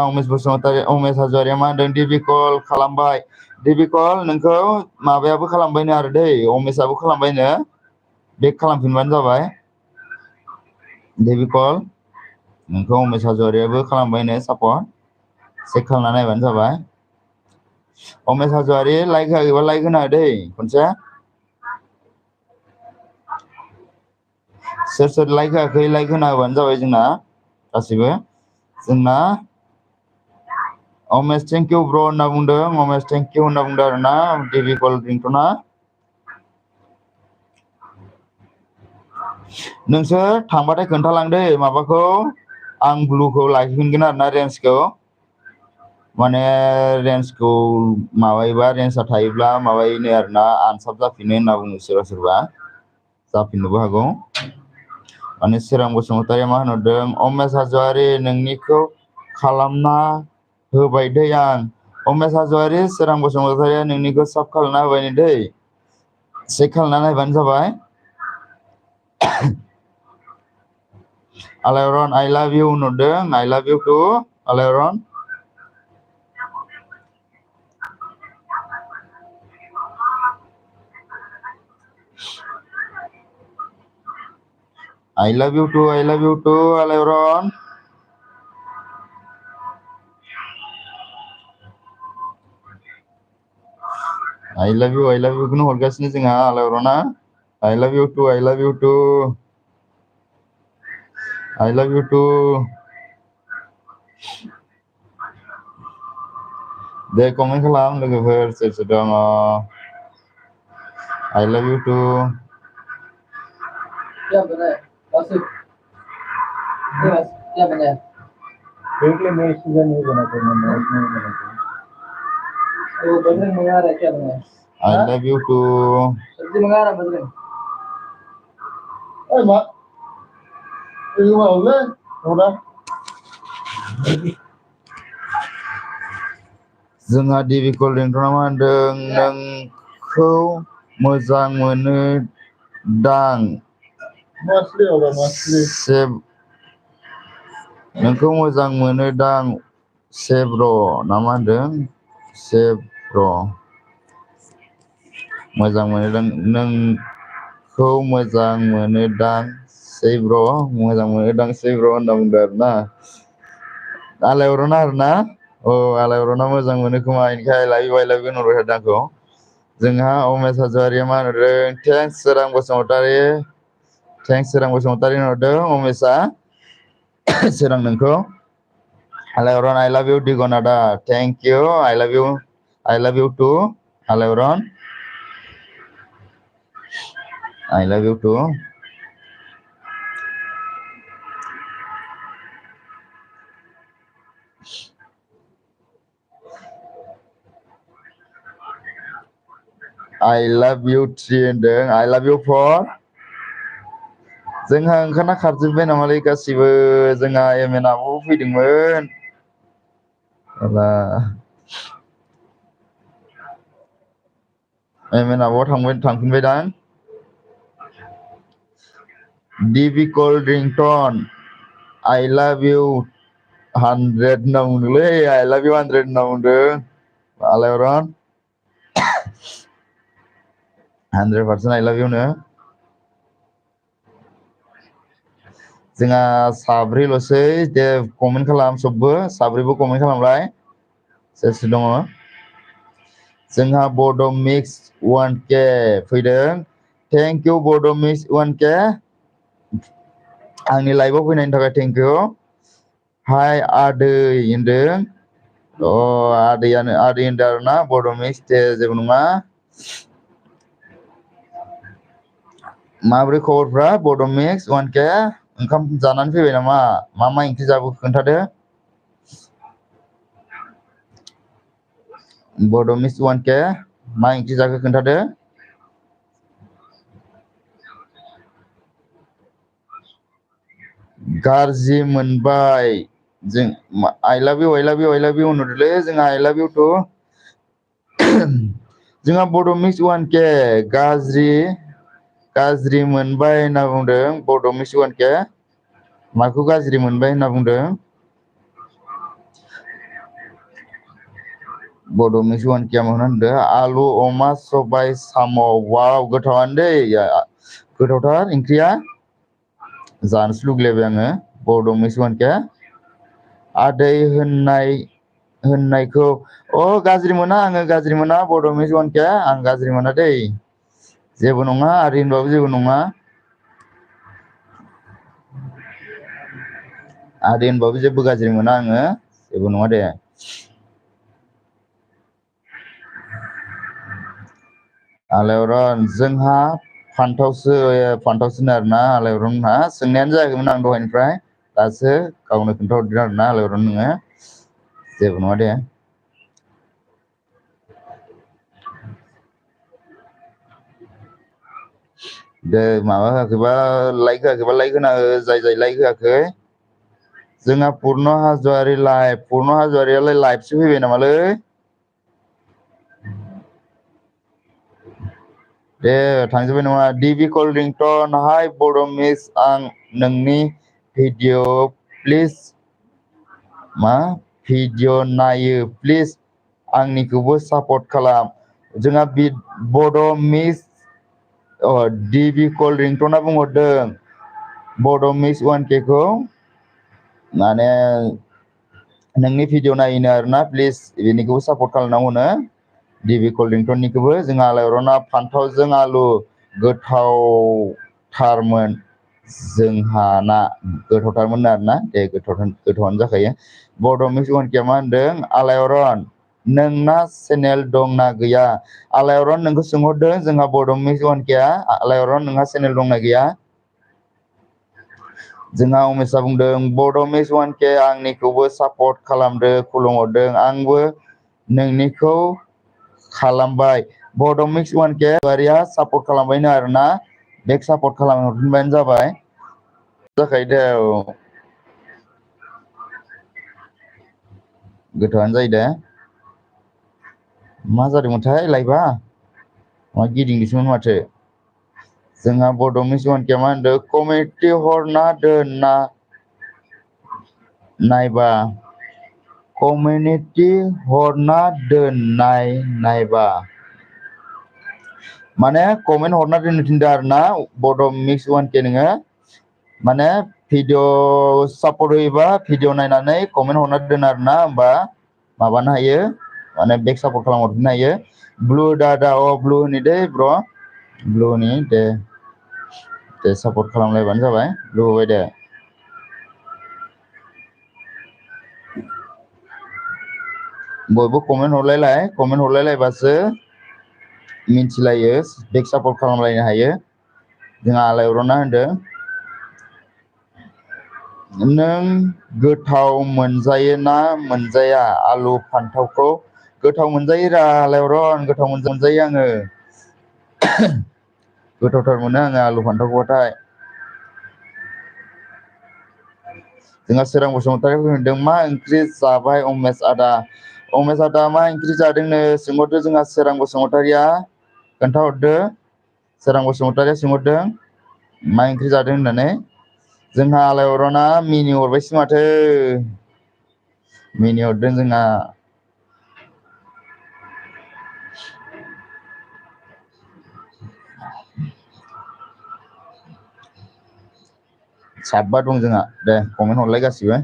उमेश हाज'वारिया मा होनदों डिबि कल खालामबाय डिबि कल नोंखौ माबायाबो खालामबायनो आरो दै उमेशआबो खालामबायनो बेक खालामफिनबानो जाबाय डिबि कल नोंखौ उमेश हाज'वारियाबो खालामबायनो सापर्ट चेक खालामना नायबानो जाबाय उमेश हाज'वारि लाइक होआखैबा लाइक होना हो दै खनसे सोर लाइक होआखै लाइक होना होबानो जाबाय जोंना गासिबो जोंना उमेश थेंक इउ ब्र होनना बुंदों उमेश थेंक इउ होनना बुंदों आरोना डिबि कल रिंटना नोंसोर थांबाथाय खोन्थालांदो माबाखौ आं ब्लुखौ लाखिफिनगोन आरोना रेन्जखौ माने रेन्जखौ माबायोबा रेन्जआ थायोब्ला माबायोनो आरोना आनसाफ जाफिनो होनना बुङो सोरबा जाफिननोबो हागौ माने सोरां बसुमतारिया मा होनहरदों उमेश हाज'वारि नोंनिखौ खालामना होबाय दै आं उमेश हाज'वारि सोरां बसुमतारिया नोंनिखौ साब खालामना होबाय दै चेक खालामना नायबानो जाबाय आलायरन आइ लाभ इउ होनहरदों आइ लाभ इउ टु आलायरन I love you too आलायरन I love you खौनो हरगासिनो जोंहा आलायरना I love you too I love you too दे कमेन्ट खालाम लोगोफोर सोर दङ I love you too क्या बना है आसिफ क्या बना है देख ले मैं इसका नहीं बनाता मैं नहीं बनाता वो बजरंग मंगा रहा है क्या बना है I love you too सब्जी मंगा रहा बजरंग अरे माँ ये हुआ हो गया थोड़ा जोंहा डिबि कल रिंटना मा होनदों नोंखौ मोजां मोनो दां मछली होगा मछली नोंखौ मोजां मोनो दां सेब्र ना मा होनदों सेब्र मोजां मोनो दां नोंखौ मोजां मोनो दां सैब्र मोजां मोनो दां सैब्र होनना बुंदों आरोना आलायरना आरोना आलायरना मोजां मोनो खोमा इनिखाय आइ लाभ इउ होनहरबाय थादों आंखौ जोंहा उमेश हाज'वारिया मा होनहरदों थेंक्स सोरां बसुमतारि होनहरदों उमेशआ सोरां नोंखौ आलायरन आइ लाभ इउ दिगन आदा thank you I love you too आलायरन I love you too I love you 3 होनदों I love you 4 जोंहा ओंखारना खारजोब्बाय नामालै गासिबो जोंहा एम एन आबो फैदोंमोन एम एन आबो थांफिनबायदां डिबि कल रिंटन I love you 100 होनना बुंदोंलै I love you 100 होनना बुंदों आलायरन 100% I love you नो जोंहा साब्रैल'सै दे कमेन्ट खालाम सबबो साब्रैबो कमेन्ट खालामलाय सोर सोर दङ जोंहा बड' मिक्स 1K फैदों थेंक इउ बड' मिक्स 1K आंनि लाइभआव फैनायनि थाखाय थेंक इउ हाय आदै होनदों आदैयानो आदै होनदों आरोना बड' मिक्स दे जेबो नङा माब्रै खबरफ्रा बड' मिक्स 1K ओंखाम जानानै फैबाय नामा मा ओंख्रि जाबो खोन्थादो बड' मिक्स 1K मा ओंख्रि जाखो खोन्थादो गाज्रि मोनबाय जों आइ लाभ इउ होनहरदोलै जोंहा आइ लाभ इउ टु जोंहा बड' मिक्स 1K गाज्रि मोनबाय होनना बुंदों बड' मिक्स 1K माखौ गाज्रि मोनबाय होनना बुंदों बड' मिक्स 1K होनदों आलु अमा सबाय साम' वाव गोथावानो दै गोथावथार ओंख्रिया जानोसो लुगैलायबाय आङो बड' मिक्स 1K आदै होननायखौ गाज्रि मोना आङो गाज्रि मोना बड' मिक्स 1K आं गाज्रि मोना दै जेबो नङा आदै होनबाबो जेबो नङा आदै होनबाबो जेबो गाज्रि मोना आङो जेबो नङा दे आलायरन जोंहा फान्थावसोनो आरोना आलायरन मोनहा सोंनायानो जायाखैमोन आं दहायनिफ्राय दासो गावनो खोन्थाहरदों आरोना आलायरन नोङो जेबो नङा दे दे माबा होआखैबा लाइक होना हो जाय लाइक होआखै जोंहा पुर्न हाज'वारियालाय लाइभसो फैबाय नामालै दे थांजोब्बाय नङा डिबि कल्डरिंटन हाय बड' मिक्स आं नोंनि भिडिअ प्लिज भिडिअ नायो प्लिज आंनिखौबो सापर्ट खालाम जोंहा बड' मिक्स डिबि कल्डरिंटना बुंहरदों बड' मिक्स 1K खौ माने नोंनि भिडिअ नायनो आरोना प्लिज बेनिखौबो सापर्ट खालामनांगौनो डिबि कल्डरिंटननिखौबो जोंहा आलायरना फान्थावजों आलु गोथावथारमोन जोंहाना गोथावथारमोन आरोना दे गोथावानो जाखायो बड' मिक्स 1K मा होनदों आलायरन नोंना चेनेल दंना गैया आलायरन नोंखौ सोंहरदों जोंहा बड' मिक्स 1K आलायरन नोंहा चेनेल दंना गैया जोंहा उमेशआ बुंदों बड' मिक्स 1K आंनिखौबो सापर्ट खालामदो खुलुमहरदों आंबो नोंनिखौ खालामबाय बड' मिक्स 1K बारिया सापर्ट खालामबायनो आरोना बेक सापर्ट खालामहरफिनबानो जाबाय जाखायो दे गोथावानो जायो दे मा जादोंमोनथाय लाइभआ मा गिदिंदोंसोमोन माथो जोंहा बड' मिक्स 1K मा होनदों कमेन्ट हरना दोनना नायबा कमिउनिटि हरना नायबा माने कमेन्ट हरना दोननो थिनदों आरोना बड' मिक्स 1K नोङो माने भिडिअ सापर्ट होयोबा भिडिअ नायनानै कमेन्ट हरना दोन आरोना होमबा माबानो हायो माने बेक सापर्ट खालामहरफिननो हायो ब्लु दादा ब्लु होनि दै ब्र' ब्लुनि दे सापर्ट खालामलायबानो जाबाय ब्लु होबाय दे बयबो कमेन्ट हरलायलायबासो मिन्थिलायो बेक सापर्ट खालामलायनो हायो जोंहा आलायरना होनदों नों गोथाव मोनजायो ना मोनजाया आलु फान्थावखौ गोथाव मोनजायो रा आलायरन गोथाव मोनजायो आङो गोथावथार मोनो आङो आलु फान्थावखौबाथाय जोंहा सोरां बसुमतारी होनदों मा ओंख्रि जाबाय अमेश आदा अमेश आदा मा ओंख्रि जादोंनो सोंहरदो जोंहा सोरां बसुमतारिया खोन्थाहरदो सोरां बसुमतारिया सोंहरदों मा ओंख्रि जादों होननानै जोंहा आलायरना मिनि हरबायसो माथो मिनिहरदों जोंहा साबा दं जोंहा दे कमेन्ट हरलाय गासिबो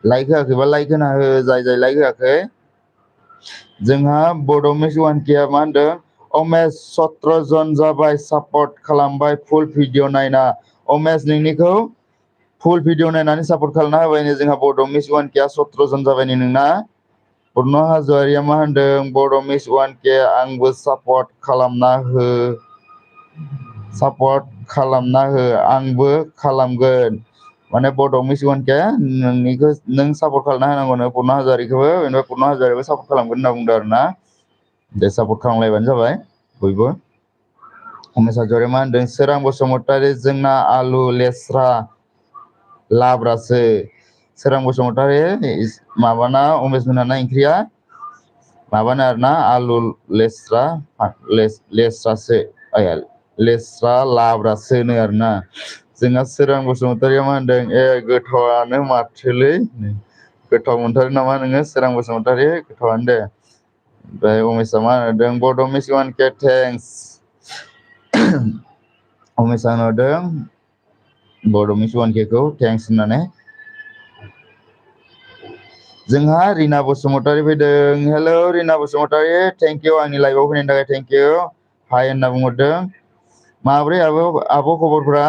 लाइक होआखैबा लाइक होना हो जाय लाइक होआखै जोंहा बड' मिस 1K मा होनदों अमेश 17 जन जाबाय सापर्ट खालामबाय फुल भिडिअ नायना अमेश नोंनिखौ फुल भिडिअ नायनानै सापर्ट खालामना होबायनो जोंहा बड' मिस 1K 17 जन जाबायनो नोंना पुर्न हाज'वारिया मा होनदों बड' मिस 1K आंबो सापर्ट खालामना हो आंबो खालामगोन माने बड' मिस 1K नोंनिखौ नों सापर्ट खालामना होनांगौनो पुर्न हाज'वारिखौबो बेनिफ्राय पुर्न हाज'वारियाबो सापर्ट खालामगोन होनना बुंदों आरो ना दे सापर्ट खालामलायबानो जाबाय बयबो अमेश हाज'वारिया मा होनदों सोरां बसुमतारी जोंना आलु लेस्रा लाब्रासो सोरां बसुमतारी माबाना अमेश मोनहाना ओंख्रिया माबानो आरोना आलु लेस्रा लेस्रासो लेस्रा लाब्रासोनो आरोना जोंहा सोरां बसुमतारिया मा होनदों गोथावआनो माथोलै गोथाव मोनथारो नामा नोङो सोरां बसुमतारी गोथावआनो दे ओमफ्राय अमेशआ मा होनदों बड' मिस 1K थेंक्स अमेशआ होनहरदों बड' मिस 1K खौ थेंक्स होननानै जोंहा रिना बसुमतारी फैदों hello Rina Basumatary thank you आंनि लाइभआव फैनायनि थाखाय थेंक इउ हाय होनना बुंहरदों माब्रै आब' खबरफ्रा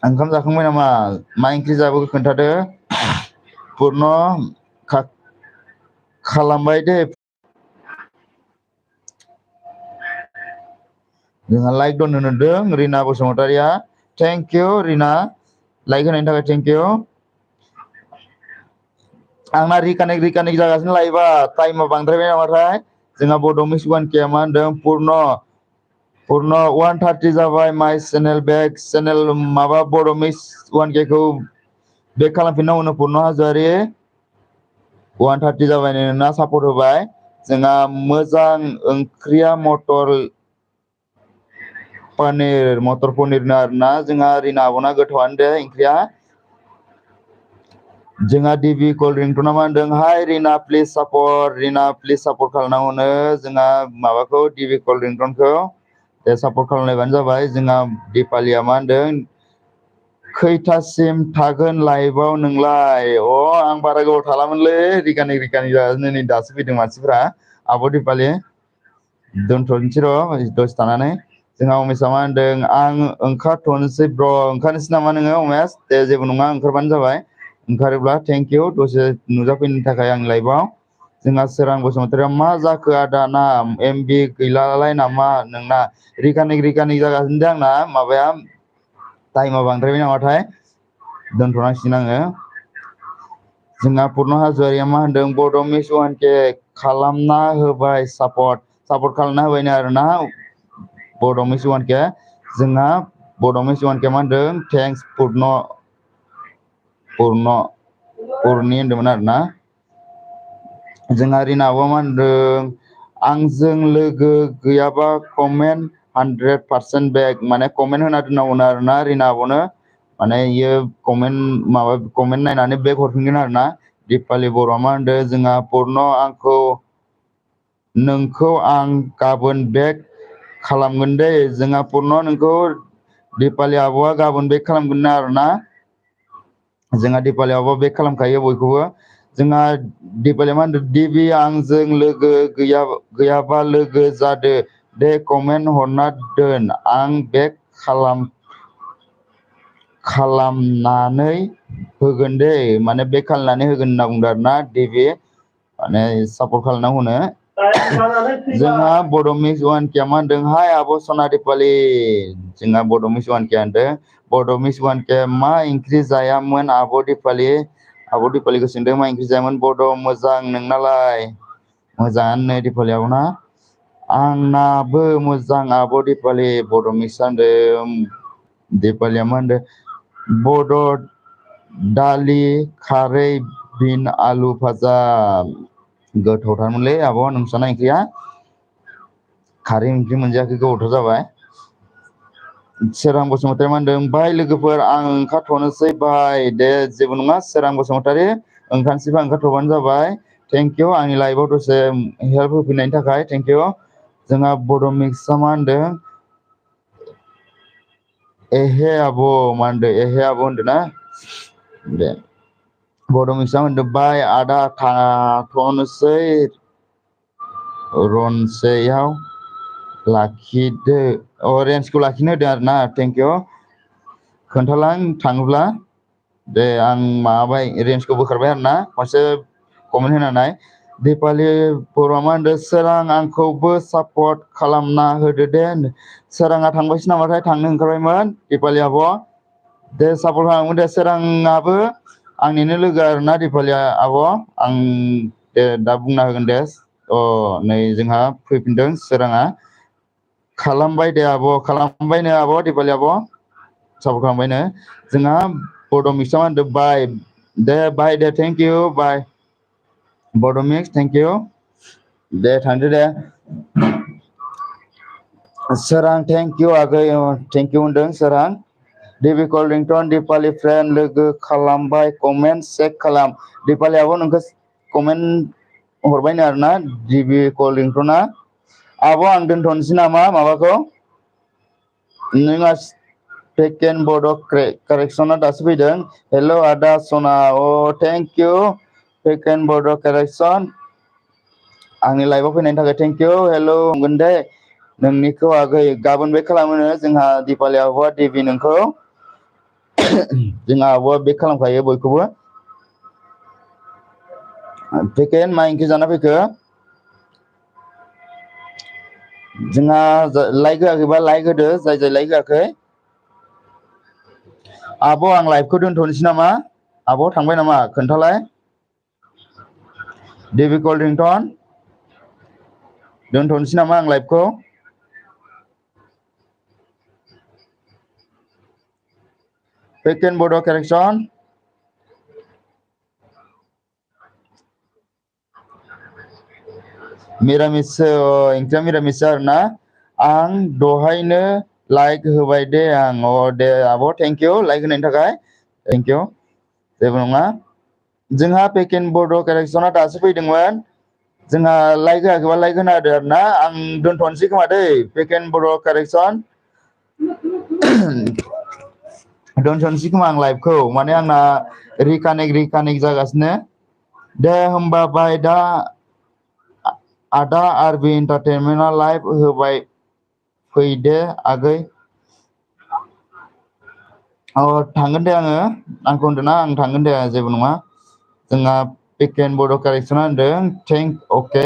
ओंखाम जाखांबाय नामा मा ओंख्रि जाबोखो खोन्थादो पुर्न खालामबाय दे जोंहा लाइक दन होनदों रिना बसुमतारिया थेंक इउ रिना लाइक होनायनि थाखाय थेंक इउ आंना रिकानेक्ट जागासिनो लाइभआ टाइमा बांद्रायबाय नामाथाय जोंहा बड' मिस 1K मा होनदों पुर्न 130 जाबाय माइ चेनेल माबा बड' मिस 1K खौ बेक खालामफिननांगौनो पुर्न हाज'वारि 130 जाबाय नोंना सापर्ट होबाय जोंहा मोजां ओंख्रिया मटर पनिरनो आरोना जोंहा रिना आब'ना गोथावआनो दे ओंख्रिया जोंहा डिबि कल रिंटना मा होनदों हाय रिना प्लिज सापर्ट खालामनांगौनो जोंहा माबाखौ डिबि कल रिंटनखौ दे सापर्ट खालामलायबानो जाबाय जोंहा दिपालिया मा होनदों खैथासिम थागोन लाइभआव नोंलाय आं बारा गोबाव थालामोनलै रिकानेक्ट जागासिनो नै दासो फैदों मानसिफ्रा आब' दिपालि दोनथ'नोसै र' दसे थानानै जोंहा उमेशआ मा होनदों आं ओंखारथ'नोसै ओंखारनोसै नामा नोङो उमेश दे जेबो नङा ओंखारबानो जाबाय ओंखारोब्ला थेंक इउ दसे नुजाफैनो थाखाय आं लाइभआव जोंहा सोरां बसुमतारिया मा जाखो आदा ना एमबि गैलालाय नामा नोंना रिकानेक्ट जागासिनो दे आंना माबाया टाइमा बांद्रायबाय नामाथाय दोनथ'नांसिगोन आङो जोंहा पुर्न हाज'वारिया मा होनदों बड' मिस 1K खालामना होबाय सापर्ट खालामना होबायनो आरोना बड' मिस 1K जोंहा बड' मिस 1K मा होनदों थेंक्स पुर्नि होनदोंमोन आरोना जोंहा रिना आब'आ मा होनदों आंजों लोगो गैयाबा कमेन्ट 100% बेक माने कमेन्ट होना दोननांगौनो आरोना रिना आब'नो माने इयो कमेन्ट नायनानै बेक हरफिनगोन आरोना दिपालि बर'आ मा होनदों जोंहा पुर्न नोंखौ आं गाबोन बेक खालामगोन दे जोंहा पुर्न नोंखौ दिपालि आब'आ गाबोन बेक खालामगोन आरोना जोंहा दिपालि आब'आ बेक खालामखायो बयखौबो जोंहा दिपालिया मा होनदों दिबि आंजों लोगो गैयाबा लोगो जादो दे कमेन्ट हरना दोन आं बेक खालामनानै होगोन दे माने बेक खालामनानै होगोन होनना बुंदों आरोना दिबि माने सापर्ट खालामना होनो जोंहा बड' मिस 1K मा होनदों हाय आब' सना दिपालि जोंहा बड' मिस 1K होनदों बड' मिस 1K मा ओंख्रि जायामोन आब' दिपालिखौ सोंदों मा ओंख्रि जायामोन बड' मोजां नोंनालाय मोजाङानो दिपालि आब'ना आंनाबो मोजां आब' दिपालि बड' मिस होनदों दिपालिया मा होनदों बड' दालि खारै बिन आलु भाजा गोथावथारमोनलै आब' नोंस्राना ओंख्रिया खारै ओंख्रि मोनजायाखै गोबावथार जाबाय सोरां बसुमतारी मा होनदों बाय लोगोफोर आं ओंखारथ'नोसै बाय दे जेबो नङा सोरां बसुमतारी ओंखारनोसैबा ओंखारथ'बानो जाबाय थेंक इउ आंनि लाइभआव दसे हेल्प होफैनायनि थाखाय थेंक इउ। जोंहा बड' मिक्सआ मा होनदों एहे आब' मा होनदों एहे आब' होनदों ना दे बड' मिक्सआ होनदों बाय आदा थाथ'नोसै रनसेयाव लाखिदो रेन्जखौ लाखिनो होदों आरो ना थेंक इउ खोन्थालां थाङोब्ला दे आं माबाबाय रेन्जखौ बोखारबाय आरो ना खनसे कमेन्ट होनानै दिपालि बर'आ मा होनदों सोरां आंखौबो सापर्ट खालामना होदो दे सोराङा थांबायसो नामाथाय थांनो ओंखारबायमोन दिपालि आब' दे सापर्ट खालामगोन दे सोराङाबो आंनिनो लोगो आरोना दिपालि आब' आं दे दा बुंना होगोन दे नै जोंहा फैफिनदों सोराङा खालामबाय दे आब' खालामबायनो आब' दिपालि आब' सापर्ट खालामबायनो जोंहा बड' मिक्सआ मा होनदों बाय दे बाय दे थेंक इउ बाय बड' मिक्स थेंक इउ दे थांदो दे सोरां थेंक इउ आगै थेंक इउ होनदों सोरां डिबि कलिंटन दिपालि फ्रेन्ड लोगो खालामबाय कमेन्ट चेक खालाम दिपालि आब' नोंखौ कमेन्ट हरबायनो आरोना डिबि कलिंटना आब' आं दोनथ'नोसै नामा माबाखौ नोंहा सेकेन्ड बड' कारेक्सना दासो फैदों हेल' आदा सना थेंक इउ सेकेन्ड बड' कारेक्सन आंनि लाइभआव फैनायनि थाखाय थेंक इउ हेल' बुंगोन दे नोंनिखौ आगै गाबोन बेक खालामोनो जोंहा दिपालि आब'आ देबि नोंखौ जोंहा आब'आ बेक खालामखायो बयखौबो पेकेन मा ओंख्रि जाना फैखो जोंहा लाइक होआखैबा लाइक होदो जाय जाय लाइक होआखै आब' आं लाइभखौ दोनथ'नोसै नामा आब' थांबाय नामा खोन्थालाय डेभि कलिंटन दोनथ'नोसै नामा आं लाइभखौ सेकेन्ड बड' कारेक्सन मिरामिस ओंख्रिया मिरामिस आरोना आं दहायनो लाइक होबाय दे आं दे आब' थेंक इउ लाइक होनायनि थाखाय थेंक इउ जेबो नङा जोंहा पेकेन बड' कारेक्सना दासो फैदोंमोन जोंहा लाइक होआखैबा लाइक होना होदो आरो ना आं दोनथ'नोसै खोमा दै पेकेन बर' कारेक्सन दोनथ'नोसै खोमा आं लाइभखौ माने आंना रिकानेक्ट जागासिनो दे होमबा बाय दा आदा आरबि एन्टारटेनमेन्टआ लाइभ होबाय फैदो आगै थांगोन दे आंखौ होनदोंना आं थांगोन दे जेबो नङा जोंहा पेकेन बड' कारेक्सना होनदों अके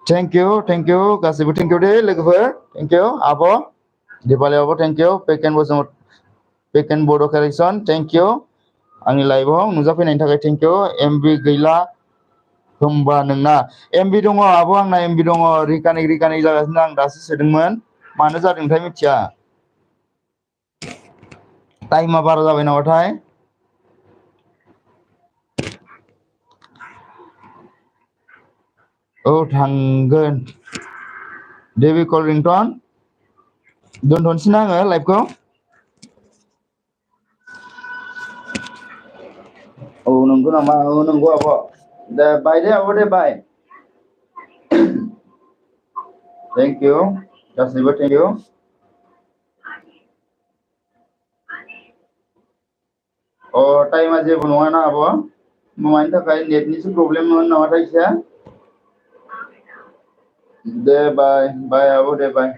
थेंक इउ गासैबो थेंक इउ दे लोगोफोर थेंक इउ आब' दिपालि आब' थेंक इउ पेकेन बड' कारेक्सन थेंक इउ आंनि लाइभआव नुजाफैनायनि थाखाय थेंक इउ एमबि गैला होमबा नोंना एमबि दङ आब' आंना एमबि दङ रिकानेक्ट जागासिनो आं दासो सोदोंमोन मानो जादोंथाय मिथिया टाइमा बारा जाबाय नामाथाय थांगोन डेभि कलिंटन दोनथ'नोसै ना आङो लाइभखौ नंगौ नामा नंगौ आब' दे बाय दे आब' दे बाय थेंक इउ गासैबो थेंक इउ टाइमा जेबो नङाना आब' मानि थाखाय नेटनिसो प्रब्लेममोन नामाथाय एसे दे बाय आब' दे बाय